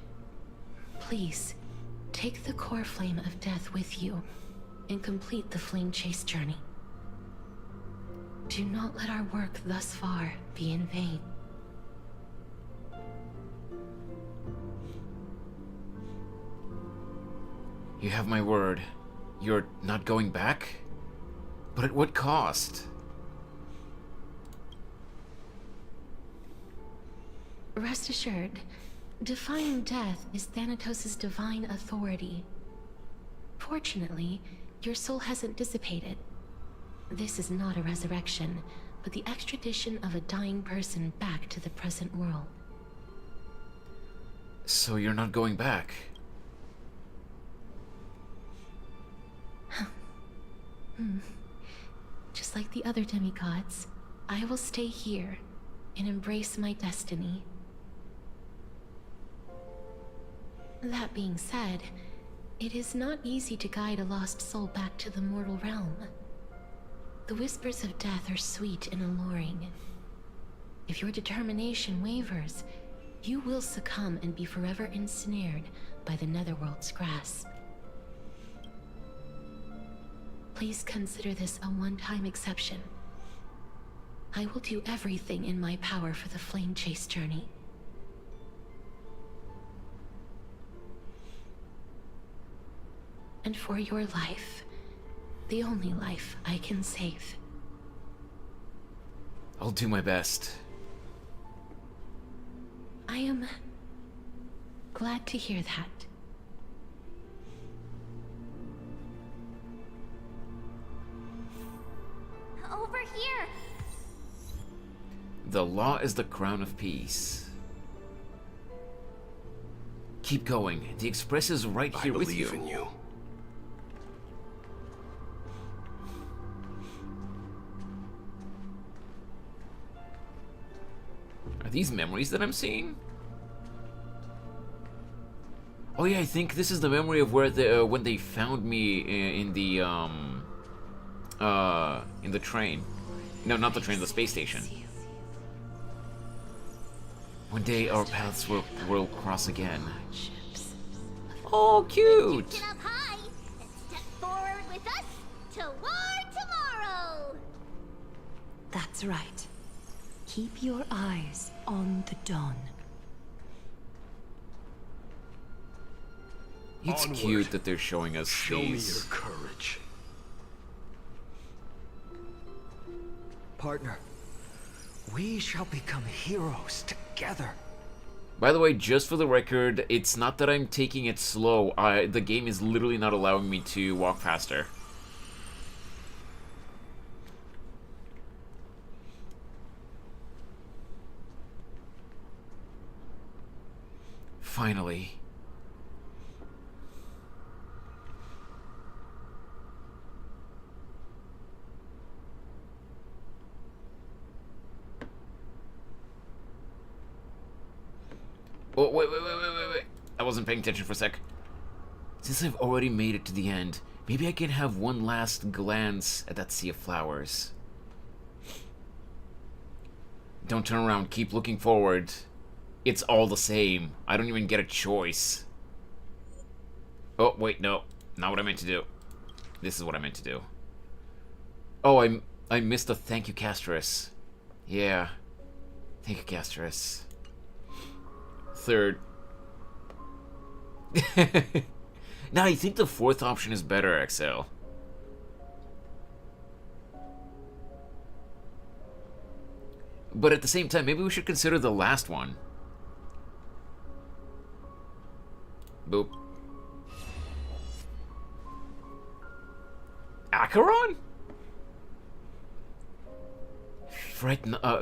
please take the core flame of death with you and complete the flame chase journey. Do not let our work thus far be in vain. You have my word. You're not going back? But at what cost? Rest assured, defying death is Thanatos' divine authority. Fortunately, your soul hasn't dissipated. This is not a resurrection, but the extradition of a dying person back to the present world. So you're not going back? Just like the other demigods, I will stay here and embrace my destiny. That being said, it is not easy to guide a lost soul back to the mortal realm. The whispers of death are sweet and alluring. If your determination wavers, you will succumb and be forever ensnared by the Netherworld's grasp. Please consider this a one-time exception. I will do everything in my power for the flame chase journey. And for your life, the only life I can save. I'll do my best. I am glad to hear that. Over here! The law is the crown of peace. Keep going. The Express is right here with you. I believe in you. Are these memories that I'm seeing? Oh yeah, I think this is the memory of where the when they found me in the train. No, not the train, the space station. One day our paths will cross again. Oh, cute! Lift it up high and step forward with us toward tomorrow! That's right. Keep your eyes on the dawn. It's Onward. cute that they're showing us Show me these. your courage. Partner, we shall become heroes together. By the way, just for the record, it's not that I'm taking it slow. The game is literally not allowing me to walk faster. Finally. Oh, wait. I wasn't paying attention for a sec. Since I've already made it to the end, maybe I can have one last glance at that sea of flowers. Don't turn around, keep looking forward. It's all the same. I don't even get a choice. Oh, wait, no. Not what I meant to do. This is what I meant to do. Oh, I missed a thank you, Castris. Yeah. Thank you, Castris. Third. Now, I think the fourth option is better, XL. But at the same time, maybe we should consider the last one. Boop. Acheron?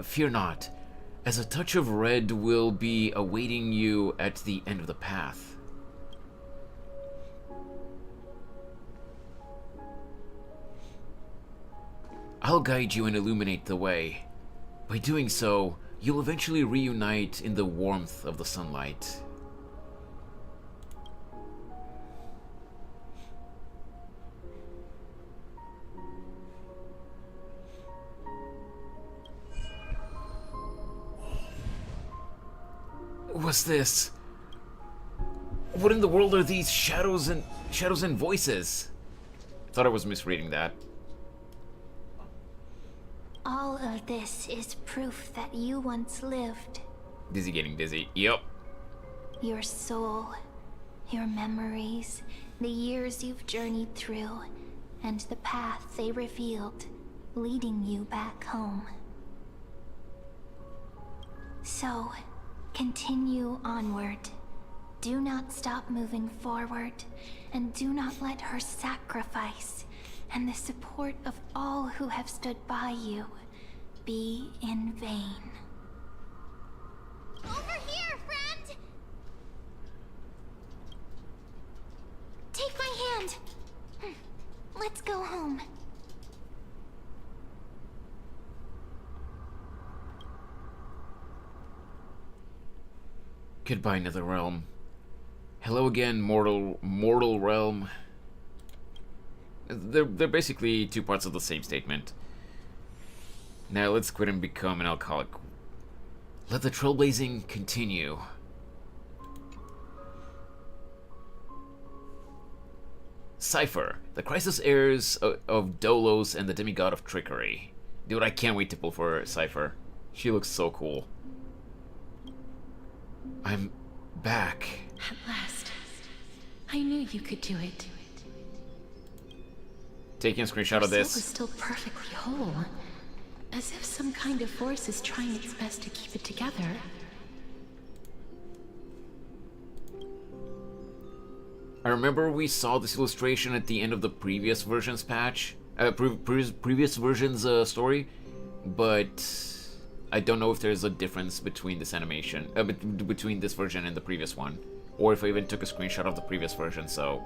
Fear not, as a touch of red will be awaiting you at the end of the path. I'll guide you and illuminate the way. By doing so, you'll eventually reunite in the warmth of the sunlight. What's this? What in the world are these shadows and voices? Thought I was misreading that. All of this is proof that you once lived. Dizzy getting dizzy. Yep. Your soul, your memories, the years you've journeyed through, and the path they revealed, leading you back home. So, continue onward. Do not stop moving forward, and do not let her sacrifice and the support of all who have stood by you be in vain. Over here, friend! Take my hand. Let's go home. Goodbye, Netherrealm. Hello again, mortal realm. They're basically two parts of the same statement. Now let's quit and become an alcoholic. Let the trailblazing continue. Cypher, the crisis heirs of Dolos and the demigod of trickery. Dude, I can't wait to pull for Cypher. She looks so cool. I'm back. At last. I knew you could do it. Taking a screenshot of this. Your soul is still perfectly whole. As if some kind of force is trying its best to keep it together. I remember we saw this illustration at the end of the previous version's patch. Previous version's story. But I don't know if there's a difference between this animation, between this version and the previous one, or if I even took a screenshot of the previous version, so.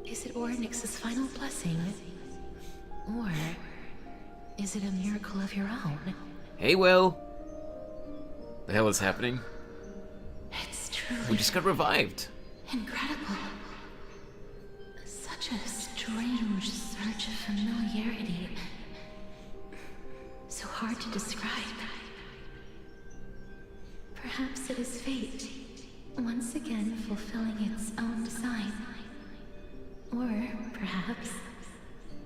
Is it Ornyx's final blessing? Or is it a miracle of your own? Hey, Will. The hell is happening? It's true. We just got revived. Incredible. Such a strange surge of familiarity. So hard to describe. Perhaps it is fate, once again fulfilling its own design. Or perhaps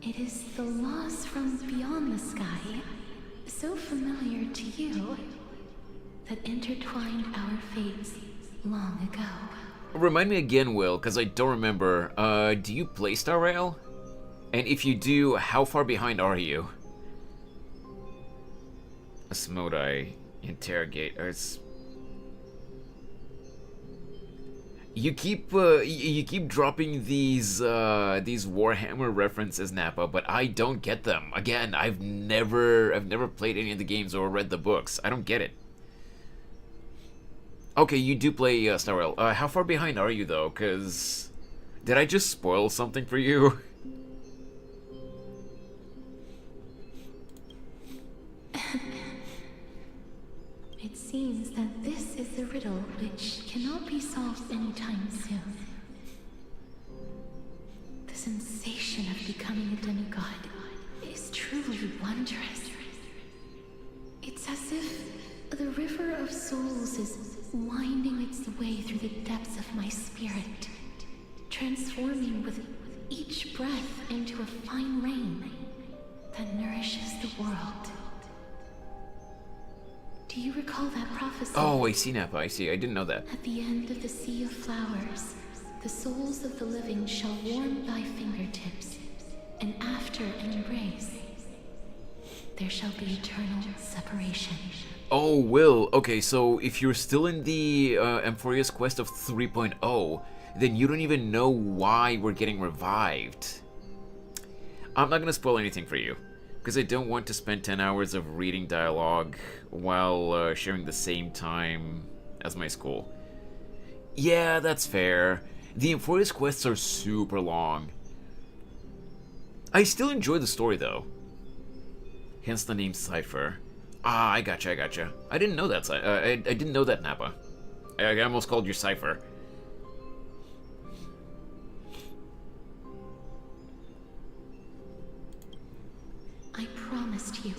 it is the laws from beyond the sky, so familiar to you, that intertwined our fates long ago. Remind me again, Will, because I don't remember. Do you play Star Rail? And if you do, how far behind are you? Asmodai, interrogate. You keep dropping these Warhammer references, Nappa, but I don't get them. Again, I've never played any of the games or read the books. I don't get it. Okay, you do play Star Rail. How far behind are you though? Cause did I just spoil something for you? It seems that this is the riddle which cannot be solved anytime soon. The sensation of becoming a demigod is truly wondrous. It's as if the river of souls is winding its way through the depths of my spirit, transforming with each breath into a fine rain that nourishes the world. Do you recall that prophecy? Oh, I see, Nappa, I see. I didn't know that. At the end of the sea of flowers, the souls of the living shall warm thy fingertips, and after an embrace, there shall be eternal separation. Oh, Will, okay, so if you're still in the Amphoria's Quest of 3.0, then you don't even know why we're getting revived. I'm not gonna spoil anything for you, because I don't want to spend 10 hours of reading dialogue while sharing the same time as my school. Yeah, that's fair. The Amphoria's quests are super long. I still enjoy the story, though. Hence the name Cypher. Ah, I gotcha. I didn't know that, I didn't know that, Nappa. I almost called you Cypher. I promised you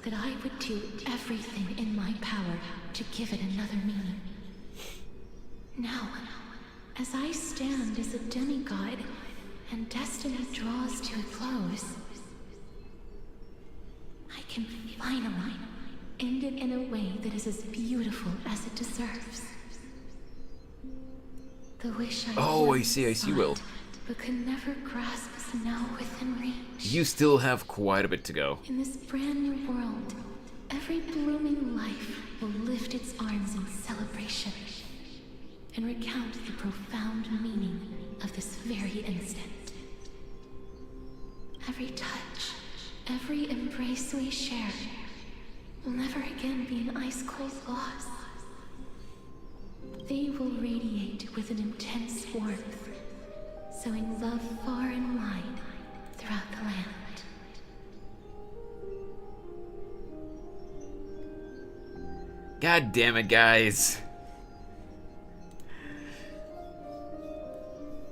that I would do everything in my power to give it another meaning. Now, as I stand as a demigod, and destiny draws to a close, I can finally end it in a way that is as beautiful as it deserves. The wish I see, Will. but could never grasp is now within reach. You still have quite a bit to go. In this brand new world, every blooming life will lift its arms in celebration and recount the profound meaning of this very instant. Every touch, every embrace we share will never again be an ice-cold loss. They will radiate with an intense warmth, sowing love far and wide throughout the land. God damn it, guys.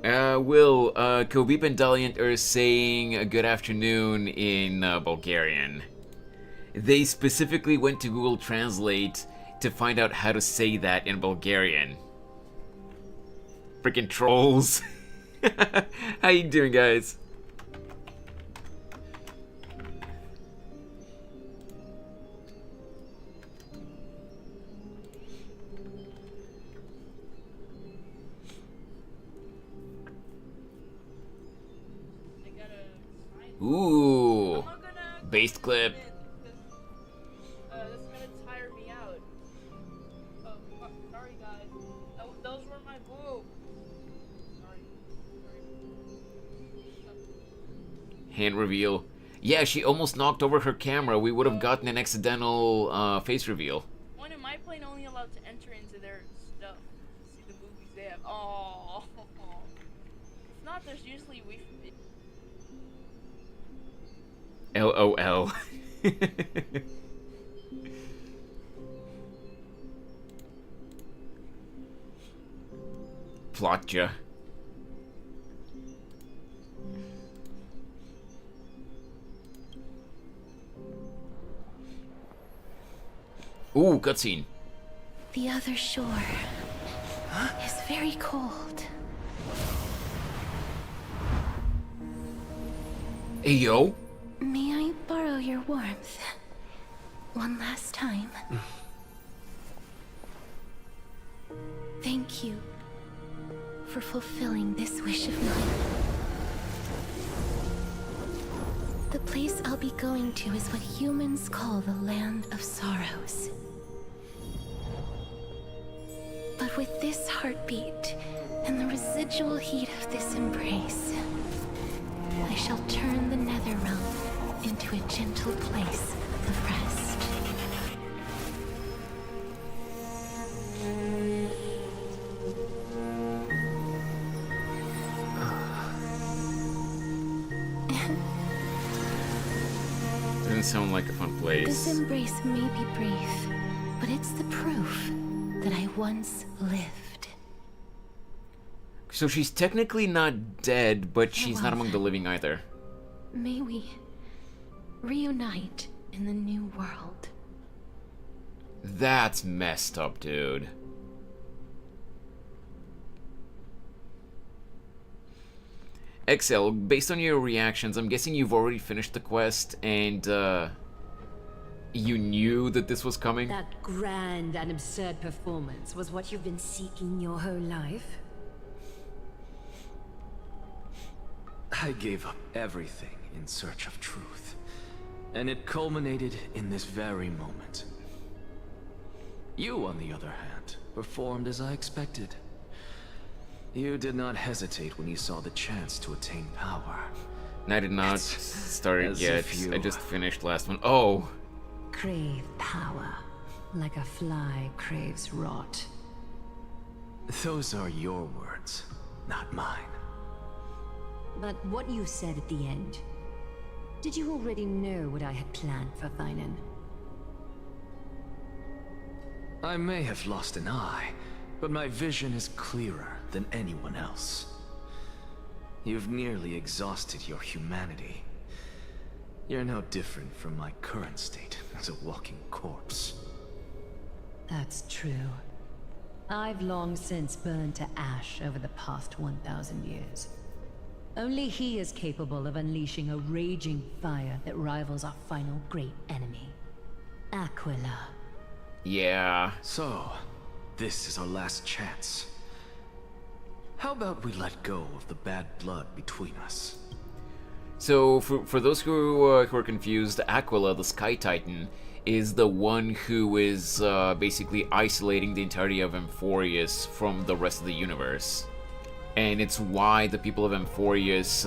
Will, Kobip and Daliant are saying good afternoon in Bulgarian. They specifically went to Google Translate to find out how to say that in Bulgarian. Freaking trolls. How you doing, guys? Ooh, based clip. This is gonna tire me out. Oh, sorry guys. Those were my boobs. Sorry. Hand reveal. Yeah, she almost knocked over her camera. We would have gotten an accidental face reveal. When am I playing only allowed to enter into their stuff? See the movies they have. Oh. If not, there's usually we. LOL. Plotja. Ooh, cutscene. The other shore is very cold. Hey, yo. May I borrow your warmth one last time? Thank you for fulfilling this wish of mine. The place I'll be going to is what humans call the Land of Sorrows. But with this heartbeat and the residual heat of this embrace, I shall turn the nether realm into a gentle place of rest. Doesn't sound like a fun place. This embrace may be brief, but it's the proof that I once lived. So she's technically not dead, but she's not among the living either. May we reunite in the new world. That's messed up, dude. XL, based on your reactions, I'm guessing you've already finished the quest and, you knew that this was coming? That grand and absurd performance was what you've been seeking your whole life? I gave up everything in search of truth. And it culminated in this very moment. You, on the other hand, performed as I expected. You did not hesitate when you saw the chance to attain power. I did not start it yet. I just finished last one. Oh! Crave power, like a fly craves rot. Those are your words, not mine. But what you said at the end, did you already know what I had planned for Thainan? I may have lost an eye, but my vision is clearer than anyone else. You've nearly exhausted your humanity. You're no different from my current state as a walking corpse. That's true. I've long since burned to ash over the past 1,000 years. Only he is capable of unleashing a raging fire that rivals our final great enemy, Aquila. Yeah. So, this is our last chance. How about we let go of the bad blood between us? So, for those who are confused, Aquila, the Sky Titan, is the one who is basically isolating the entirety of Amphorius from the rest of the universe. And it's why the people of Amphorius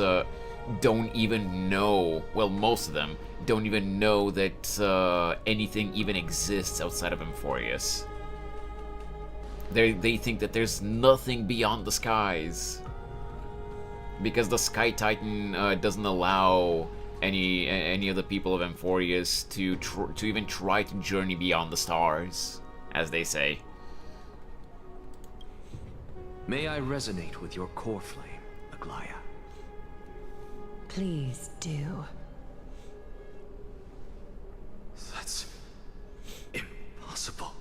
don't even know, well, most of them don't even know that anything even exists outside of Amphorius. They think that there's nothing beyond the skies. Because the Sky Titan doesn't allow any of the people of Amphorius to even try to journey beyond the stars, as they say. May I resonate with your core flame, Aglaya? Please do. That's impossible.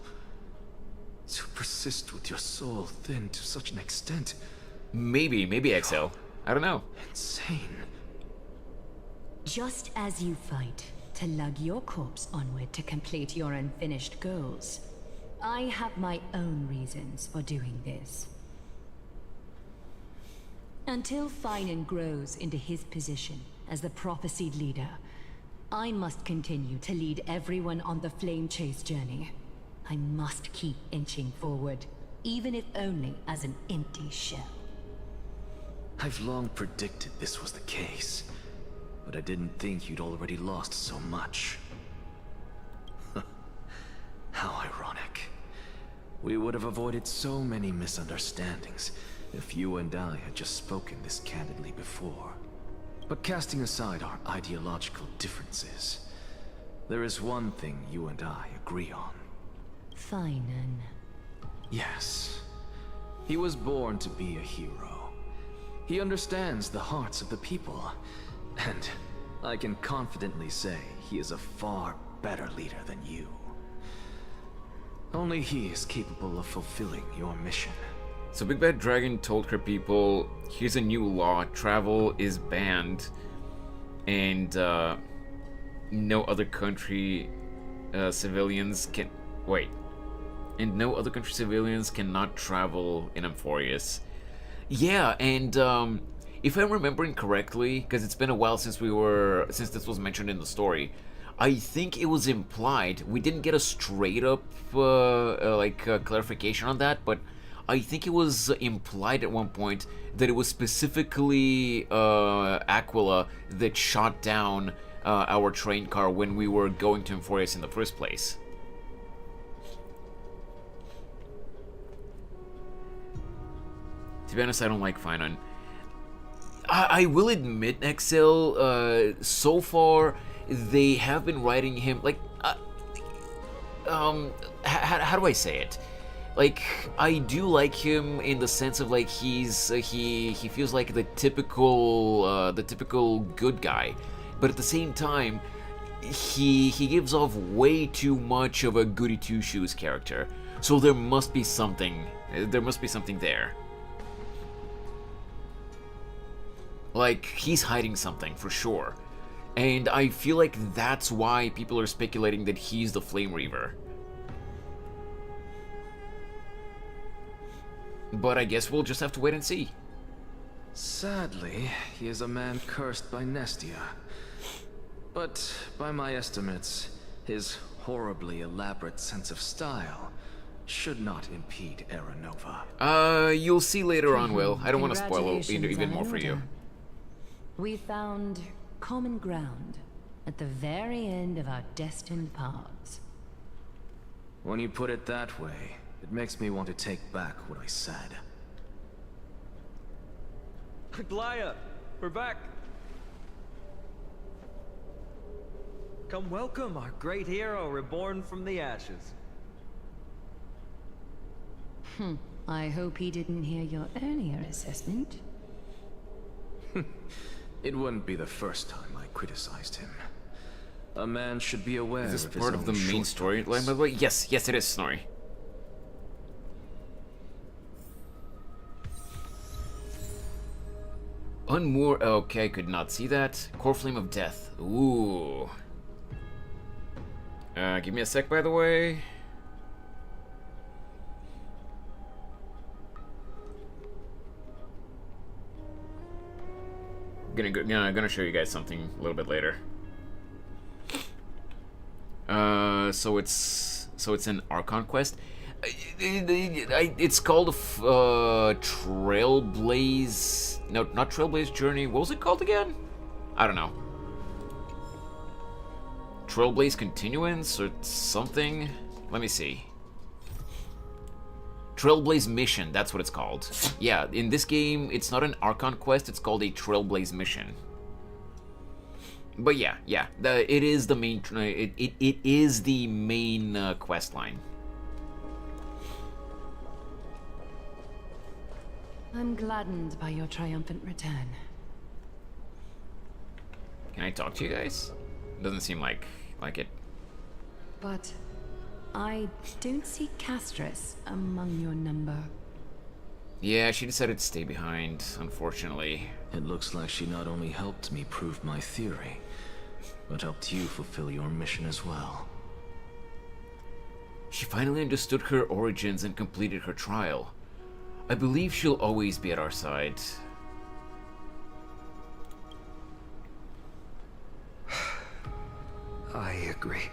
To persist with your soul thinned to such an extent. Maybe Exhale. I don't know. Insane. Just as you fight to lug your corpse onward to complete your unfinished goals, I have my own reasons for doing this. Until Thainan grows into his position as the prophesied leader, I must continue to lead everyone on the flame chase journey. I must keep inching forward, even if only as an empty shell. I've long predicted this was the case, but I didn't think you'd already lost so much. How ironic. We would have avoided so many misunderstandings if you and I had just spoken this candidly before. But casting aside our ideological differences, there is one thing you and I agree on. Thainan. Yes. He was born to be a hero. He understands the hearts of the people, and I can confidently say he is a far better leader than you. Only he is capable of fulfilling your mission. So Big Bad Dragon told her people, here's a new law, travel is banned, and no other country civilians can... Wait. And no other country civilians cannot travel in Amphorius. Yeah, and if I'm remembering correctly, because it's been a while since this was mentioned in the story, I think it was implied. We didn't get a straight up clarification on that, but I think it was implied at one point that it was specifically Aquila that shot down our train car when we were going to Amphorius in the first place. To be honest, I don't like Finon. I will admit, Excel, so far, they have been writing him, like, how do I say it? Like, I do like him in the sense of, like, he feels like the typical good guy, but at the same time, he gives off way too much of a goody two-shoes character, so there must be something there. Like, he's hiding something, for sure. And I feel like that's why people are speculating that he's the Flame Reaver. But I guess we'll just have to wait and see. Sadly, he is a man cursed by Nestia. But by my estimates, his horribly elaborate sense of style should not impede Era Nova. You'll see later on, Will. I don't want to spoil even more for you. We found common ground at the very end of our destined paths. When you put it that way, it makes me want to take back what I said. Glaya, we're back. Come welcome our great hero reborn from the ashes. I hope he didn't hear your earlier assessment. It wouldn't be the first time I criticized him. A man should be aware Is this of his part of the main storyline, by the way? Yes, yes it is, Snorri. Unmoor. Okay, could not see that. Core Flame of Death. Ooh. Give me a sec, by the way. Gonna show you guys something a little bit later. So it's an Archon quest. It's called Trailblaze. No, not Trailblaze Journey. What was it called again? I don't know. Trailblaze Continuance or something. Let me see. Trailblaze Mission. That's what it's called. Yeah, in this game, it's not an Archon quest. It's called a Trailblaze Mission. But yeah, it is the main. It is the main quest line. I'm gladdened by your triumphant return. Can I talk to you guys? Doesn't seem like it. But I don't see Castris among your number. Yeah, she decided to stay behind, unfortunately. It looks like she not only helped me prove my theory, but helped you fulfill your mission as well. She finally understood her origins and completed her trial. I believe she'll always be at our side. I agree.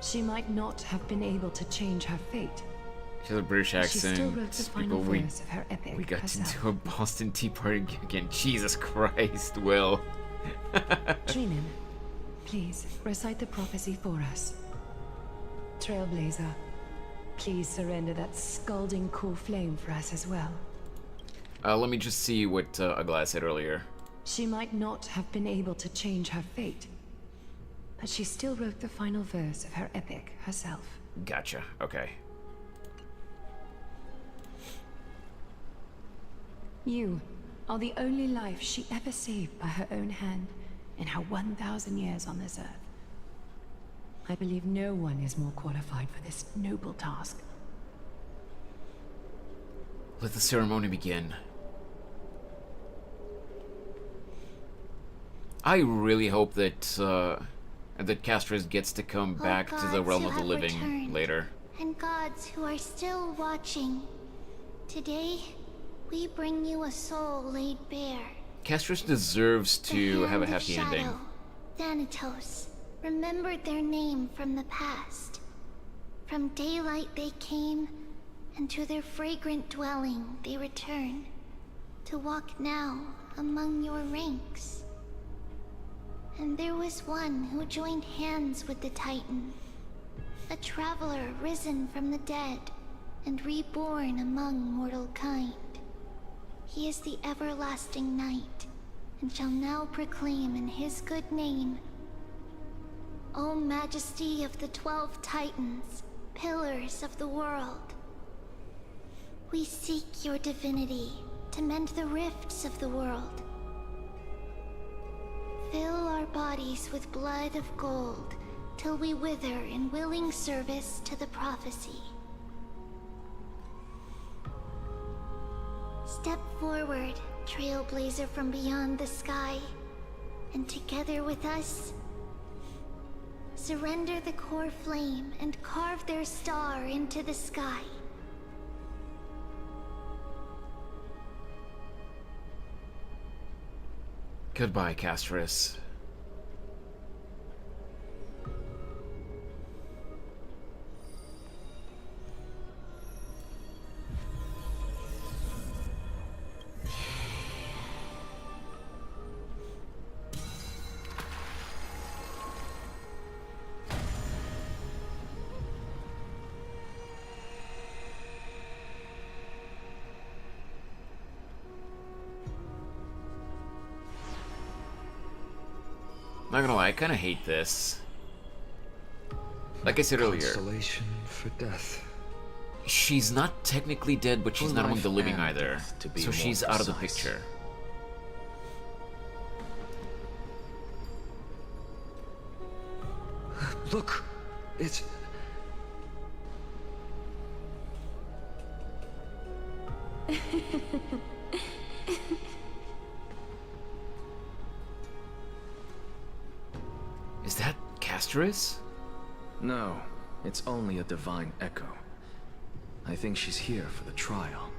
She might not have been able to change her fate. She has a British accent. She still wrote the final verse of her epic we got herself. to do a Boston Tea Party again. Jesus Christ, Will. Trinan, please recite the prophecy for us. Trailblazer, please surrender that scalding cool flame for us as well. Let me just see what Aglaia said earlier. She might not have been able to change her fate, but she still wrote the final verse of her epic herself. Gotcha, okay. You are the only life she ever saved by her own hand in her 1,000 years on this earth. I believe no one is more qualified for this noble task. Let the ceremony begin. I really hope that that Castris gets to come back to the realm of the living returned, later. And gods who are still watching. Today, we bring you a soul laid bare. Castris deserves to have a Hand of happy ending. Shadow, Thanatos, remembered their name from the past. From daylight they came, and to their fragrant dwelling they return, to walk now among your ranks. And there was one who joined hands with the Titan, a traveler risen from the dead and reborn among mortal kind. He is the everlasting night, and shall now proclaim in his good name, O Majesty of the 12 Titans, pillars of the world. We seek your divinity to mend the rifts of the world. Fill our bodies with blood of gold, till we wither in willing service to the prophecy. Step forward, trailblazer from beyond the sky, and together with us, surrender the core flame and carve their star into the sky. Goodbye, Castris. Not gonna lie, I kind of hate this. Like I said earlier, Consolation for death. she's not technically dead, but she's For not among life the living and either. death, to be So more she's out of the precise. picture. Look, it's... Is that Castris? No, it's only a divine echo. I think she's here for the trial.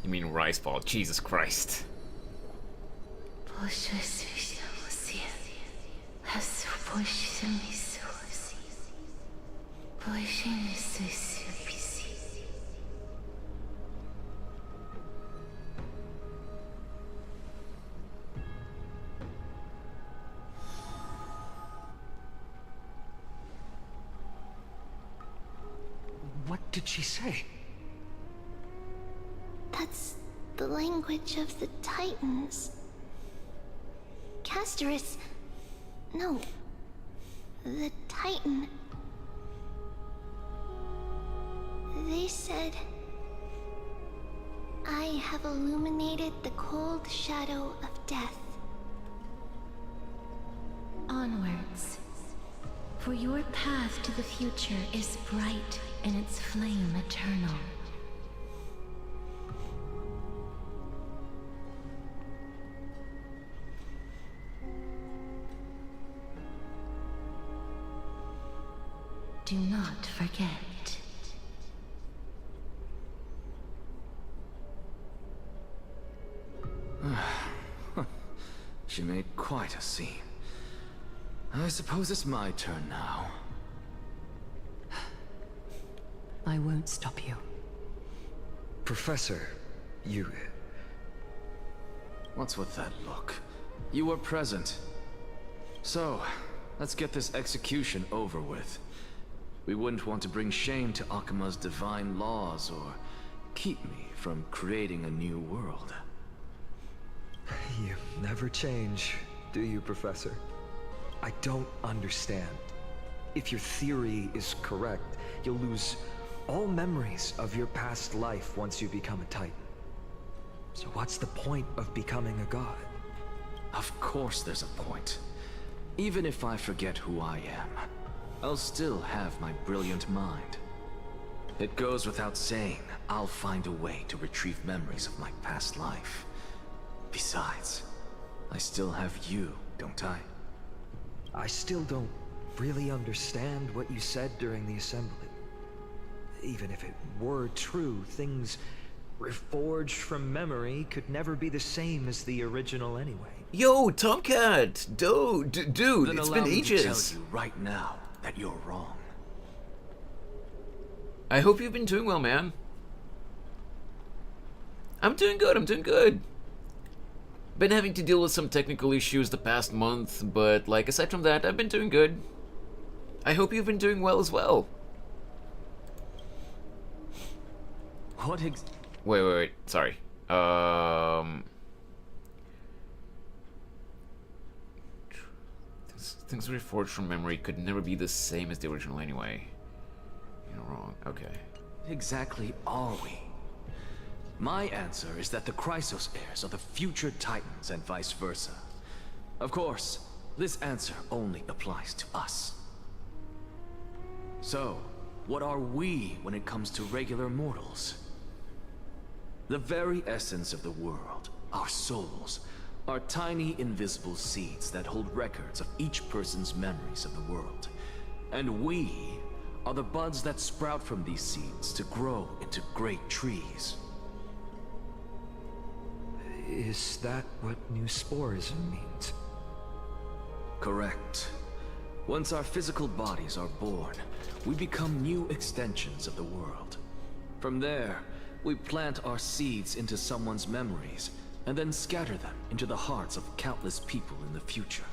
You mean rice ball? Jesus Christ. What did she say? That's the language of the Titans. Casterus... No. The Titan. They said... I have illuminated the cold shadow of death. Onwards. For your path to the future is bright and its flame eternal. Do not forget. She made quite a scene. I suppose it's my turn now. I won't stop you. Professor, you... What's with that look? You were present. So, let's get this execution over with. We wouldn't want to bring shame to Akima's divine laws or keep me from creating a new world. You never change, do you, Professor? I don't understand. If your theory is correct, you'll lose all memories of your past life once you become a Titan. So what's the point of becoming a god? Of course there's a point. Even if I forget who I am, I'll still have my brilliant mind. It goes without saying, I'll find a way to retrieve memories of my past life. Besides, I still have you, don't I? I still don't really understand what you said during the assembly. Even if it were true, things reforged from memory could never be the same as the original anyway. Yo, Tomcat! Dude, Then it's allow been me to tell ages. you right now that you're wrong. I hope you've been doing well, man. I'm doing good, I'm doing good. Been having to deal with some technical issues the past month, but like aside from that, I've been doing good. I hope you've been doing well as well. What Wait, sorry. Things reforged from memory could never be the same as the original anyway. You're wrong, okay. Exactly are we? My answer is that the Chrysos heirs are the future Titans and vice versa. Of course, this answer only applies to us. So, what are we when it comes to regular mortals? The very essence of the world, our souls, are tiny invisible seeds that hold records of each person's memories of the world. And we are the buds that sprout from these seeds to grow into great trees. Is that what new sporism means? Correct. Once our physical bodies are born, we become new extensions of the world. From there, we plant our seeds into someone's memories, and then scatter them into the hearts of countless people in the future.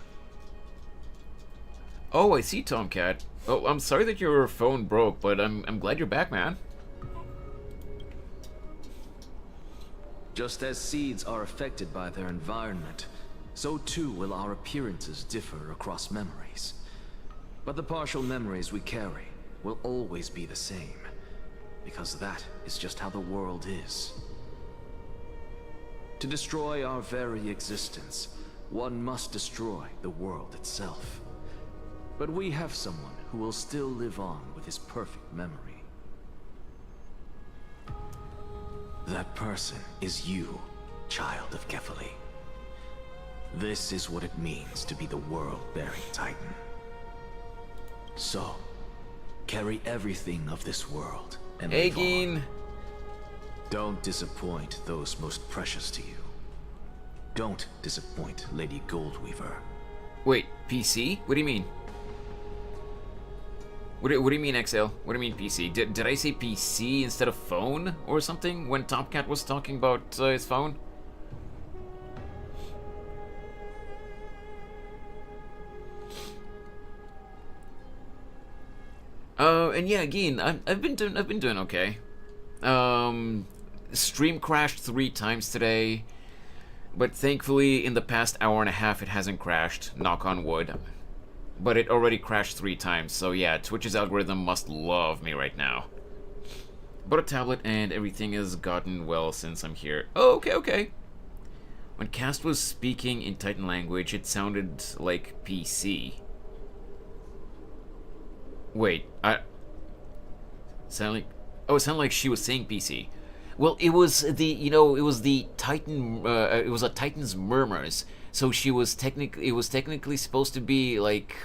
Oh, I see, Tomcat. Oh, I'm sorry that your phone broke, but I'm glad you're back, man. Just as seeds are affected by their environment, so too will our appearances differ across memories. But the partial memories we carry will always be the same, because that is just how the world is. To destroy our very existence, one must destroy the world itself. But we have someone who will still live on with his perfect memory. That person is you, child of Kefali. This is what it means to be the world-bearing Titan. So, carry everything of this world and live on. Don't disappoint those most precious to you. Don't disappoint Lady Goldweaver. Wait, PC? What do you mean? What do you mean, XL? What do you mean, PC? Did I say PC instead of phone or something when Tomcat was talking about his phone? And yeah, again, I've been doing okay. Stream crashed 3 times today, but thankfully in the past hour and a half it hasn't crashed, knock on wood. But it already crashed 3 times, so yeah, Twitch's algorithm must love me right now. But a tablet and everything has gotten well since I'm here. Oh, okay. When Cast was speaking in Titan language, it sounded like PC. Wait, it sounded like she was saying PC. Well, it was the Titan, it was a Titan's murmurs. So it was technically supposed to be like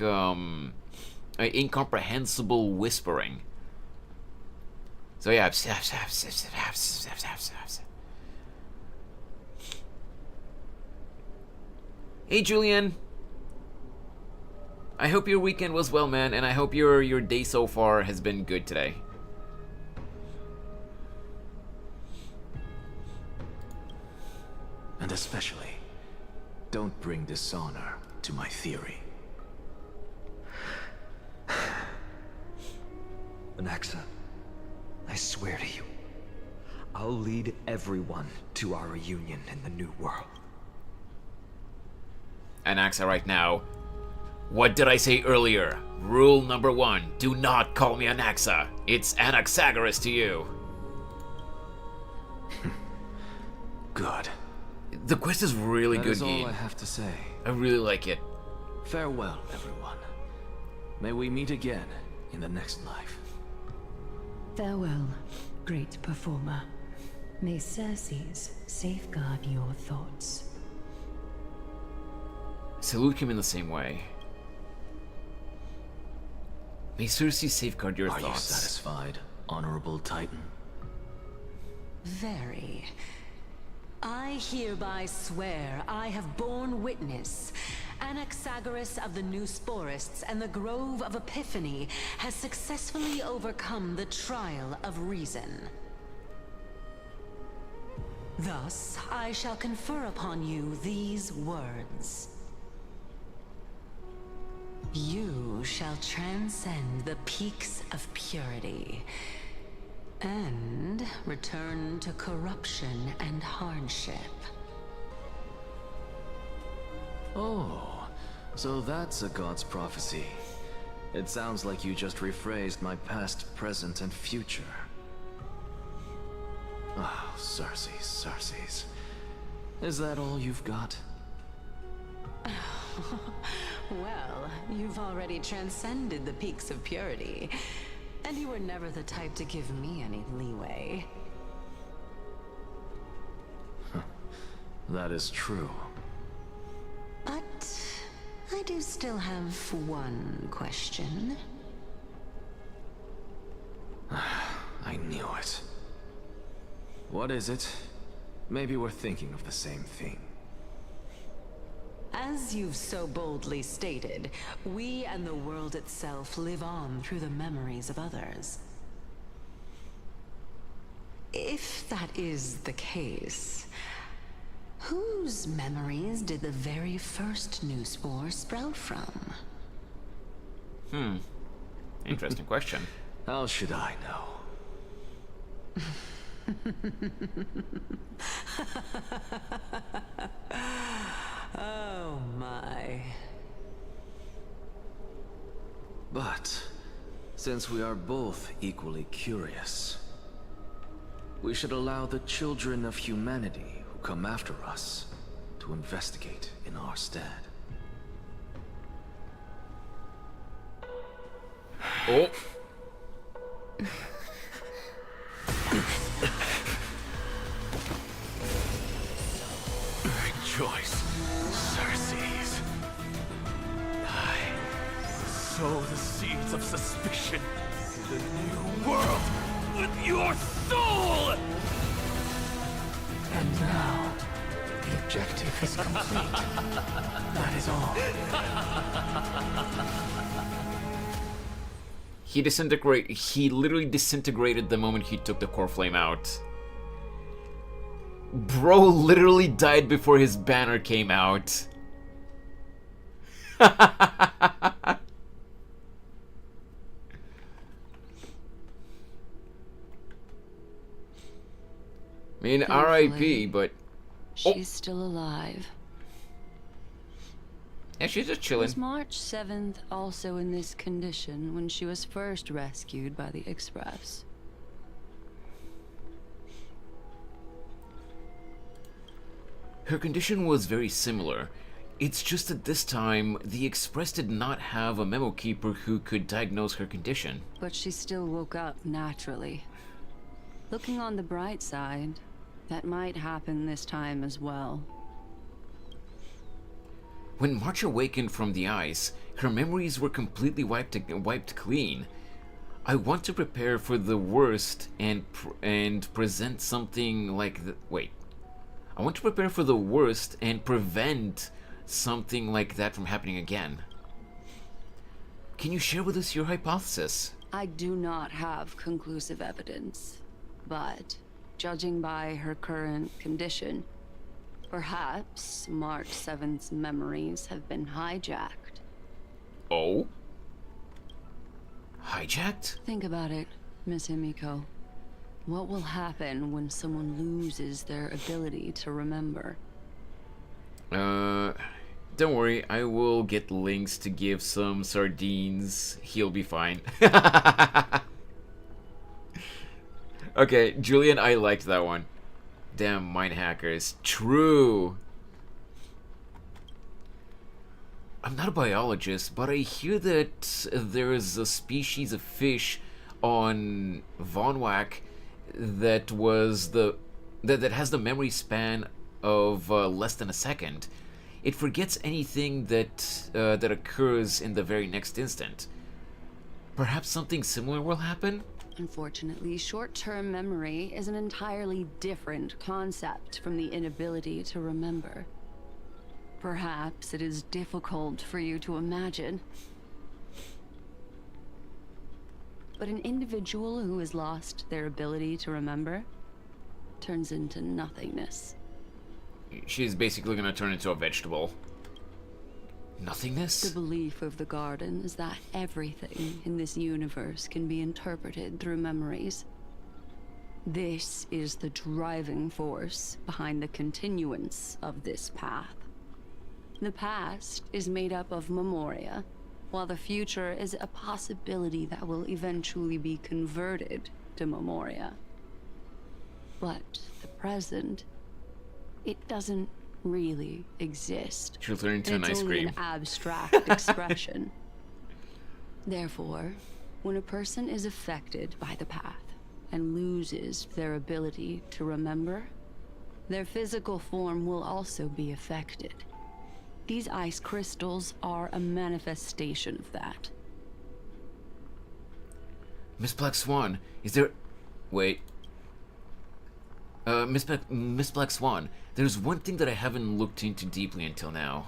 incomprehensible whispering. So yeah. Hey Julian. I hope your weekend was well, man, and I hope your day so far has been good today. And especially, don't bring dishonor to my theory. Anaxa, I swear to you, I'll lead everyone to our reunion in the new world. Anaxa right now. What did I say earlier? Rule number 1, do not call me Anaxa. It's Anaxagoras to you. Good. The quest is really good, That is game. all I have to say. I really like it. Farewell, everyone. May we meet again in the next life. Farewell, great performer. May Circes safeguard your thoughts. Salute him in the same way. May Circe safeguard your thoughts. Are you satisfied, Honorable Titan? Very. I hereby swear I have borne witness. Anaxagoras of the New Sporists and the Grove of Epiphany has successfully overcome the trial of reason. Thus, I shall confer upon you these words. You shall transcend the peaks of purity and return to corruption and hardship. Oh, so that's a god's prophecy. It sounds like you just rephrased my past, present, and future. Oh, Circes. Is that all you've got? Well, you've already transcended the peaks of purity, and you were never the type to give me any leeway. That is true. do still have one question. I knew it. What is it? Maybe we're thinking of the same thing. As you've so boldly stated, we and the world itself live on through the memories of others. If that is the case, whose memories did the very first new spore sprout from? Interesting question. How should I know? Oh my. But, since we are both equally curious, we should allow the children of humanity who come after us to investigate in our stead. Oh. Rejoice, Circes. I sow the seeds of suspicion in the new world with your soul! And now, the objective is complete. That is all. He literally disintegrated the moment he took the core flame out. Bro literally died before his banner came out. I mean, R.I.P., but... She's still alive. Yeah, she's just chilling. Was March 7th also in this condition when she was first rescued by the Express? Her condition was very similar. It's just that this time, the Express did not have a memo keeper who could diagnose her condition. But she still woke up naturally. Looking on the bright side, that might happen this time as well. When March awakened from the ice, her memories were completely wiped clean. I want to prepare for the worst and present something like the... Wait. I want to prepare for the worst and prevent something like that from happening again. Can you share with us your hypothesis? I do not have conclusive evidence, but judging by her current condition, perhaps March 7th's memories have been hijacked. Oh? Hijacked? Think about it, Miss Himiko. What will happen when someone loses their ability to remember? Don't worry, I will get links to give some sardines. He'll be fine. Okay, Julian, I liked that one. Damn, mind hackers. True. I'm not a biologist, but I hear that there is a species of fish on Vonwak that has the memory span of less than a second. It forgets anything that occurs in the very next instant. Perhaps something similar will happen? Unfortunately, short-term memory is an entirely different concept from the inability to remember. Perhaps it is difficult for you to imagine. But an individual who has lost their ability to remember turns into nothingness. She's basically gonna turn into a vegetable. Nothingness? The belief of the Garden is that everything in this universe can be interpreted through memories. This is the driving force behind the continuance of this path. The past is made up of memoria, while the future is a possibility that will eventually be converted to memoria. But the present, it doesn't really exist. She'll turn into an ice It's only cream. an abstract expression. Therefore, when a person is affected by the path and loses their ability to remember, their physical form will also be affected. These ice crystals are a manifestation of that. Miss Black Swan, is there... Wait. Miss Black Swan, there's one thing that I haven't looked into deeply until now.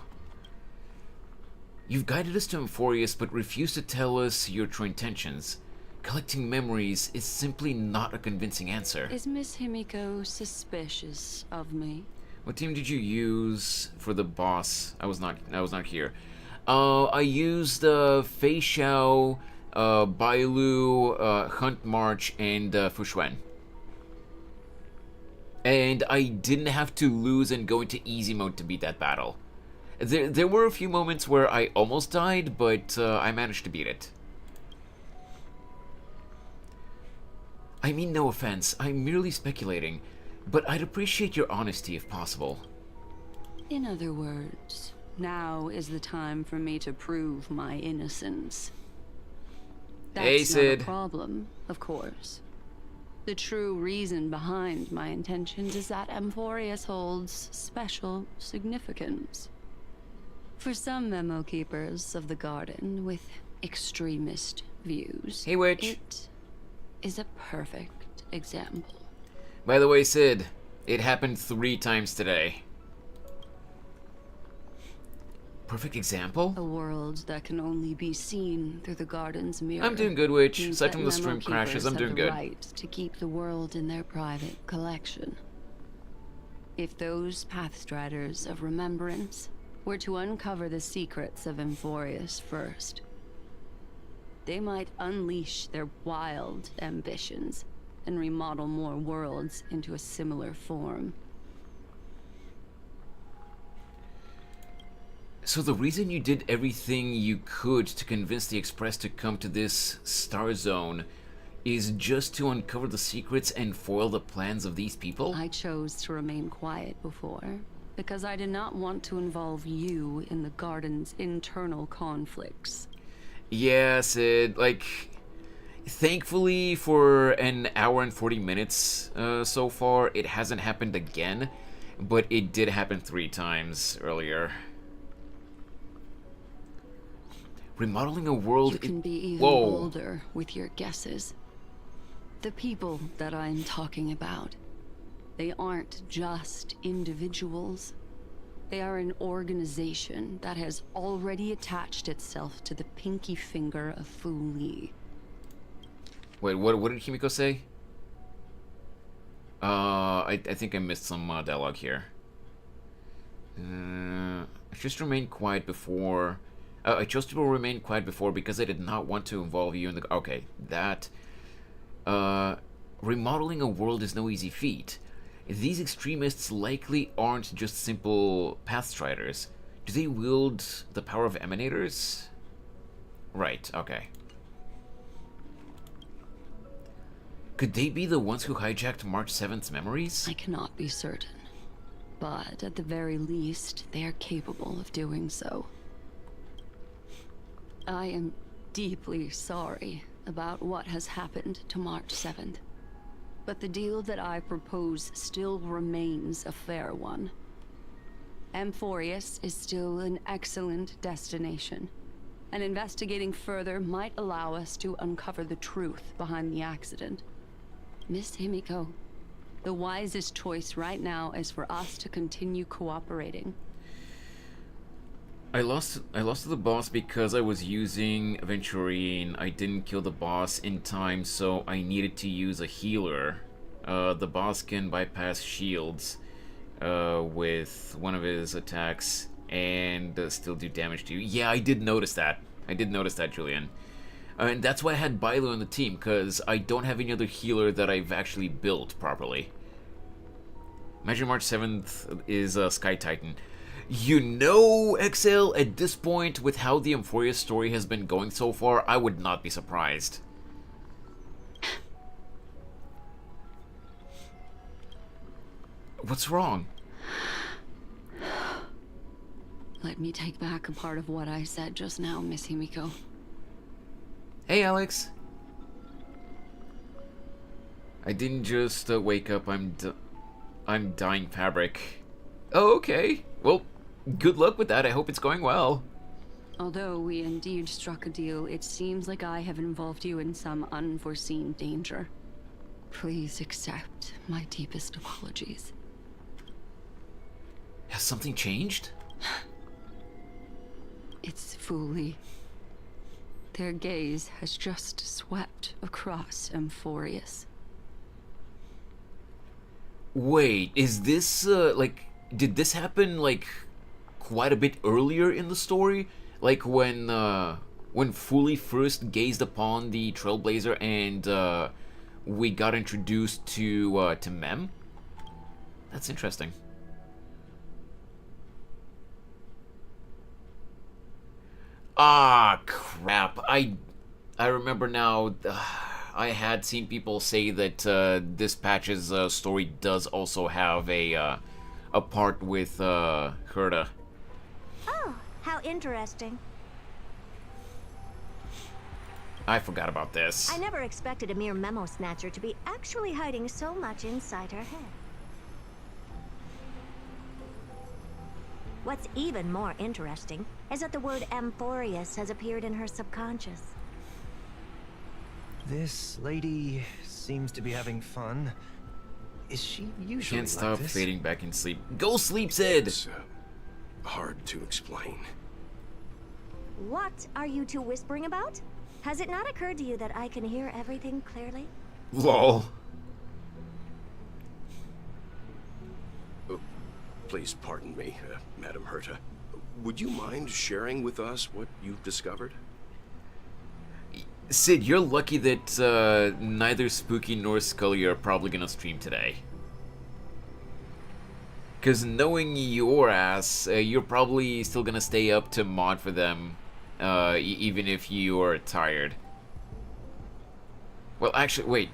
You've guided us to Amphorius, but refused to tell us your true intentions. Collecting memories is simply not a convincing answer. Is Miss Himiko suspicious of me? What team did you use for the boss? I was not here. I used Fei Xiao, Bailu, Hunt March, and Fushuen. And I didn't have to lose and go into easy mode to beat that battle. There were a few moments where I almost died, but I managed to beat it. I mean no offense, I'm merely speculating, but I'd appreciate your honesty if possible. In other words, now is the time for me to prove my innocence. That's hey, Sid. not a problem, of course. The true reason behind my intentions is that Amphorius holds special significance. For some memo keepers of the garden with extremist views, hey, witch. It is a perfect example. By the way, Sid, it happened 3 times today. Perfect example? A world that can only be seen through the garden's mirror. I'm doing good, Witch. Means Aside that from the stream memo crashes, I'm keepers doing have good. the right to keep the world in their private collection. If those Pathstriders of Remembrance were to uncover the secrets of Amphorius first, they might unleash their wild ambitions and remodel more worlds into a similar form. So the reason you did everything you could to convince the Express to come to this star zone is just to uncover the secrets and foil the plans of these people? I chose to remain quiet before, because I did not want to involve you in the garden's internal conflicts. Yeah, Sid, like, thankfully for an hour and 40 minutes so far, it hasn't happened again, but it did happen 3 times earlier. Remodeling a world... You can be even Whoa. bolder with your guesses. The people that I'm talking about, they aren't just individuals. They are an organization that has already attached itself to the pinky finger of Fu Li. Wait, what did Himiko say? I think I missed some dialogue here. I just remained quiet before... I chose to remain quiet before because I did not want to involve you in the... Okay, that... remodeling a world is no easy feat. These extremists likely aren't just simple Pathstriders. Do they wield the power of emanators? Right, okay. Could they be the ones who hijacked March 7th's memories? I cannot be certain, but at the very least, they are capable of doing so. I am deeply sorry about what has happened to March 7th, but the deal that I propose still remains a fair one. Amphorius is still an excellent destination, and investigating further might allow us to uncover the truth behind the accident. Miss Himiko, the wisest choice right now is for us to continue cooperating. I lost to the boss because I was using Aventurine. I didn't kill the boss in time, so I needed to use a healer. The boss can bypass shields with one of his attacks and still do damage to you. Yeah, I did notice that. Julian. And that's why I had Bailu on the team, because I don't have any other healer that I've actually built properly. Imagine March 7th is Sky Titan. You know, XL, at this point, with how the Amphorius story has been going so far, I would not be surprised. What's wrong? Let me take back a part of what I said just now, Miss Himiko. Hey, Alex. I didn't just wake up. I'm dyeing fabric. Oh, okay. Well, Good luck with that. I hope it's going well. Although we indeed struck a deal, it seems like I have involved you in some unforeseen danger. Please accept my deepest apologies. Has something changed? It's Fooly. Their gaze has just swept across Amphorius. Wait, is this, like, did this happen, like, quite a bit earlier in the story? Like, when Fooly first gazed upon the Trailblazer and, we got introduced to Mem? That's interesting. Ah, crap. I remember now. I had seen people say that this patch's story does also have a part with Herta. Oh, how interesting. I forgot about this. I never expected a mere memo snatcher to be actually hiding so much inside her head. What's even more interesting is that the word Amphorius has appeared in her subconscious. This lady seems to be having fun. Is she usually Can't stop like this? fading back in sleep. Go sleep, Sid! It's hard to explain. What are you two whispering about? Has it not occurred to you that I can hear everything clearly? Lol. Please pardon me, Madam Herta. Would you mind sharing with us what you've discovered? Sid, you're lucky that neither Spooky nor Scully are probably gonna stream today. Because knowing your ass, you're probably still gonna stay up to mod for them, even if you are tired. Well, actually, wait.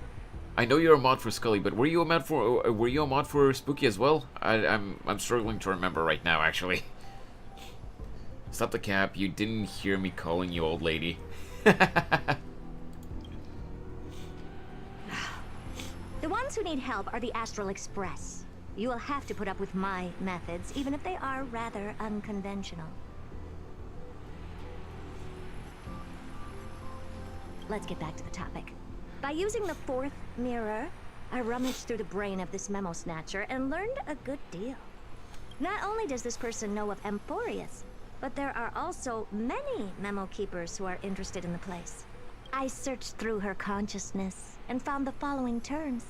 I know you're a mod for Scully, but were you a mod for Spooky as well? I'm struggling to remember right now, actually. Stop the cap. You didn't hear me calling you old lady. The ones who need help are the Astral Express. You will have to put up with my methods, even if they are rather unconventional. Let's get back to the topic. By using the fourth mirror, I rummaged through the brain of this memo snatcher and learned a good deal. Not only does this person know of Amphorius, but there are also many memo keepers who are interested in the place. I searched through her consciousness and found the following terms: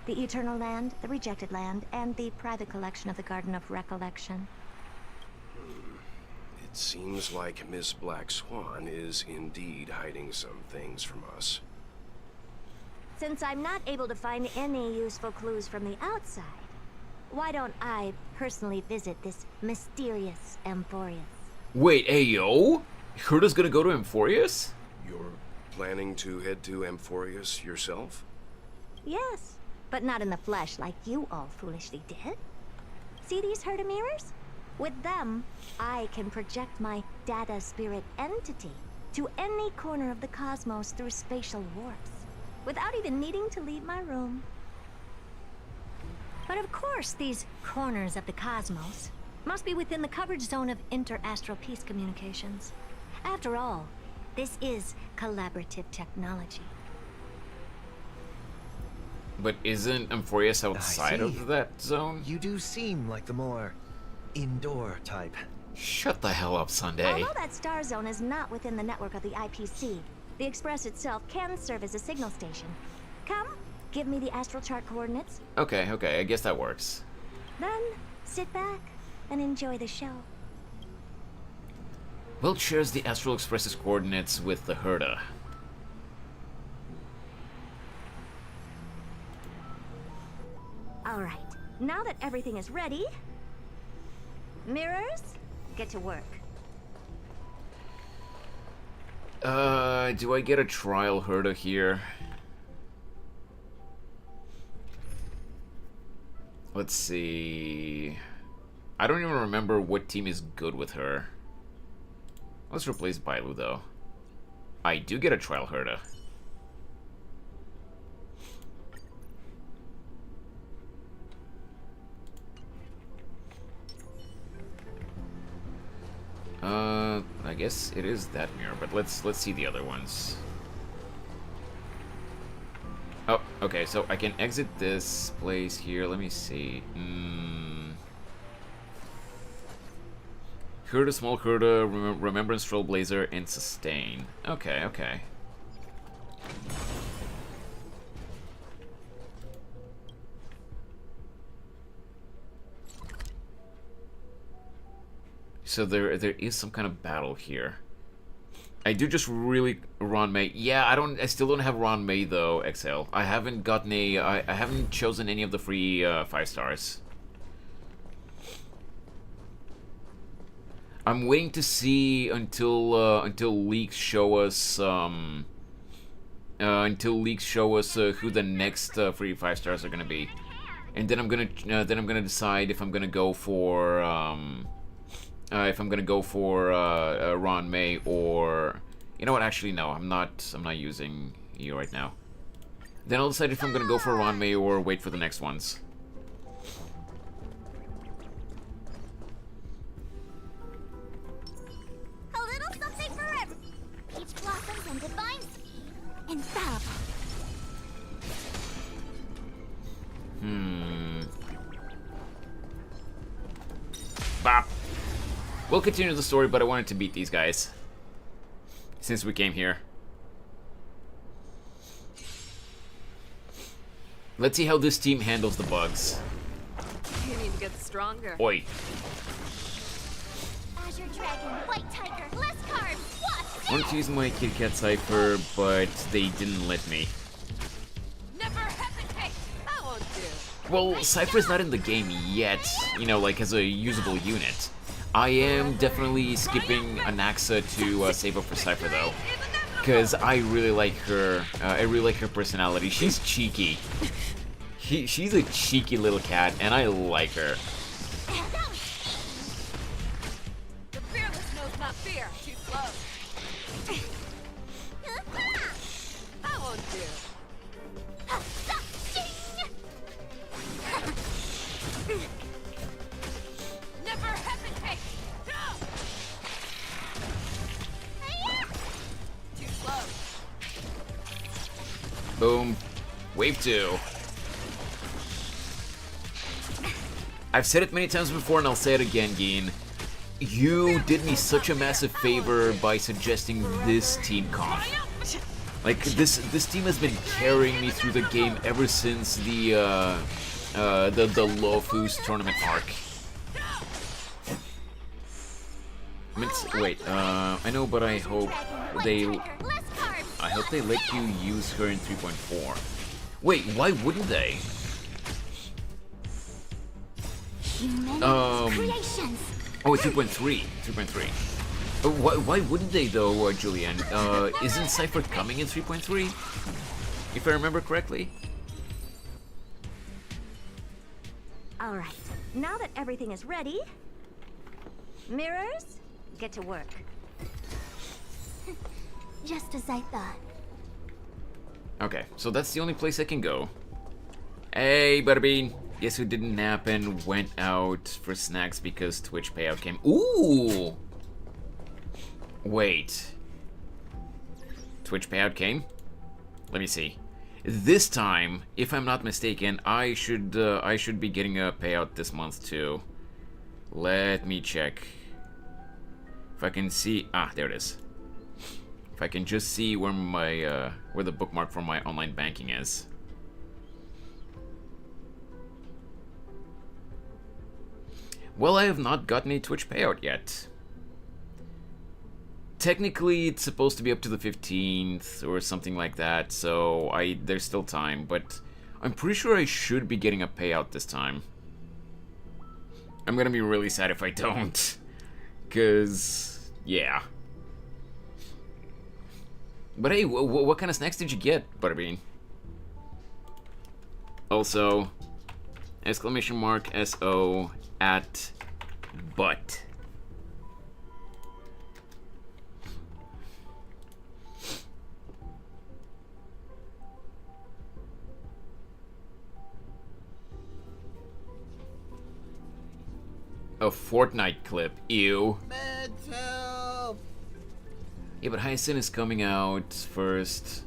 the Eternal Land, the Rejected Land, and the private collection of the Garden of Recollection. It seems like Miss Black Swan is indeed hiding some things from us. Since I'm not able to find any useful clues from the outside, why don't I personally visit this mysterious Amphorius? Wait, hey yo? Herta's gonna go to Amphorius? You're planning to head to Amphorius yourself? Yes, but not in the flesh like you all foolishly did. See these Herta mirrors? With them, I can project my data spirit entity to any corner of the cosmos through spatial warps, without even needing to leave my room. But of course, these corners of the cosmos must be within the coverage zone of inter-astral peace communications. After all, this is collaborative technology. But isn't Amphorius outside see. of that zone? You do seem like the more indoor type. Shut the hell up, Sunday. Although that star zone is not within the network of the IPC, the Express itself can serve as a signal station. Come, give me the astral chart coordinates. Okay, I guess that works. Then, sit back and enjoy the show. Will shares the Astral Express's coordinates with the Herta. Alright, now that everything is ready, mirrors, get to work. Do I get a trial Herta here? Let's see. I don't even remember what team is good with her. Let's replace Bailu, though. I do get a trial Herta. guess it is that mirror, but let's see the other ones. Oh, okay, so I can exit this place here. Let me see. Hurta, Small Hurta, Remembrance, Trailblazer, and Sustain. Okay, okay. So there is some kind of battle here. I do just really Ron May. Yeah, I still don't have Ron May though, XL. I haven't gotten I haven't chosen any of the free 5 stars. I'm waiting to see until leaks show us who the next free 5 stars are gonna be, and then I'm gonna decide if I'm gonna go for Ron May, or you know what? Actually, no. I'm not using you right now. Then I'll decide if I'm gonna go for Ron May or wait for the next ones. A little something for every peach blossoms and divine speed. Infallible. Bop. We'll continue the story, but I wanted to beat these guys since we came here. Let's see how this team handles the bugs. You need to get stronger. Oi. Azure Dragon, White Tiger, less carbs. What? I wanted to use my Kit Kat Cypher, but they didn't let me. Never hesitate. I won't do. Well, Cypher's not in the game yet, you know, like as a usable unit. I am definitely skipping Anaxa to save up for Cypher though, because I really like her. I really like her personality. She's cheeky. She's a cheeky little cat, and I like her. The fearless knows not fear. Too slow. I won't do. Never hesitate. Too slow. Boom. Wave 2. I've said it many times before and I'll say it again, Geen. You did me such a massive favor by suggesting this team comp. Like, this team has been carrying me through the game ever since the Lofus tournament arc. Wait, I know, but I hope they let you use her in 3.4. Wait, why wouldn't they? Oh, 3.3. 3.3. Why wouldn't they though, Julian? Isn't Cypher coming in 3.3? If I remember correctly. Alright, now that everything is ready, mirrors, get to work. Just as I thought. Okay, so that's the only place I can go. Hey, Butterbean. Guess who didn't nap and went out for snacks because Twitch payout came? Ooh! Wait. Twitch payout came? Let me see. This time, if I'm not mistaken, I should be getting a payout this month too. Let me check. If I can see, there it is. If I can just see where my where the bookmark for my online banking is. Well, I have not gotten a Twitch payout yet. Technically, it's supposed to be up to the 15th or something like that, so there's still time, but I'm pretty sure I should be getting a payout this time. I'm gonna be really sad if I don't, cause yeah. But hey, what kind of snacks did you get, Butterbean? Also, exclamation mark SO at butt. A Fortnite clip. Ew. Meds help! Yeah, but Hyacinth is coming out first.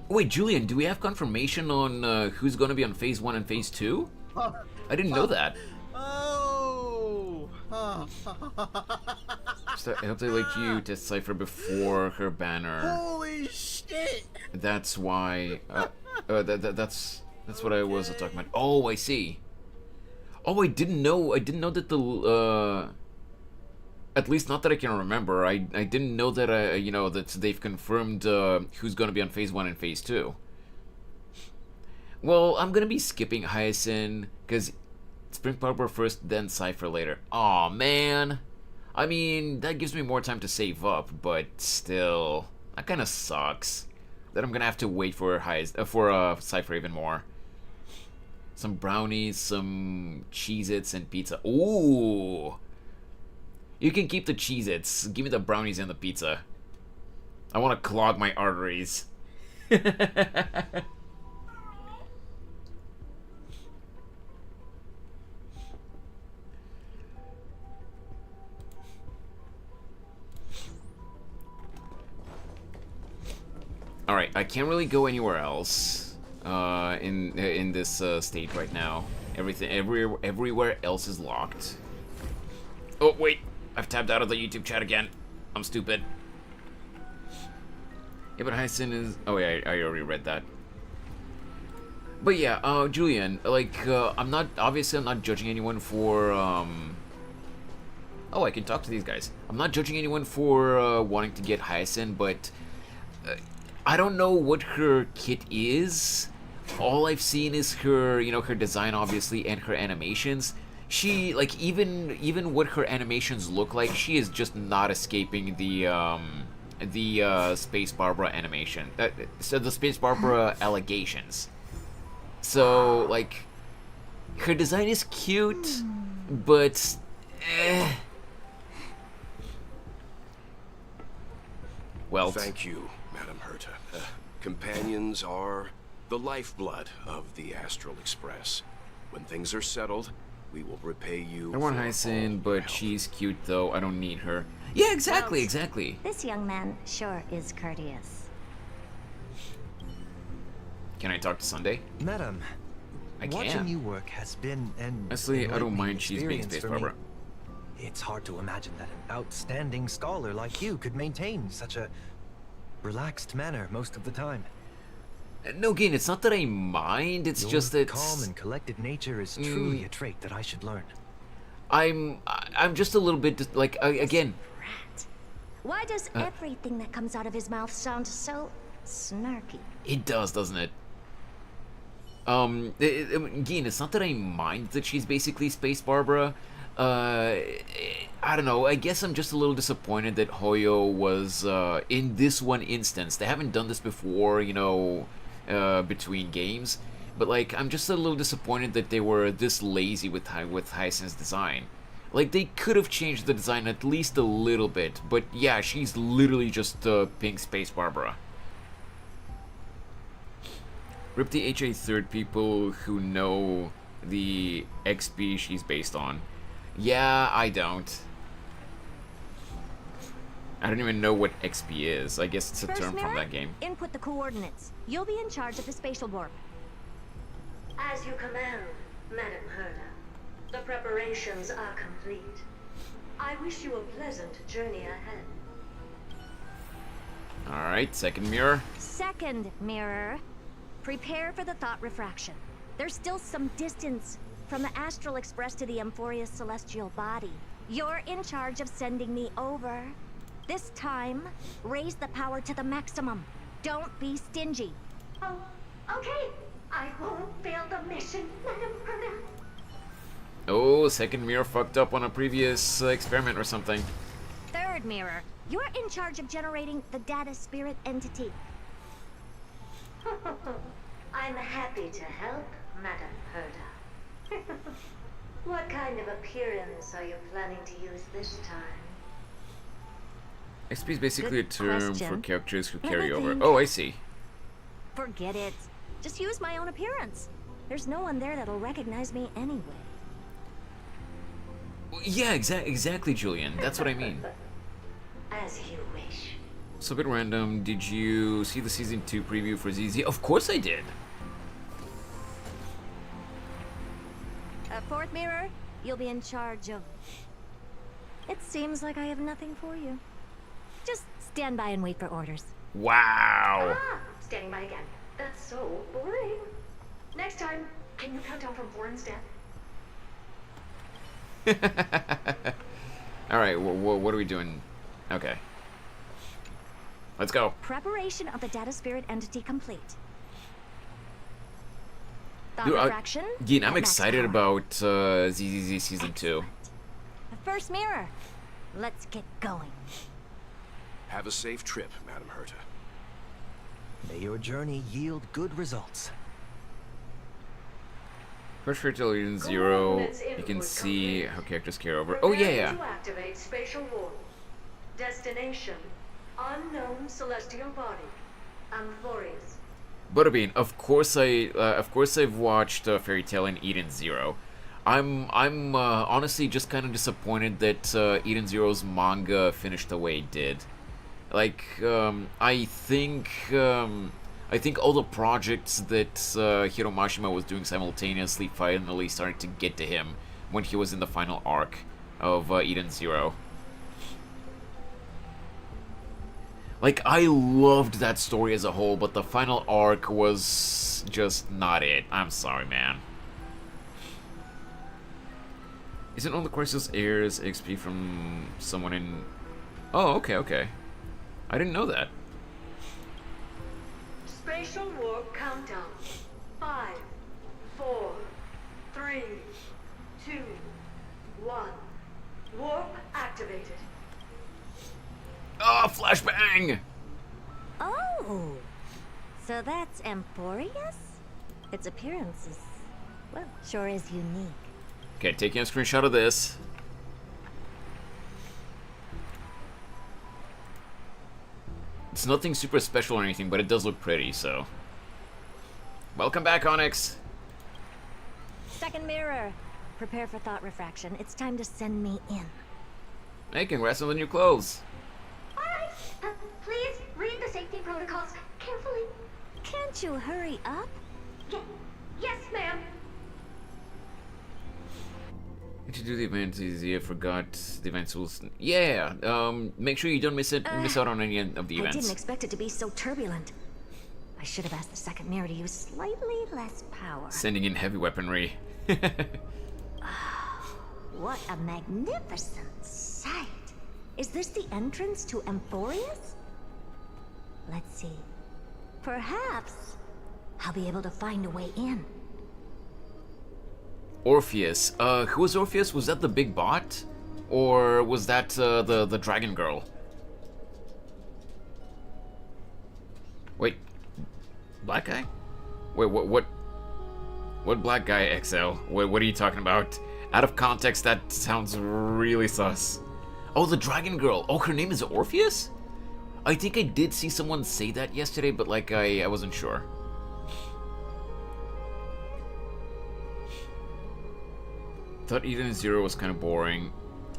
Wait, Julian, do we have confirmation on who's gonna be on Phase 1 and Phase 2? I didn't know that. Oh! So I hope they let you test Cypher before her banner. Holy shit! That's why. That's what I was talking about. Oh, I see. Oh, I didn't know. I didn't know that the. At least not that I can remember. I didn't know that that they've confirmed who's gonna be on Phase 1 and Phase 2. Well, I'm gonna be skipping Hyacinth because Spring Barbara first, then Cypher later. Aw, man. I mean, that gives me more time to save up, but still, that kind of sucks. That I'm gonna have to wait for Cypher even more. Some brownies, some Cheez-Its, and pizza. Ooh! You can keep the Cheez-Its. Give me the brownies and the pizza. I want to clog my arteries. Alright, I can't really go anywhere else in this state right now. Everywhere else is locked. Oh, wait. I've tapped out of the YouTube chat again. I'm stupid. Yeah, but Hyacinth is... Oh, yeah, I already read that. But yeah, Julian, like, I'm not judging anyone for, Oh, I can talk to these guys. I'm not judging anyone for, wanting to get Hyacinth, but... I don't know what her kit is. All I've seen is her, her design, obviously, and her animations. She, like, even what her animations look like, she is just not escaping the Space Barbara animation. So the Space Barbara allegations. So, like, her design is cute, but... Well... Thank you, Madam Herta. Companions are the lifeblood of the Astral Express. When things are settled, we will repay you. I want Hyacinth, but she's cute though. I don't need her. Yeah, exactly, Well, exactly. This young man sure is courteous. Can I talk to Sunday? Madam, I watching can. you work has been an Honestly, I don't enlightening mind she's being experience Space for me. Barbara. It's hard to imagine that an outstanding scholar like you could maintain such a relaxed manner most of the time. No, again, it's not that I mind. It's Your just that calm and collected nature is truly a trait that I should learn. I'm just a little bit like again. Why does everything that comes out of his mouth sound so snarky? It does, doesn't it? Again, it's not that I mind that she's basically Space Barbara. I don't know. I guess I'm just a little disappointed that Hoyo was in this one instance. They haven't done this before, between games. But like, I'm just a little disappointed that they were this lazy with Hyacinth's design. Like, they could have changed the design at least a little bit. But yeah, she's literally just pink Space Barbara. Rip the HA3rd people who know the XP she's based on. Yeah, I don't. I don't even know what XP is. I guess it's a First term from mirror, that game. Input the coordinates. You'll be in charge of the spatial warp. As you command, Madam Herta. The preparations are complete. I wish you a pleasant journey ahead. Alright, second mirror. Second mirror, prepare for the thought refraction. There's still some distance from the Astral Express to the Emphoria's celestial body. You're in charge of sending me over. This time, raise the power to the maximum. Don't be stingy. Oh, okay. I won't fail the mission, Madam Herta. Oh, second mirror fucked up on a previous experiment or something. Third mirror, you're in charge of generating the data spirit entity. I'm happy to help, Madam Herta. What kind of appearance are you planning to use this time? XP is basically a Good term for question. characters who Let carry me over. think. Oh, I see. Forget it. Just use my own appearance. There's no one there that'll recognize me anyway. Yeah, exactly, Julian. That's what I mean. I As you wish. So a bit random. Did you see the season 2 preview for ZZ? Of course I did. Fourth mirror, you'll be in charge of... It seems like I have nothing for you. Just stand by and wait for orders. Wow. Ah, standing by again. That's so boring. Next time, can you count down from 4 instead? Alright, what are we doing? Okay. Let's go. Preparation of the data spirit entity complete. Thought Dude, refraction? Gene, I'm at max excited power. about ZZZ Season 2. The first mirror. Let's get going. Have a safe trip, Madam Herta. May your journey yield good results. First Fairy Tale Eden 0, you can see how characters carry over. Oh yeah. To activate spatial warp. Destination: unknown celestial body. Amphorius. Butterbean, of course I've watched Fairy Tale in Eden 0. I'm honestly just kind of disappointed that Eden Zero's manga finished the way it did. Like, I think all the projects that Hiro Mashima was doing simultaneously finally started to get to him when he was in the final arc of Eden Zero. Like, I loved that story as a whole, but the final arc was just not it. I'm sorry, man. Isn't all the Crisis heirs XP from someone in... Oh, okay. I didn't know that. Spatial warp countdown. 5, 4, 3, 2, 1. Warp activated. Oh, flashbang! Oh, so that's Amphorius? Its appearance is, well, sure is unique. Okay, taking a screenshot of this. It's nothing super special or anything, but it does look pretty, so... Welcome back, Onyx! Second mirror. Prepare for thought refraction. It's time to send me in. Hey, congrats on the new clothes! Alright, please read the safety protocols carefully. Can't you hurry up? Yes, ma'am. Did you do the event? I forgot the events will... Yeah, make sure you don't miss out on any of the events. I didn't expect it to be so turbulent. I should have asked the second mirror to use slightly less power. Sending in heavy weaponry. What a magnificent sight. Is this the entrance to Amphorius? Let's see. Perhaps I'll be able to find a way in. Orpheus. Who was Orpheus? Was that the big bot? Or was that the dragon girl? Wait. Black guy? Wait, what black guy, XL? What are you talking about? Out of context, that sounds really sus. Oh, the dragon girl. Oh, her name is Orpheus? I think I did see someone say that yesterday, but like I wasn't sure. Thought Eden Zero was kind of boring.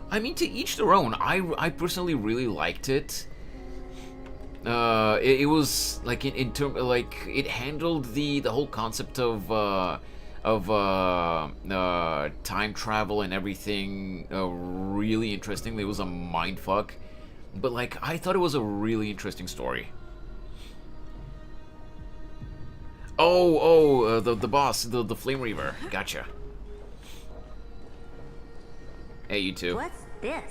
I mean, to each their own. I personally really liked it. It was like in term like it handled the whole concept of time travel and everything really interestingly. It was a mindfuck, but like I thought it was a really interesting story. The boss, the Flame Reaver. Gotcha. Hey, you two. What's this?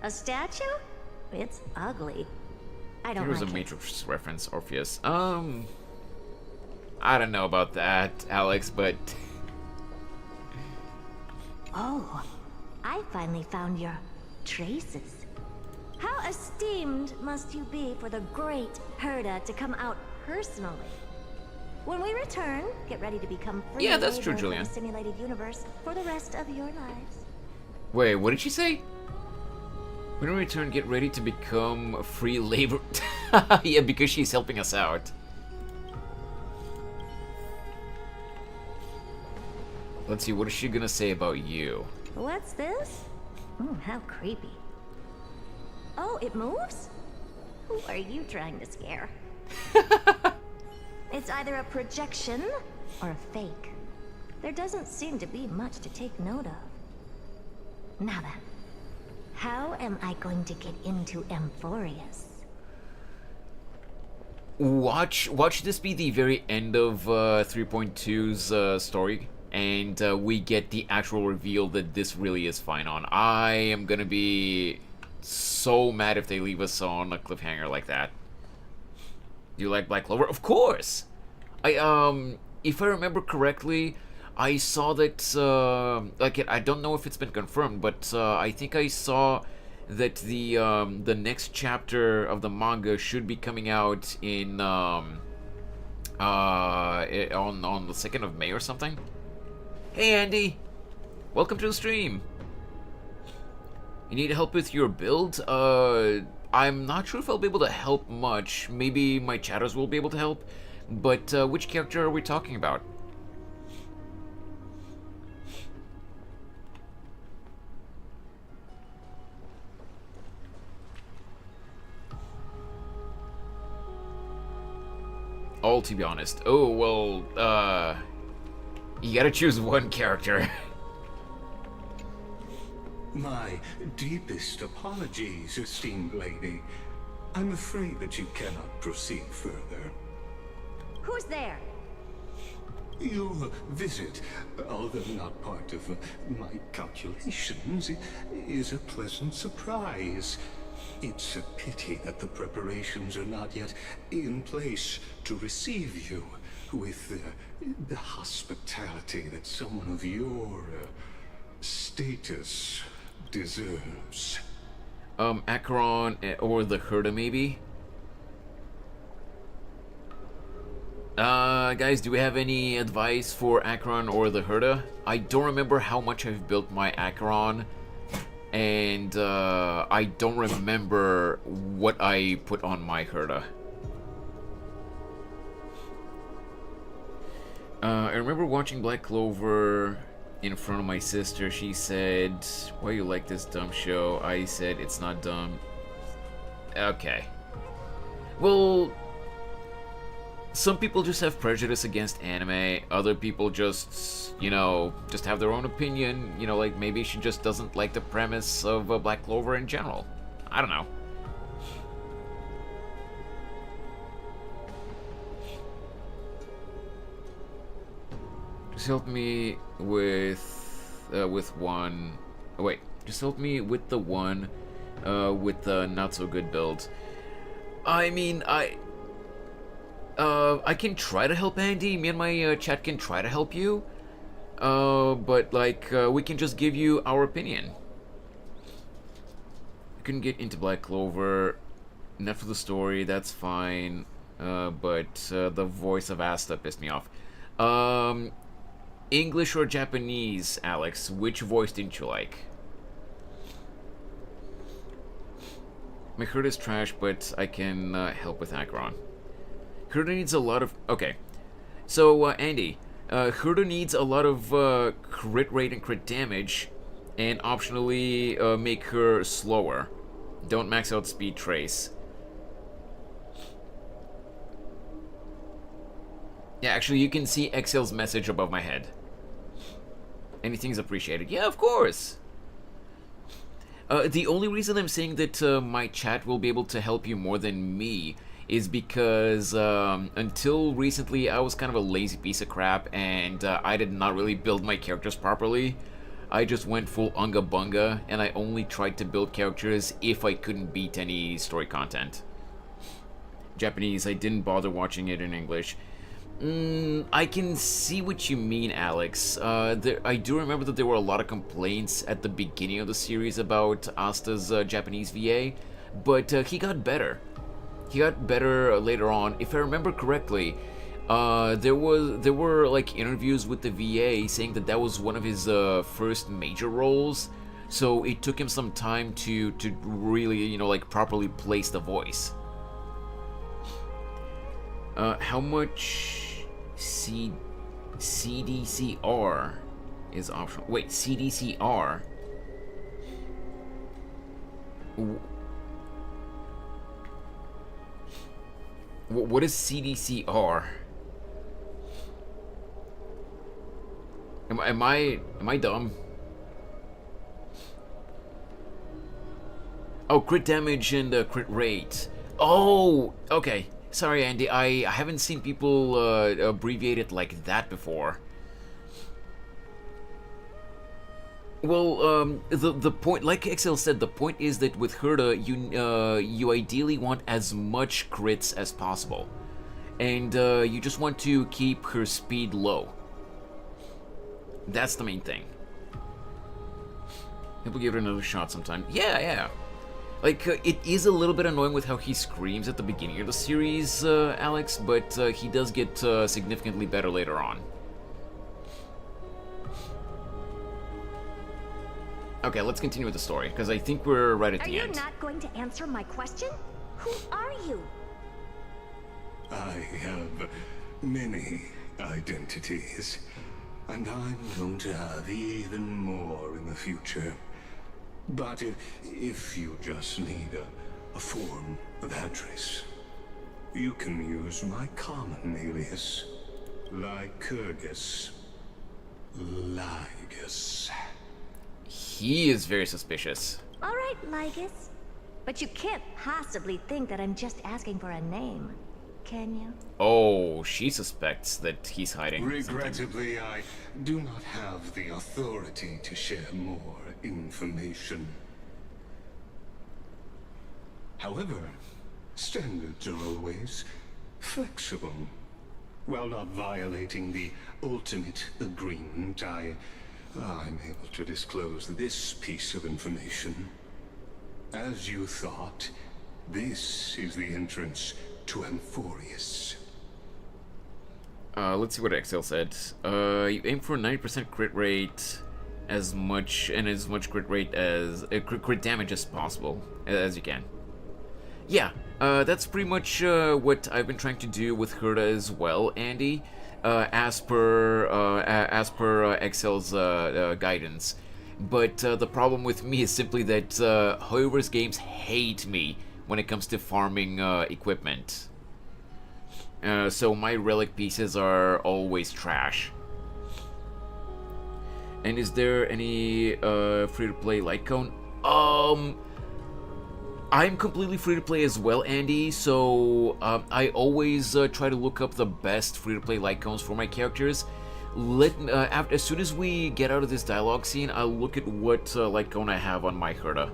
A statue? It's ugly. I don't Here was like a it. Matrix reference, Orpheus. I don't know about that, Alex, but... Oh, I finally found your traces. How esteemed must you be for the great Herta to come out personally? When we return, get ready to become free Yeah, that's true, labor for Julian. the simulated universe for the rest of your lives. Wait, what did she say? When we return, get ready to become free labor... Yeah, because she's helping us out. Let's see, what is she gonna say about you? What's this? How creepy. Oh, it moves? Who are you trying to scare? It's either a projection or a fake. There doesn't seem to be much to take note of. Now then, how am I going to get into Amphorius? Watch this be the very end of 3.2's story, and we get the actual reveal that this really is Finon. I am gonna be so mad if they leave us on a cliffhanger like that. Do you like Black Clover? Of course! If I remember correctly, I saw that, I don't know if it's been confirmed, but I think I saw that the next chapter of the manga should be coming out in on the 2nd of May or something. Hey Andy, welcome to the stream. You need help with your build? I'm not sure if I'll be able to help much. Maybe my chatters will be able to help. But which character are we talking about? All to be honest. Oh, well, you gotta choose one character. My deepest apologies, esteemed lady. I'm afraid that you cannot proceed further. Who's there? Your visit, although not part of my calculations, is a pleasant surprise. It's a pity that the preparations are not yet in place to receive you with the hospitality that someone of your status deserves. Acheron or the Herda, maybe? Guys, do we have any advice for Acheron or the Herda? I don't remember how much I've built my Acheron, and I don't remember what I put on my Herda. I remember watching Black Clover in front of my sister. She said, "Why you like this dumb show?" I said, "It's not dumb." Okay. Well, some people just have prejudice against anime. Other people just, you know, just have their own opinion. You know, like maybe she just doesn't like the premise of Black Clover in general. I don't know. Just help me with one. Oh, wait, just help me with the one with the not so good build. I mean, I can try to help Andy. Me and my chat can try to help you. But like we can just give you our opinion. I couldn't get into Black Clover. Not for the story. That's fine. But the voice of Asta pissed me off. English or Japanese, Alex? Which voice didn't you like? My Herda is trash, but I can help with Acheron. Herda needs a lot of... Okay. So, Andy, Herda needs a lot of crit rate and crit damage, and optionally make her slower. Don't max out speed trace. Yeah, actually, you can see Exhal's message above my head. Anything's appreciated. Yeah, of course! The only reason I'm saying that my chat will be able to help you more than me is because until recently I was kind of a lazy piece of crap, and I did not really build my characters properly. I just went full unga bunga, and I only tried to build characters if I couldn't beat any story content. Japanese, I didn't bother watching it in English. I can see what you mean, Alex. I do remember that there were a lot of complaints at the beginning of the series about Asta's Japanese VA, but he got better. He got better later on. If I remember correctly, there were like interviews with the VA saying that that was one of his first major roles, so it took him some time to really, you know, like properly place the voice. How much CDCR is optional? Wait, CDCR? What is CDCR? Am I dumb? Oh, crit damage and crit rate. Oh, okay. Sorry, Andy. I haven't seen people abbreviate it like that before. Well, the point, like Excel said, the point is that with Herta, you ideally want as much crits as possible, and you just want to keep her speed low. That's the main thing. Maybe we'll give it another shot sometime. Yeah. Like, it is a little bit annoying with how he screams at the beginning of the series, Alex, but he does get significantly better later on. Okay, let's continue with the story, because I think we're right at the end. Are you not going to answer my question? Who are you? I have many identities, and I'm going to have even more in the future. But if you just need a form of address, you can use my common alias, Lycurgus. Lygus. He is very suspicious. All right, Lygus. But you can't possibly think that I'm just asking for a name, can you? Oh, she suspects that he's hiding Regrettably, something. I do not have the authority to share more information. However, standards are always flexible. While not violating the ultimate agreement, I'm able to disclose this piece of information. As you thought, this is the entrance to Amphorius. Let's see what Excel said. You aim for a 90% crit rate, as much crit rate as crit damage as possible as you can. Yeah, that's pretty much what I've been trying to do with Herta as well, Andy. As per Excel's guidance. But the problem with me is simply that Hoyover's games hate me when it comes to farming equipment. So my relic pieces are always trash. And is there any free-to-play light cone? I'm completely free-to-play as well, Andy, so I always try to look up the best free-to-play light cones for my characters. As soon as we get out of this dialogue scene, I'll look at what light cone I have on my Herta.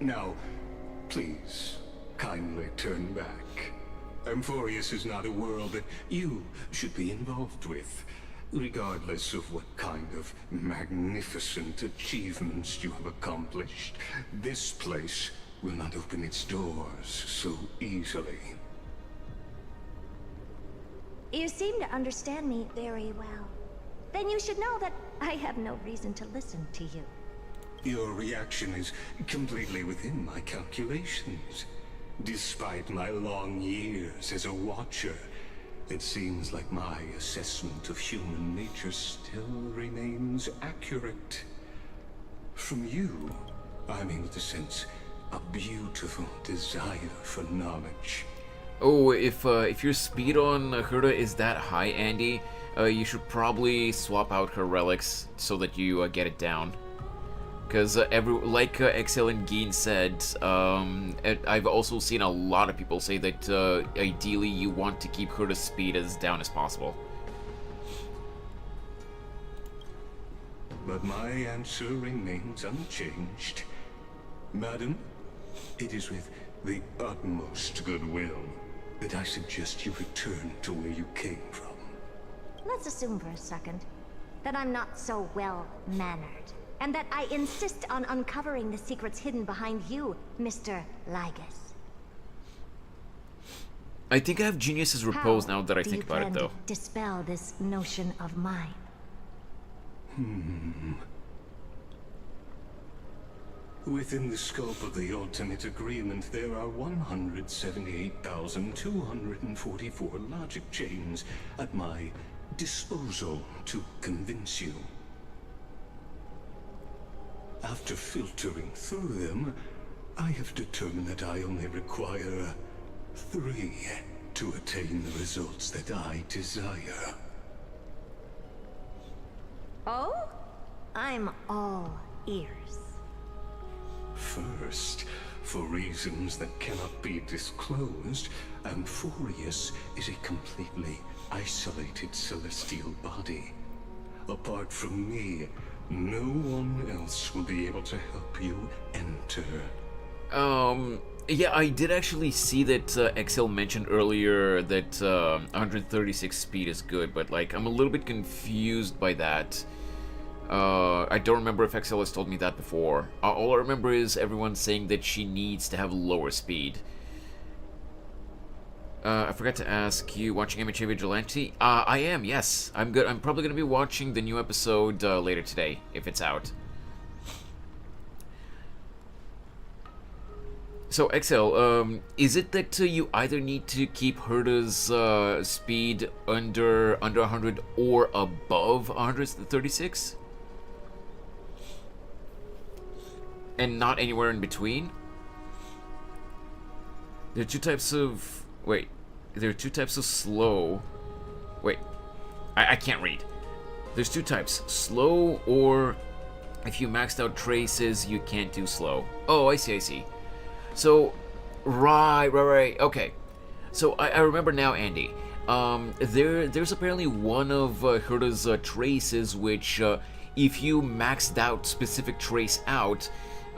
Now, please, kindly turn back. Amphorius is not a world that you should be involved with. Regardless of what kind of magnificent achievements you have accomplished, this place will not open its doors so easily. You seem to understand me very well. Then you should know that I have no reason to listen to you. Your reaction is completely within my calculations. Despite my long years as a Watcher, it seems like my assessment of human nature still remains accurate. From you, I'm able to sense a beautiful desire for knowledge. Oh, if your speed on Herta is that high, Andy, you should probably swap out her relics so that you get it down. Because like Excel and Geen said, I've also seen a lot of people say that ideally you want to keep Herta's speed as down as possible. But my answer remains unchanged. Madam, it is with the utmost goodwill that I suggest you return to where you came from. Let's assume for a second that I'm not so well-mannered, and that I insist on uncovering the secrets hidden behind you, Mr. Lygus. I think I have Genius's Repose now that I think about it, though. Dispel this notion of mine? Within the scope of the ultimate agreement, there are 178,244 logic chains at my disposal to convince you. After filtering through them, I have determined that I only require 3 to attain the results that I desire. Oh? I'm all ears. First, for reasons that cannot be disclosed, Amphorius is a completely isolated celestial body. Apart from me, no one else will be able to help you enter. Yeah, I did actually see that Excel mentioned earlier that 136 speed is good, but like I'm a little bit confused by that. I don't remember if Excel has told me that before. All I remember is everyone saying that she needs to have lower speed. I forgot to ask you, watching MHA Vigilante? I am, yes. I'm good. I'm probably going to be watching the new episode later today, if it's out. So, Excel, is it that you either need to keep Herta's speed under 100 or above 136? And not anywhere in between? There are 2 types of... Wait. There are 2 types of slow... Wait. I can't read. There's 2 types. Slow, or if you maxed out traces, you can't do slow. Oh, I see. So, right. Okay. So, I remember now, Andy. There's apparently one of Herta's traces which, if you maxed out specific trace out,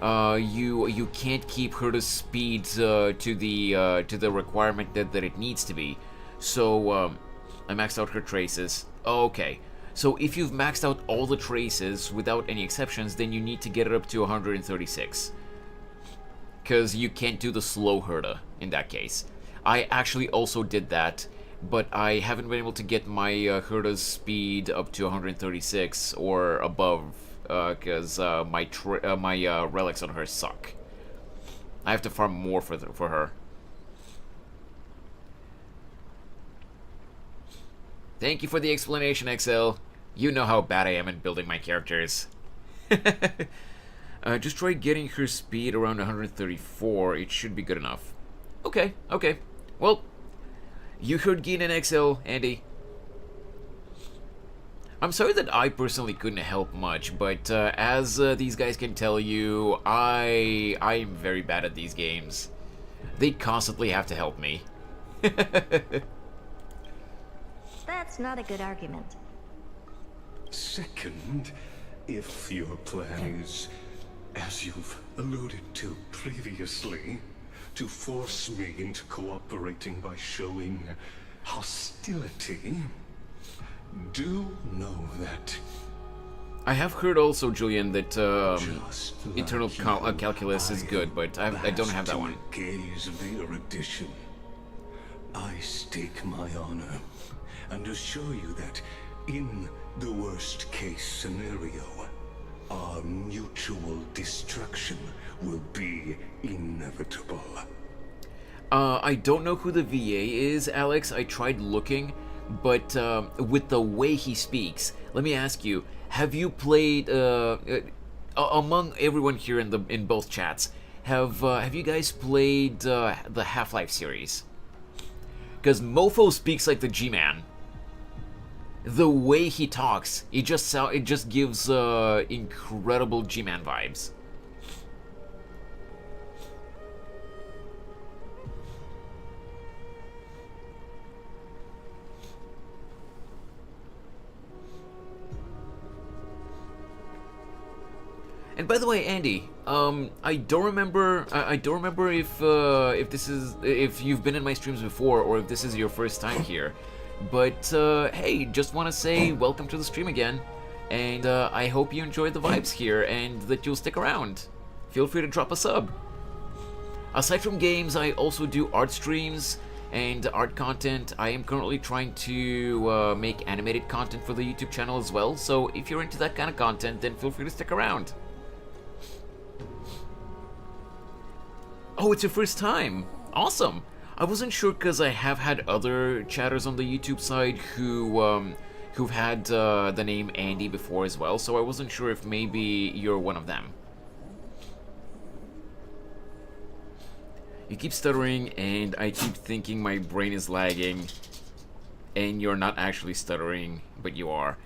you can't keep Herta's speed to the requirement that it needs to be. So, I maxed out her traces. Okay. So, if you've maxed out all the traces without any exceptions, then you need to get it up to 136. Because you can't do the slow Herta in that case. I actually also did that, but I haven't been able to get my Herta's speed up to 136 or above, because my relics on her suck. I have to farm more for her. Thank you for the explanation, XL. You know how bad I am in building my characters. Just try getting her speed around 134. It should be good enough. Okay. Well, you heard Geen and XL, Andy. I'm sorry that I personally couldn't help much, but as these guys can tell you, I'm very bad at these games. They constantly have to help me. That's not a good argument. Second, if your plan is, as you've alluded to previously, to force me into cooperating by showing hostility, do know that... I have heard also, Julian, that internal calculus is good, but I don't have that one. Gaze of the erudition, I stake my honor and assure you that in the worst case scenario, our mutual destruction will be inevitable. I don't know who the VA is, Alex. I tried looking, but with the way he speaks, let me ask you: have you played among everyone here in both chats? Have you guys played the Half-Life series? Because Mofo speaks like the G-Man. The way he talks, it just gives incredible G-Man vibes. And by the way, Andy, I don't remember if you've been in my streams before or if this is your first time here. But, hey, just want to say welcome to the stream again, and I hope you enjoyed the vibes here and that you'll stick around. Feel free to drop a sub. Aside from games, I also do art streams and art content. I am currently trying to make animated content for the YouTube channel as well, so if you're into that kind of content, then feel free to stick around. Oh, it's your first time! Awesome! I wasn't sure because I have had other chatters on the YouTube side who've had the name Andy before as well, so I wasn't sure if maybe you're one of them. You keep stuttering, and I keep thinking my brain is lagging, and you're not actually stuttering, but you are.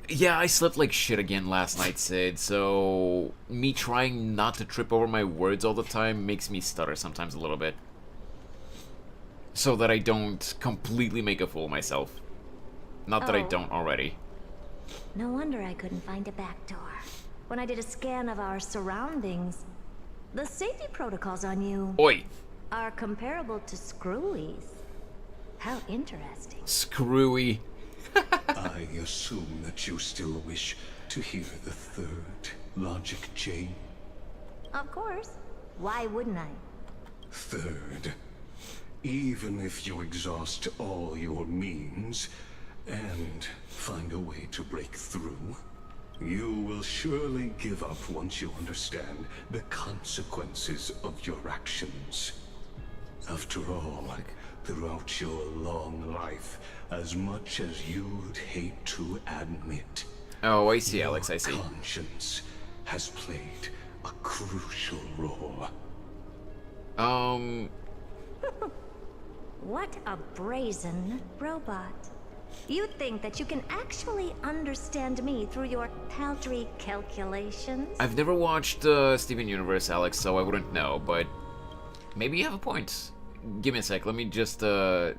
Yeah, I slept like shit again last night, Sid, so me trying not to trip over my words all the time makes me stutter sometimes a little bit. So that I don't completely make a fool of myself. Not that I don't already. No wonder I couldn't find a back door. When I did a scan of our surroundings, the safety protocols on you are comparable to Screwy's. How interesting. Screwy. I assume that you still wish to hear the third logic chain. Of course. Why wouldn't I? Third, even if you exhaust all your means and find a way to break through, you will surely give up once you understand the consequences of your actions. After all, throughout your long life, as much as you'd hate to admit, oh, I see, Alex, I see. Conscience has played a crucial role. What a brazen robot. You think that you can actually understand me through your paltry calculations? I've never watched Steven Universe, Alex, so I wouldn't know, but maybe you have a point. Give me a sec, let me just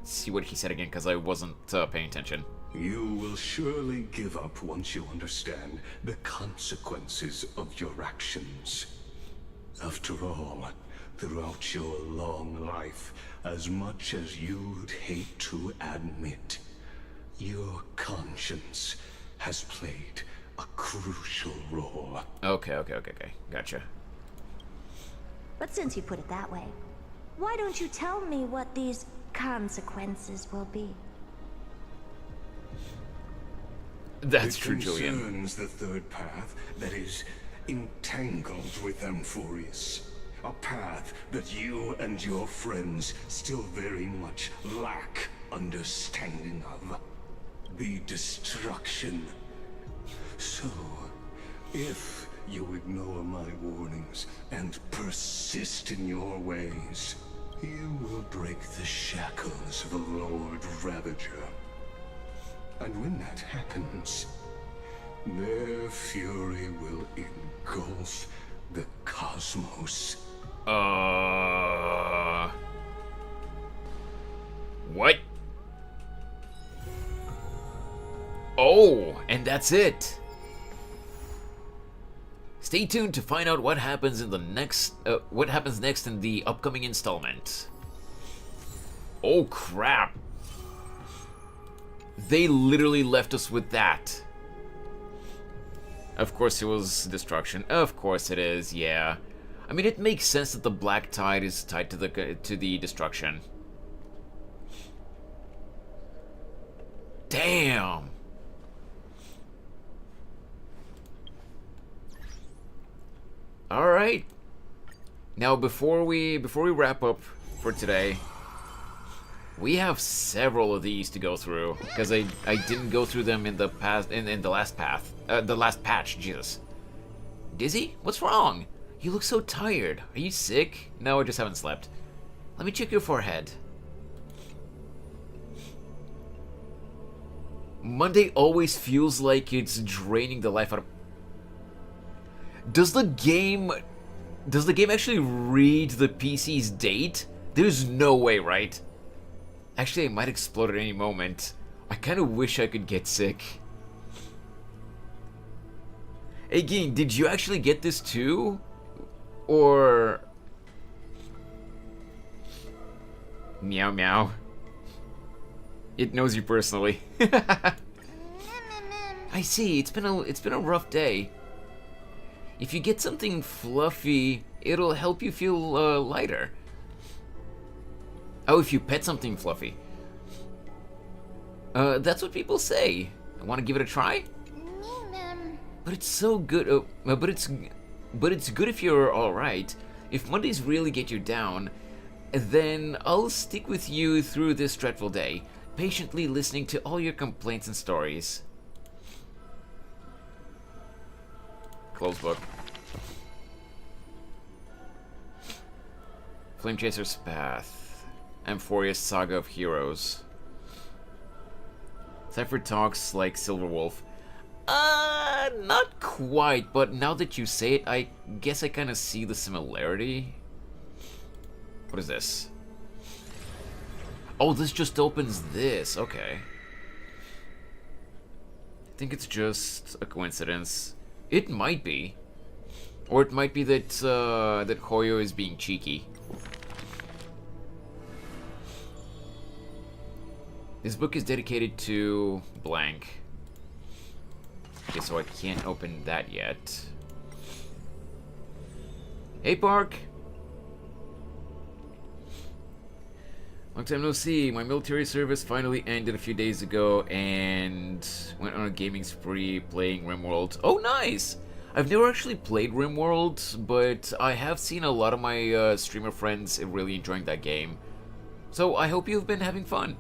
see what he said again, because I wasn't paying attention. You will surely give up once you understand the consequences of your actions. After all, throughout your long life, as much as you'd hate to admit, your conscience has played a crucial role. Okay. Gotcha. But since you put it that way, why don't you tell me what these consequences will be? That's true, Julian. It concerns the third path that is entangled with Amphorius. A path that you and your friends still very much lack understanding of. The destruction. So, if you ignore my warnings and persist in your ways, you will break the shackles of a Lord Ravager. And when that happens, their fury will engulf the cosmos. What? Oh, and that's it. Stay tuned to find out what happens in the next next in the upcoming installment. Oh crap. They literally left us with that. Of course it was destruction. Of course it is, yeah. I mean, it makes sense that the Black Tide is tied to the destruction. Damn. All right. Now, before we wrap up for today, we have several of these to go through because I didn't go through them in the past in the last patch. Jesus. Dizzy? What's wrong? You look so tired. Are you sick? No, I just haven't slept. Let me check your forehead. Monday always feels like it's draining the life out of... Does the game actually read the PC's date? There's no way, right? Actually, I might explode at any moment. I kind of wish I could get sick. Hey, Ging, did you actually get this too? Or... Meow meow. It knows you personally. I see, it's been a rough day. If you get something fluffy, it'll help you feel lighter. Oh, if you pet something fluffy. That's what people say. Want to give it a try? But it's so good. But it's good if you're all right. If Mondays really get you down, then I'll stick with you through this dreadful day, patiently listening to all your complaints and stories. Close book. Flame Chaser's Path. Amphoria's Saga of Heroes. Cypher talks like Silver Wolf. Not quite, but now that you say it, I guess I kind of see the similarity. What is this? Oh, this just opens this. Okay. I think it's just a coincidence. It might be. Or it might be that, that Hoyo is being cheeky. This book is dedicated to blank. Okay, so I can't open that yet. Hey, Park! Long time no see. My military service finally ended a few days ago and went on a gaming spree playing RimWorld. Oh, nice! I've never actually played RimWorld, but I have seen a lot of my streamer friends really enjoying that game. So I hope you've been having fun.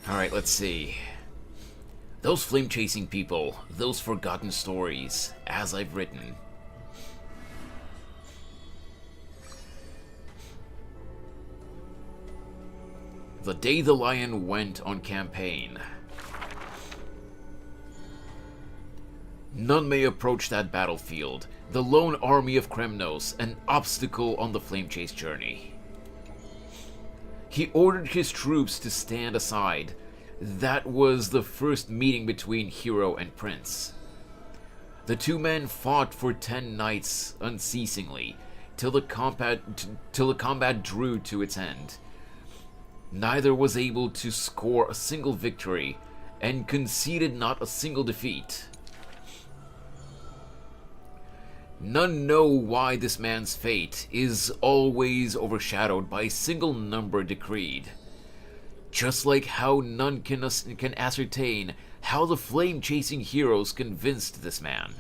Alright, let's see. Those flame-chasing people, those forgotten stories, as I've written. The day the lion went on campaign. None may approach that battlefield, the lone army of Kremnos, an obstacle on the flame chase journey. He ordered his troops to stand aside. That was the first meeting between hero and prince. The two men fought for 10 nights unceasingly, till the combat drew to its end. Neither was able to score a single victory, and conceded not a single defeat. None know why this man's fate is always overshadowed by a single number decreed. Just like how none can ascertain how the flame-chasing heroes convinced this man.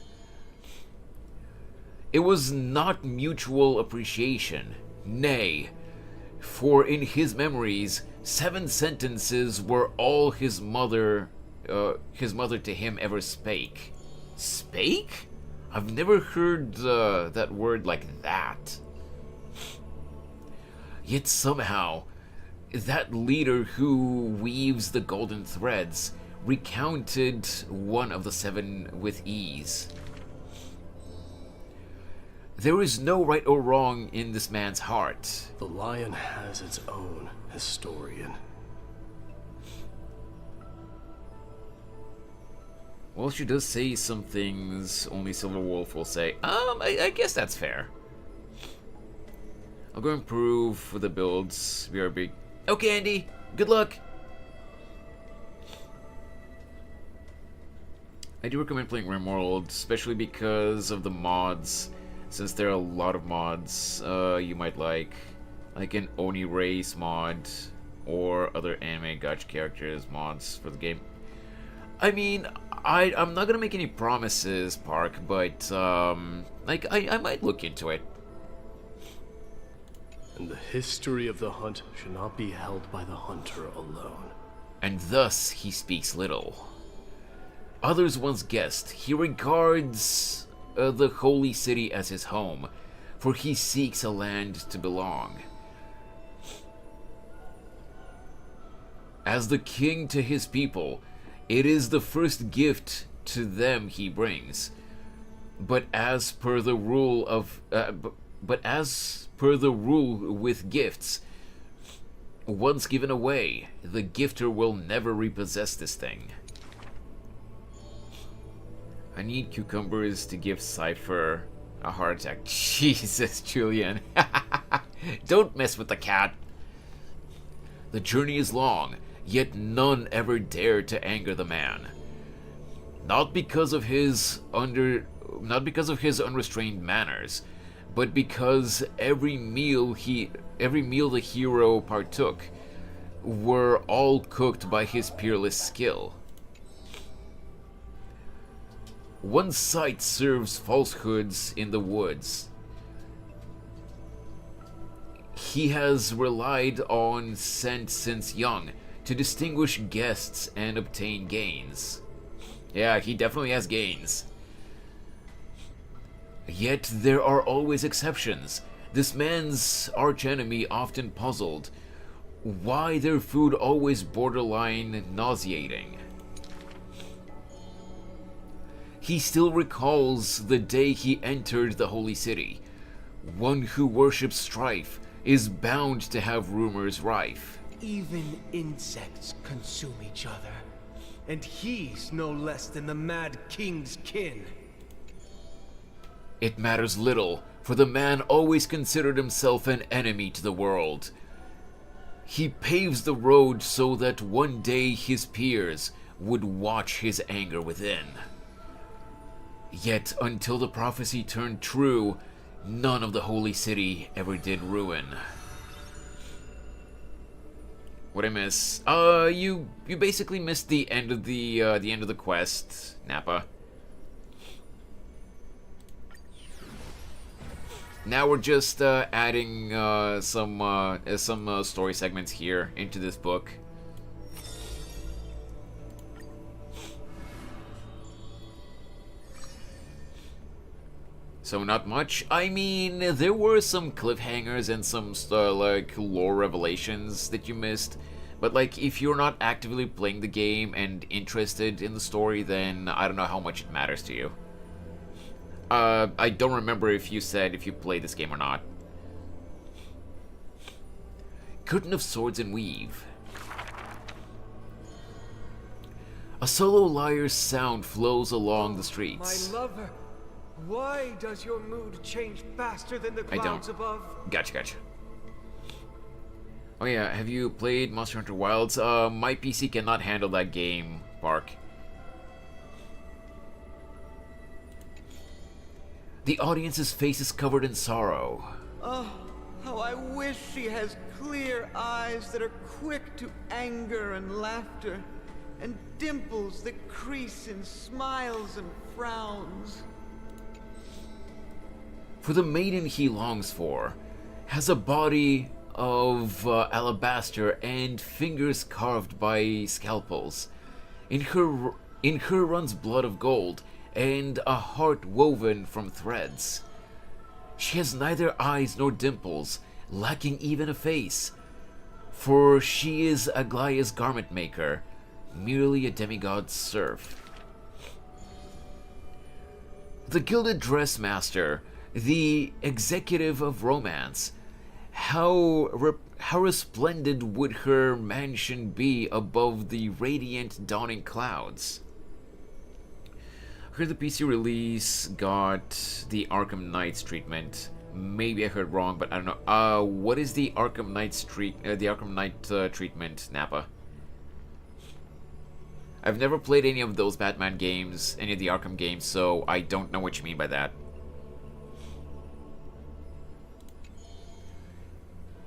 It was not mutual appreciation, nay, for in his memories, 7 sentences were all his mother to him ever spake. Spake? I've never heard that word like that. Yet somehow, that leader who weaves the golden threads recounted one of the 7 with ease. There is no right or wrong in this man's heart. The lion has its own historian. Well, she does say some things only Silver Wolf will say. I guess that's fair. I'll go improve for the builds. BRB. Okay, Andy. Good luck. I do recommend playing RimWorld, especially because of the mods. Since there are a lot of mods you might like an Oni race mod, or other anime gacha characters mods for the game. I mean, I'm not gonna make any promises, Park, but like I might look into it. And the history of the hunt should not be held by the hunter alone. And thus he speaks little. Others once guessed he regards the holy city as his home, for he seeks a land to belong. As the king to his people, it is the first gift to them he brings. But as per the rule with gifts, once given away, the gifter will never repossess this thing. I need cucumbers to give Cypher a heart attack. Jesus, Julian. Don't mess with the cat. The journey is long, yet none ever dare to anger the man. Not because of his unrestrained manners, but because every meal the hero partook were all cooked by his peerless skill. One sight serves falsehoods in the woods. He has relied on scent since young, to distinguish guests and obtain gains. Yeah, he definitely has gains. Yet there are always exceptions. This man's archenemy often puzzled why their food always borderline nauseating. He still recalls the day he entered the holy city. One who worships strife is bound to have rumors rife. Even insects consume each other. And he's no less than the Mad King's kin. It matters little, for the man always considered himself an enemy to the world. He paves the road so that one day his peers would watch his anger within. Yet until the prophecy turned true, none of the holy city ever did ruin. What'd I miss? You basically missed the end of the quest, Nappa. Now we're just adding some story segments here into this book. So not much. I mean, there were some cliffhangers and some like lore revelations that you missed. But like, if you're not actively playing the game and interested in the story, then I don't know how much it matters to you. I don't remember if you said if you played this game or not. Curtain of Swords and Weave. A solo lyre's sound flows along the streets. My lover, why does your mood change faster than the clouds above? Gotcha. Oh yeah, have you played Monster Hunter Wilds? My PC cannot handle that game, Park. The audience's face is covered in sorrow. Oh, how I wish she has clear eyes that are quick to anger and laughter, and dimples that crease in smiles and frowns. For the maiden he longs for has a body of alabaster and fingers carved by scalpels. In her runs blood of gold and a heart woven from threads. She has neither eyes nor dimples, lacking even a face, for she is Aglaya's garment maker, merely a demigod's serf. The gilded dressmaster, the executive of romance, how resplendent would her mansion be above the radiant dawning clouds? I heard the PC release got the Arkham Knights treatment. Maybe I heard wrong, but I don't know. What is the Arkham Knights treatment, Nappa? I've never played any of those Batman games, any of the Arkham games, so I don't know what you mean by that.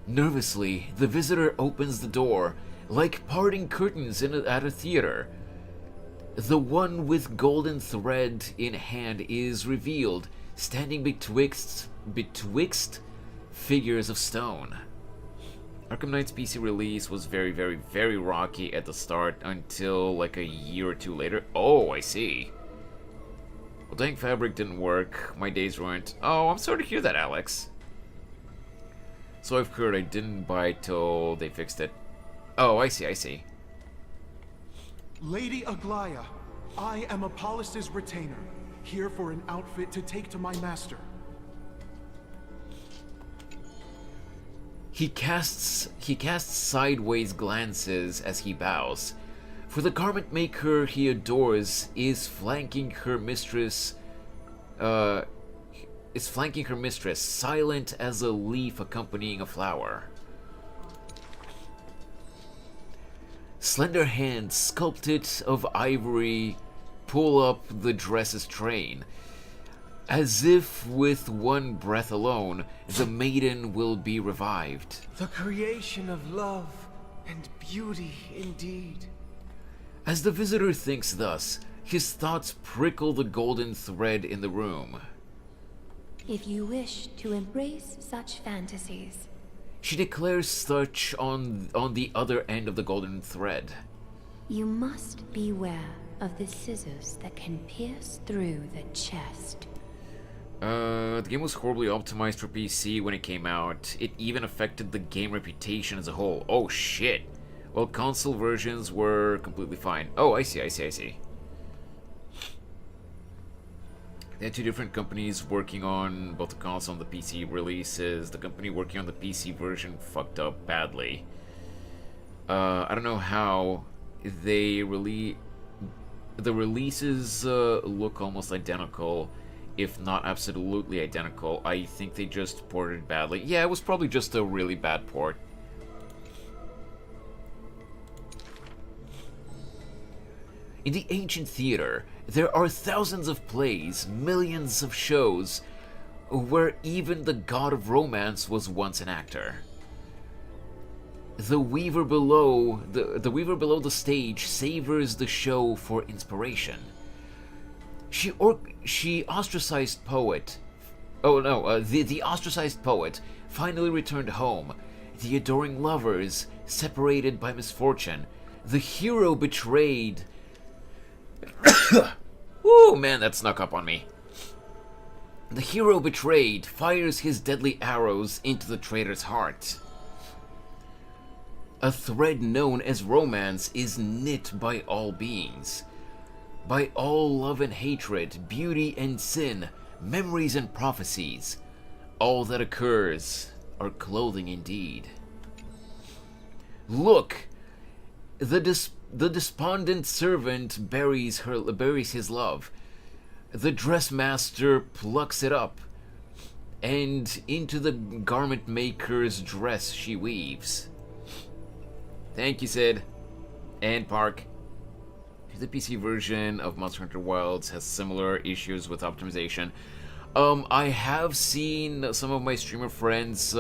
Nervously, the visitor opens the door, like parting curtains at a theater. The one with golden thread in hand is revealed, standing betwixt figures of stone. Arkham Knight's PC release was very rocky at the start until like a year or two later. Oh, I see. Well, dang, Fabric didn't work. My days ruined. Oh, I'm sorry to hear that, Alex. So I've heard. I didn't buy it till they fixed it. Oh, I see. Lady Aglaya, I am Apollos' retainer, here for an outfit to take to my master. He casts sideways glances as he bows, for the garment maker he adores is flanking her mistress, silent as a leaf accompanying a flower. Slender hands, sculpted of ivory, pull up the dress's train. As if with one breath alone, the maiden will be revived. The creation of love and beauty indeed. As the visitor thinks thus, his thoughts prickle the golden thread in the room. If you wish to embrace such fantasies, She declares such on the other end of the golden thread. You must beware of the scissors that can pierce through the chest. The game was horribly optimized for PC when it came out. It even affected the game reputation as a whole. Oh shit. Well, console versions were completely fine. Oh, I see. They had two different companies working on both the console and the PC releases. The company working on the PC version fucked up badly. I don't know how the releases look almost identical, if not absolutely identical. I think they just ported badly. Yeah, it was probably just a really bad port. In the ancient theater, there are thousands of plays, millions of shows, where even the god of romance was once an actor. The weaver below the stage savors the show for inspiration. The ostracized poet finally returned home. The adoring lovers separated by misfortune. The hero betrayed. Ooh, man, that snuck up on me. The hero betrayed fires his deadly arrows into the traitor's heart. A thread known as romance is knit by all beings. By all love and hatred, beauty and sin, memories and prophecies. All that occurs are clothing indeed. Look! The despondent servant buries his love. The dressmaster plucks it up, and into the garment maker's dress she weaves. Thank you, Sid. And Park. The PC version of Monster Hunter Wilds has similar issues with optimization. I have seen some of my streamer friends,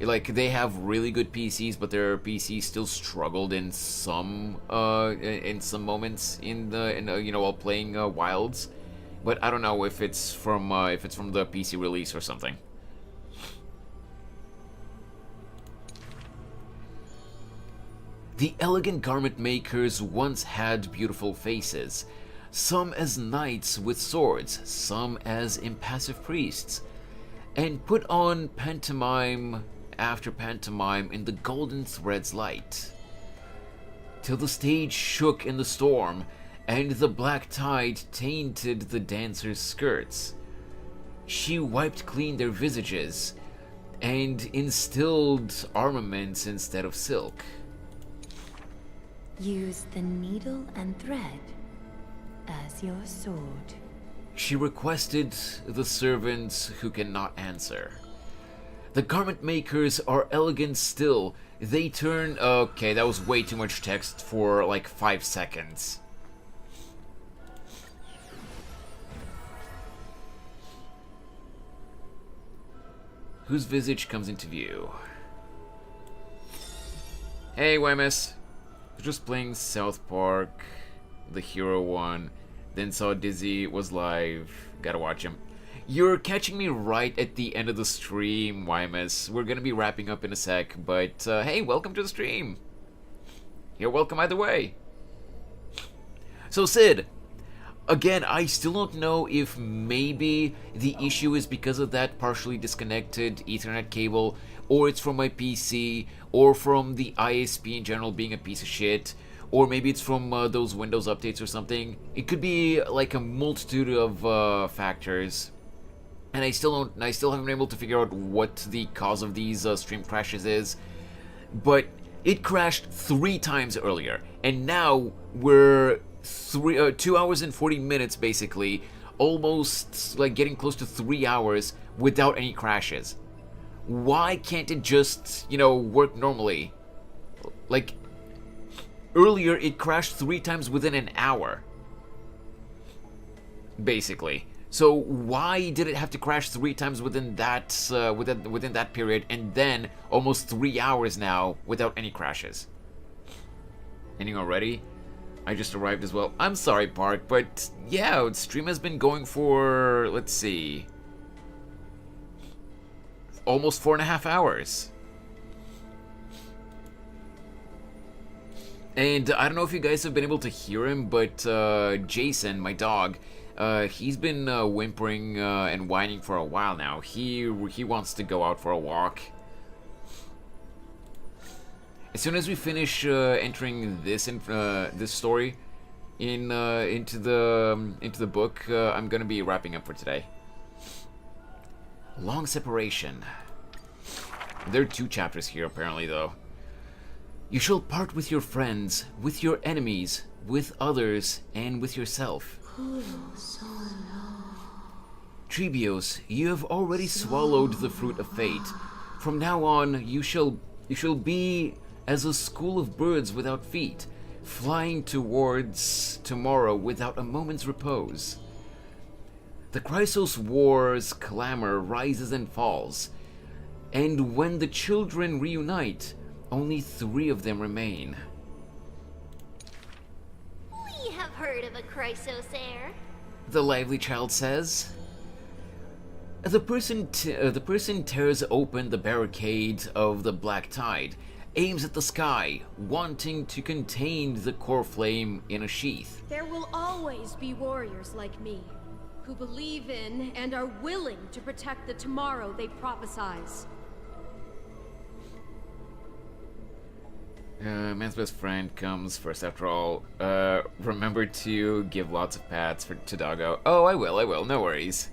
like, they have really good PCs, but their PCs still struggled in some moments while playing Wilds. But I don't know if it's from the PC release or something. The elegant garment makers once had beautiful faces, some as knights with swords, some as impassive priests, and put on pantomime after pantomime in the golden thread's light, till the stage shook in the storm, and the black tide tainted the dancers' skirts. She wiped clean their visages, and instilled armaments instead of silk. Use the needle and thread as your sword. She requested the servants who cannot answer. The garment makers are elegant still. They turn... Okay, that was way too much text for like 5 seconds. Whose visage comes into view? Hey, YMS. Just playing South Park, the hero one, then saw Dizzy was live. Gotta watch him. You're catching me right at the end of the stream, YMS. We're gonna be wrapping up in a sec, but hey, welcome to the stream. You're welcome either way. So Sid, again, I still don't know if maybe the issue is because of that partially disconnected Ethernet cable, or it's from my PC, or from the ISP in general being a piece of shit, or maybe it's from those Windows updates or something. It could be like a multitude of factors, and I still haven't been able to figure out what the cause of these stream crashes is. But it crashed 3 times earlier, and now we're 2 hours and 40 minutes basically, almost like getting close to 3 hours without any crashes. Why can't it just, work normally? Like, earlier it crashed 3 times within an hour. Basically. So why did it have to crash 3 times within that within that period, and then almost 3 hours now without any crashes? Ending already? I just arrived as well. I'm sorry, Park, but yeah, the stream has been going for, let's see, almost 4.5 hours. And I don't know if you guys have been able to hear him, but Jason, my dog, he's been whimpering and whining for a while now. He wants to go out for a walk. As soon as we finish entering this this story into the book, I'm gonna be wrapping up for today. Long separation. There are 2 chapters here apparently, though. You shall part with your friends, with your enemies, with others, and with yourself. Trebios, you have already swallowed the fruit of fate. From now on, you shall be as a school of birds without feet, flying towards tomorrow without a moment's repose. The Chrysos war's clamor rises and falls, and when the children reunite, only 3 of them remain. We have heard of a Chrysos heir. The lively child says. The person tears open the barricade of the black tide, aims at the sky, wanting to contain the core flame in a sheath. There will always be warriors like me, who believe in and are willing to protect the tomorrow they prophesize. Man's best friend comes first after all. Remember to give lots of pats to Doggo. Oh, I will, no worries.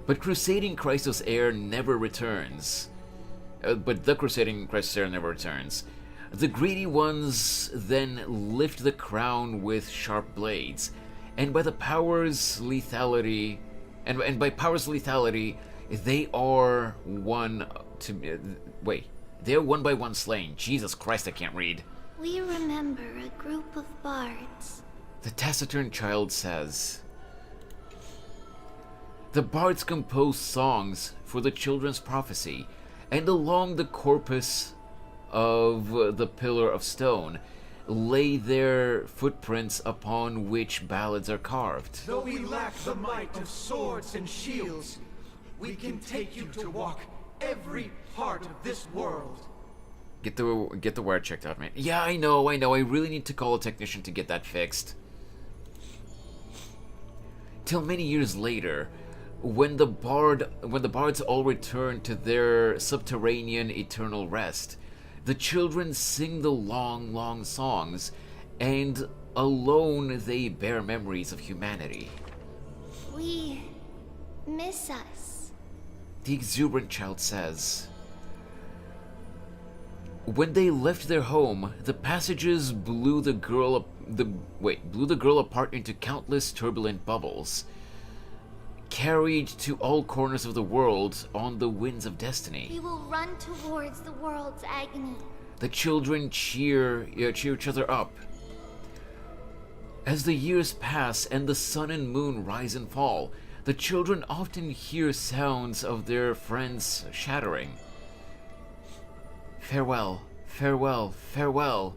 But Crusading Chrysos heir never returns. The greedy ones then lift the crown with sharp blades, and by the power's lethality, and by power's lethality, they are one they are one by one slain. Jesus Christ, I can't read. We remember a group of bards. The taciturn child says. The bards compose songs for the children's prophecy, and along the corpus of the pillar of stone lay their footprints upon which ballads are carved. Though we lack the might of swords and shields, we can take you to walk every part of this world. Get the wire checked out, man. Yeah, I know. I really need to call a technician to get that fixed. Till many years later, when the bards all return to their subterranean eternal rest, the children sing the long, long songs, and alone they bear memories of humanity. We miss us. The exuberant child says. When they left their home, the passages blew the girl apart into countless turbulent bubbles, carried to all corners of the world on the winds of destiny. We will run towards the world's agony. The children cheer each other up. As the years pass and the sun and moon rise and fall, the children often hear sounds of their friends shattering. Farewell, farewell, farewell.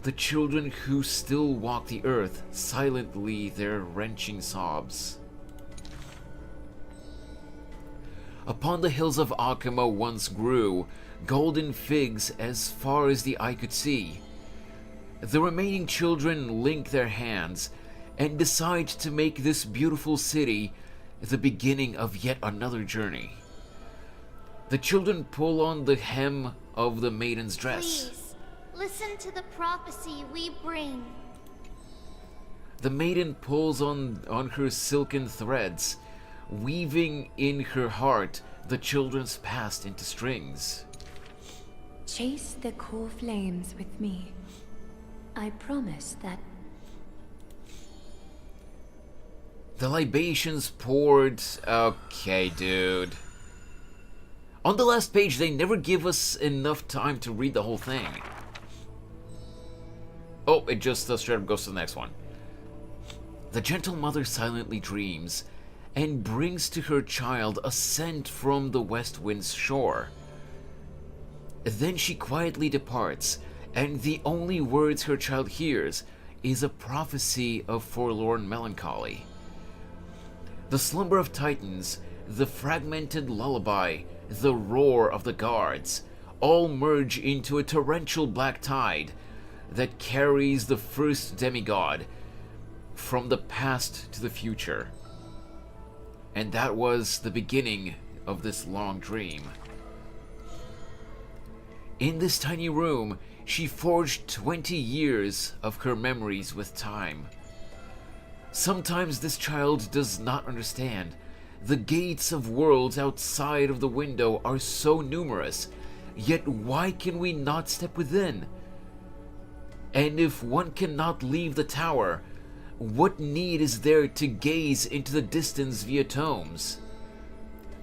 The children who still walk the earth, silently their wrenching sobs. Upon the hills of Akima once grew golden figs as far as the eye could see. The remaining children link their hands and decide to make this beautiful city the beginning of yet another journey. The children pull on the hem of the maiden's dress. Please, listen to the prophecy we bring. The maiden pulls on her silken threads, weaving in her heart the children's past into strings. Chase the core flames with me. I promise that. The libations poured. Okay, dude. On the last page, they never give us enough time to read the whole thing. Oh, it just straight up goes to the next one. The gentle mother silently dreams and brings to her child a scent from the west wind's shore. Then she quietly departs, and the only words her child hears is a prophecy of forlorn melancholy. The slumber of titans, the fragmented lullaby, the roar of the guards, all merge into a torrential black tide that carries the first demigod from the past to the future. And that was the beginning of this long dream. In this tiny room, she forged 20 years of her memories with time. Sometimes this child does not understand. The gates of worlds outside of the window are so numerous, yet why can we not step within? And if one cannot leave the tower, what need is there to gaze into the distance via tomes?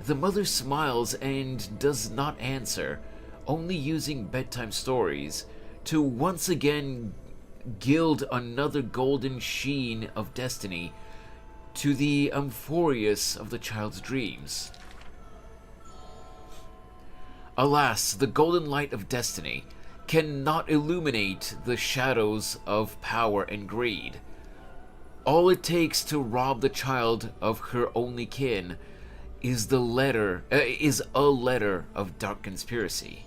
The mother smiles and does not answer, only using bedtime stories to once again gild another golden sheen of destiny to the Amphorius of the child's dreams. Alas, the golden light of destiny cannot illuminate the shadows of power and greed. All it takes to rob the child of her only kin is a letter of dark conspiracy.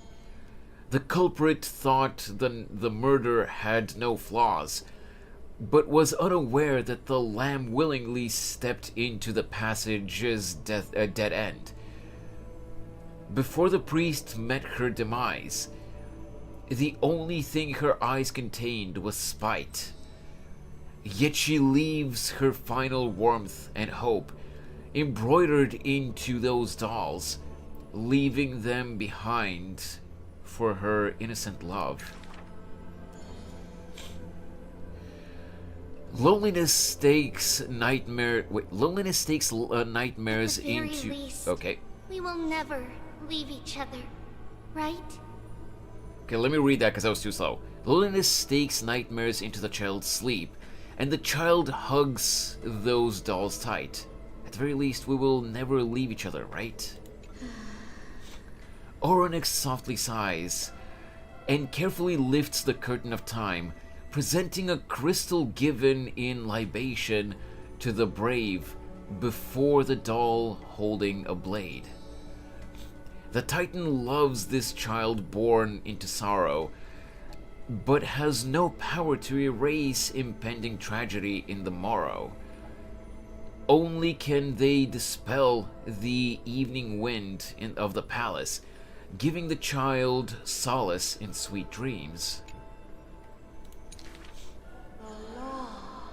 The culprit thought the murder had no flaws, but was unaware that the lamb willingly stepped into the passage's dead end. Before the priest met her demise, the only thing her eyes contained was spite. Yet she leaves her final warmth and hope embroidered into those dolls, leaving them behind for her innocent love. Loneliness takes nightmares very into. least, Okay. We will never leave each other, right? Okay, let me read that because I was too slow. Loneliness stakes nightmares into the child's sleep, and the child hugs those dolls tight. At the very least, we will never leave each other, right? Oronyx softly sighs and carefully lifts the curtain of time, presenting a crystal given in libation to the brave before the doll holding a blade. The Titan loves this child born into sorrow, but has no power to erase impending tragedy in the morrow. Only can they dispel the evening wind of the palace, giving the child solace in sweet dreams.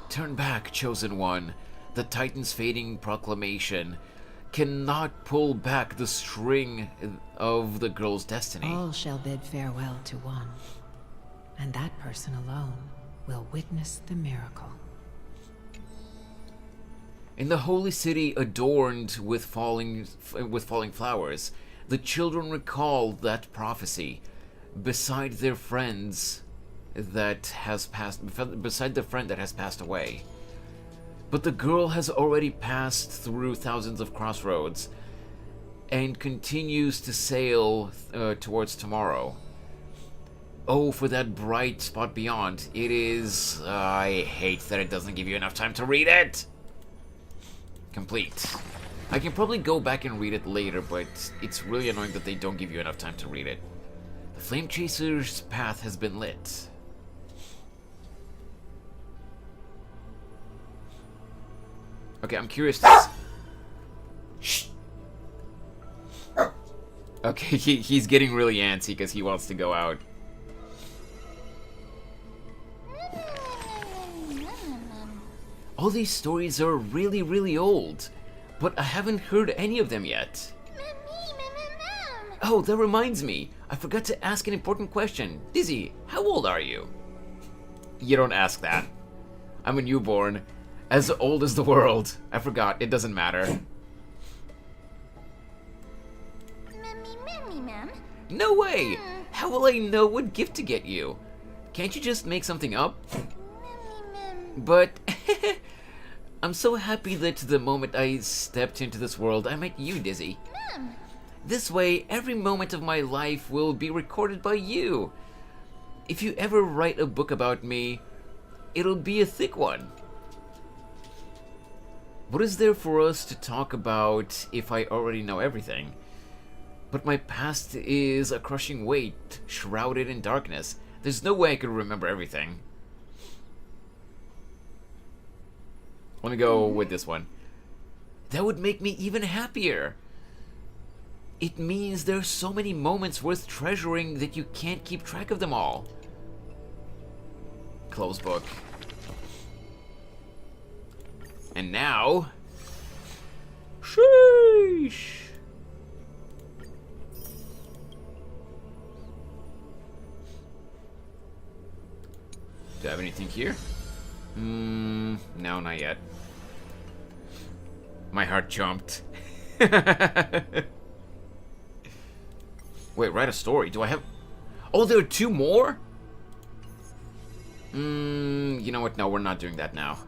Turn back, chosen one. The Titan's fading proclamation cannot pull back the string of the girl's destiny. All shall bid farewell to one, and that person alone will witness the miracle. In the holy city adorned with falling flowers, the children recall that prophecy beside their friends beside the friend that has passed away. But the girl has already passed through thousands of crossroads and continues to sail towards tomorrow. Oh, for that bright spot beyond. It is... I hate that it doesn't give you enough time to read it! Complete. I can probably go back and read it later, but it's really annoying that they don't give you enough time to read it. The Flame Chaser's path has been lit. Okay, I'm curious to... Shh! Okay, he's getting really antsy because he wants to go out. All these stories are really, really old, but I haven't heard any of them yet. Oh, that reminds me. I forgot to ask an important question. Dizzy, how old are you? You don't ask that. I'm a newborn. As old as the world. I forgot. It doesn't matter. No way! How will I know what gift to get you? Can't you just make something up? But... I'm so happy that the moment I stepped into this world, I met you, Dizzy. This way, every moment of my life will be recorded by you. If you ever write a book about me, it'll be a thick one. What is there for us to talk about if I already know everything? But my past is a crushing weight, shrouded in darkness. There's no way I could remember everything. Let me go with this one. That would make me even happier. It means there's so many moments worth treasuring that you can't keep track of them all. Close book. And now... Sheesh! Do I have anything here? No, not yet. My heart jumped. Wait, write a story. Do I have... Oh, there are 2 more? You know what? No, we're not doing that now.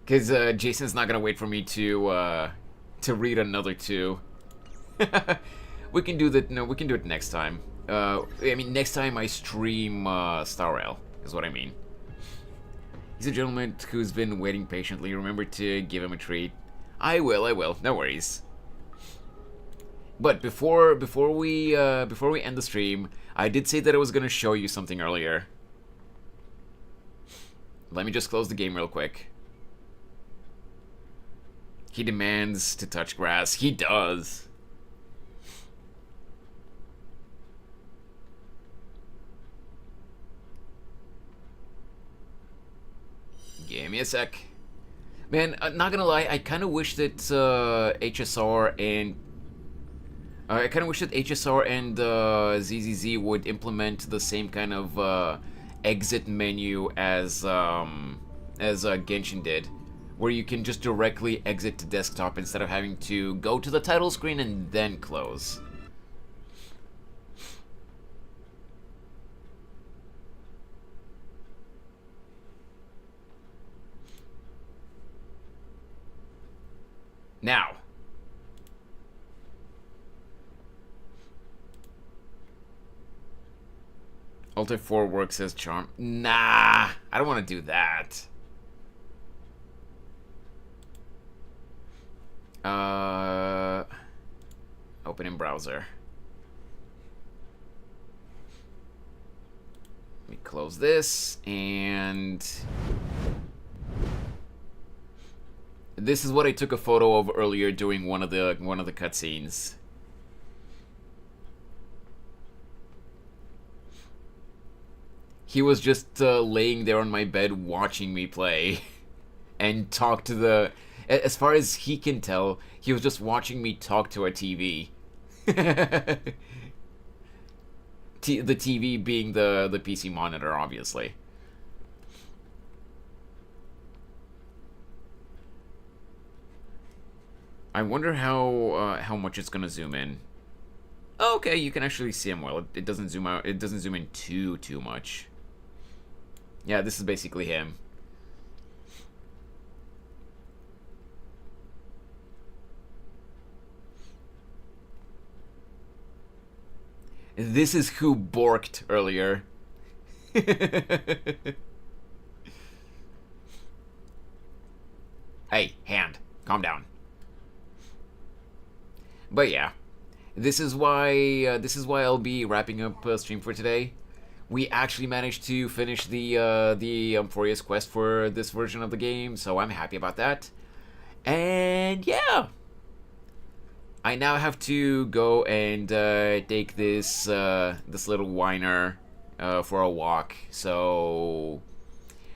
Because Jason's not going to wait for me to read another 2. We can do that. No, we can do it next time. I mean, next time I stream Star Rail, is what I mean. He's a gentleman who's been waiting patiently. Remember to give him a treat. I will. No worries. But before we end the stream, I did say that I was gonna show you something earlier. Let me just close the game real quick. He demands to touch grass. He does. Give me a sec. Man, not gonna lie, I kind of wish that HSR and ZZZ would implement the same kind of exit menu as Genshin did, where you can just directly exit to desktop instead of having to go to the title screen and then close. Now, Alter 4 works as charm. Nah, I don't want to do that. Open in browser. Let me close this, and this is what I took a photo of earlier during one of the cutscenes. He was just laying there on my bed watching me play and talk to the... As far as he can tell, he was just watching me talk to a TV. The TV being the PC monitor, obviously. I wonder how much it's gonna zoom in. Okay, you can actually see him well. It doesn't zoom out. It doesn't zoom in too much. Yeah, this is basically him. This is who borked earlier. Hey, hand, calm down. But yeah, this is why I'll be wrapping up stream for today. We actually managed to finish the Amphorius quest for this version of the game, so I'm happy about that. And yeah, I now have to go and take this this little whiner for a walk. So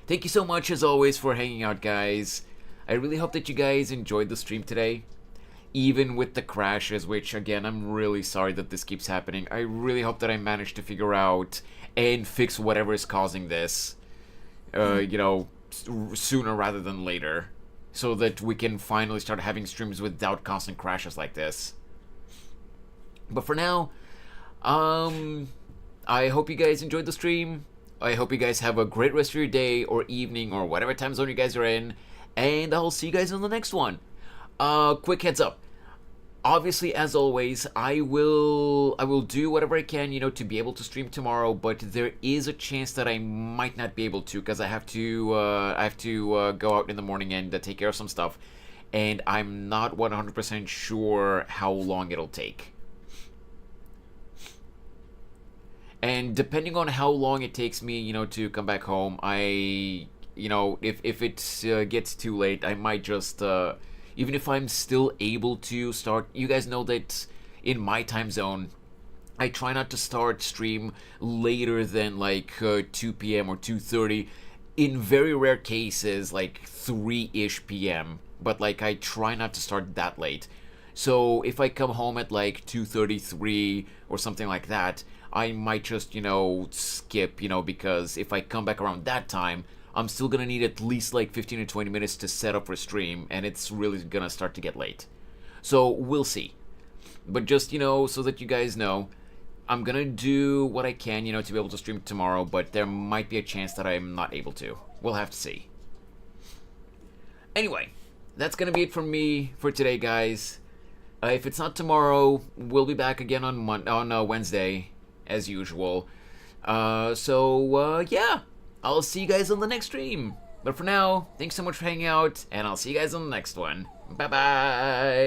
thank you so much as always for hanging out, guys. I really hope that you guys enjoyed the stream today. Even with the crashes, which again, I'm really sorry that this keeps happening. I really hope that I managed to figure out and fix whatever is causing this, you know, sooner rather than later, so that we can finally start having streams without constant crashes like this. But for now, I hope you guys enjoyed the stream. I hope you guys have a great rest of your day or evening or whatever time zone you guys are in, and I'll see you guys on the next one. Quick heads up. Obviously, as always, I will do whatever I can, you know, to be able to stream tomorrow. But there is a chance that I might not be able to, because I have to go out in the morning and take care of some stuff, and I'm not 100% sure how long it'll take. And depending on how long it takes me, you know, to come back home, you know, if it gets too late, I might just, even if I'm still able to start, you guys know that in my time zone, I try not to start stream later than like 2 p.m. or 2:30. In very rare cases, like 3-ish p.m. But like I try not to start that late. So if I come home at like 2:33 or something like that, I might just, you know, skip, you know, because if I come back around that time, I'm still gonna need at least like 15 to 20 minutes to set up for stream, and it's really gonna start to get late. So we'll see. But just, you know, so that you guys know, I'm gonna do what I can, you know, to be able to stream tomorrow, but there might be a chance that I'm not able to. We'll have to see. Anyway, that's gonna be it from me for today, guys. If it's not tomorrow, we'll be back again on Wednesday, as usual. Yeah, I'll see you guys on the next stream. But for now, thanks so much for hanging out, and I'll see you guys on the next one. Bye-bye!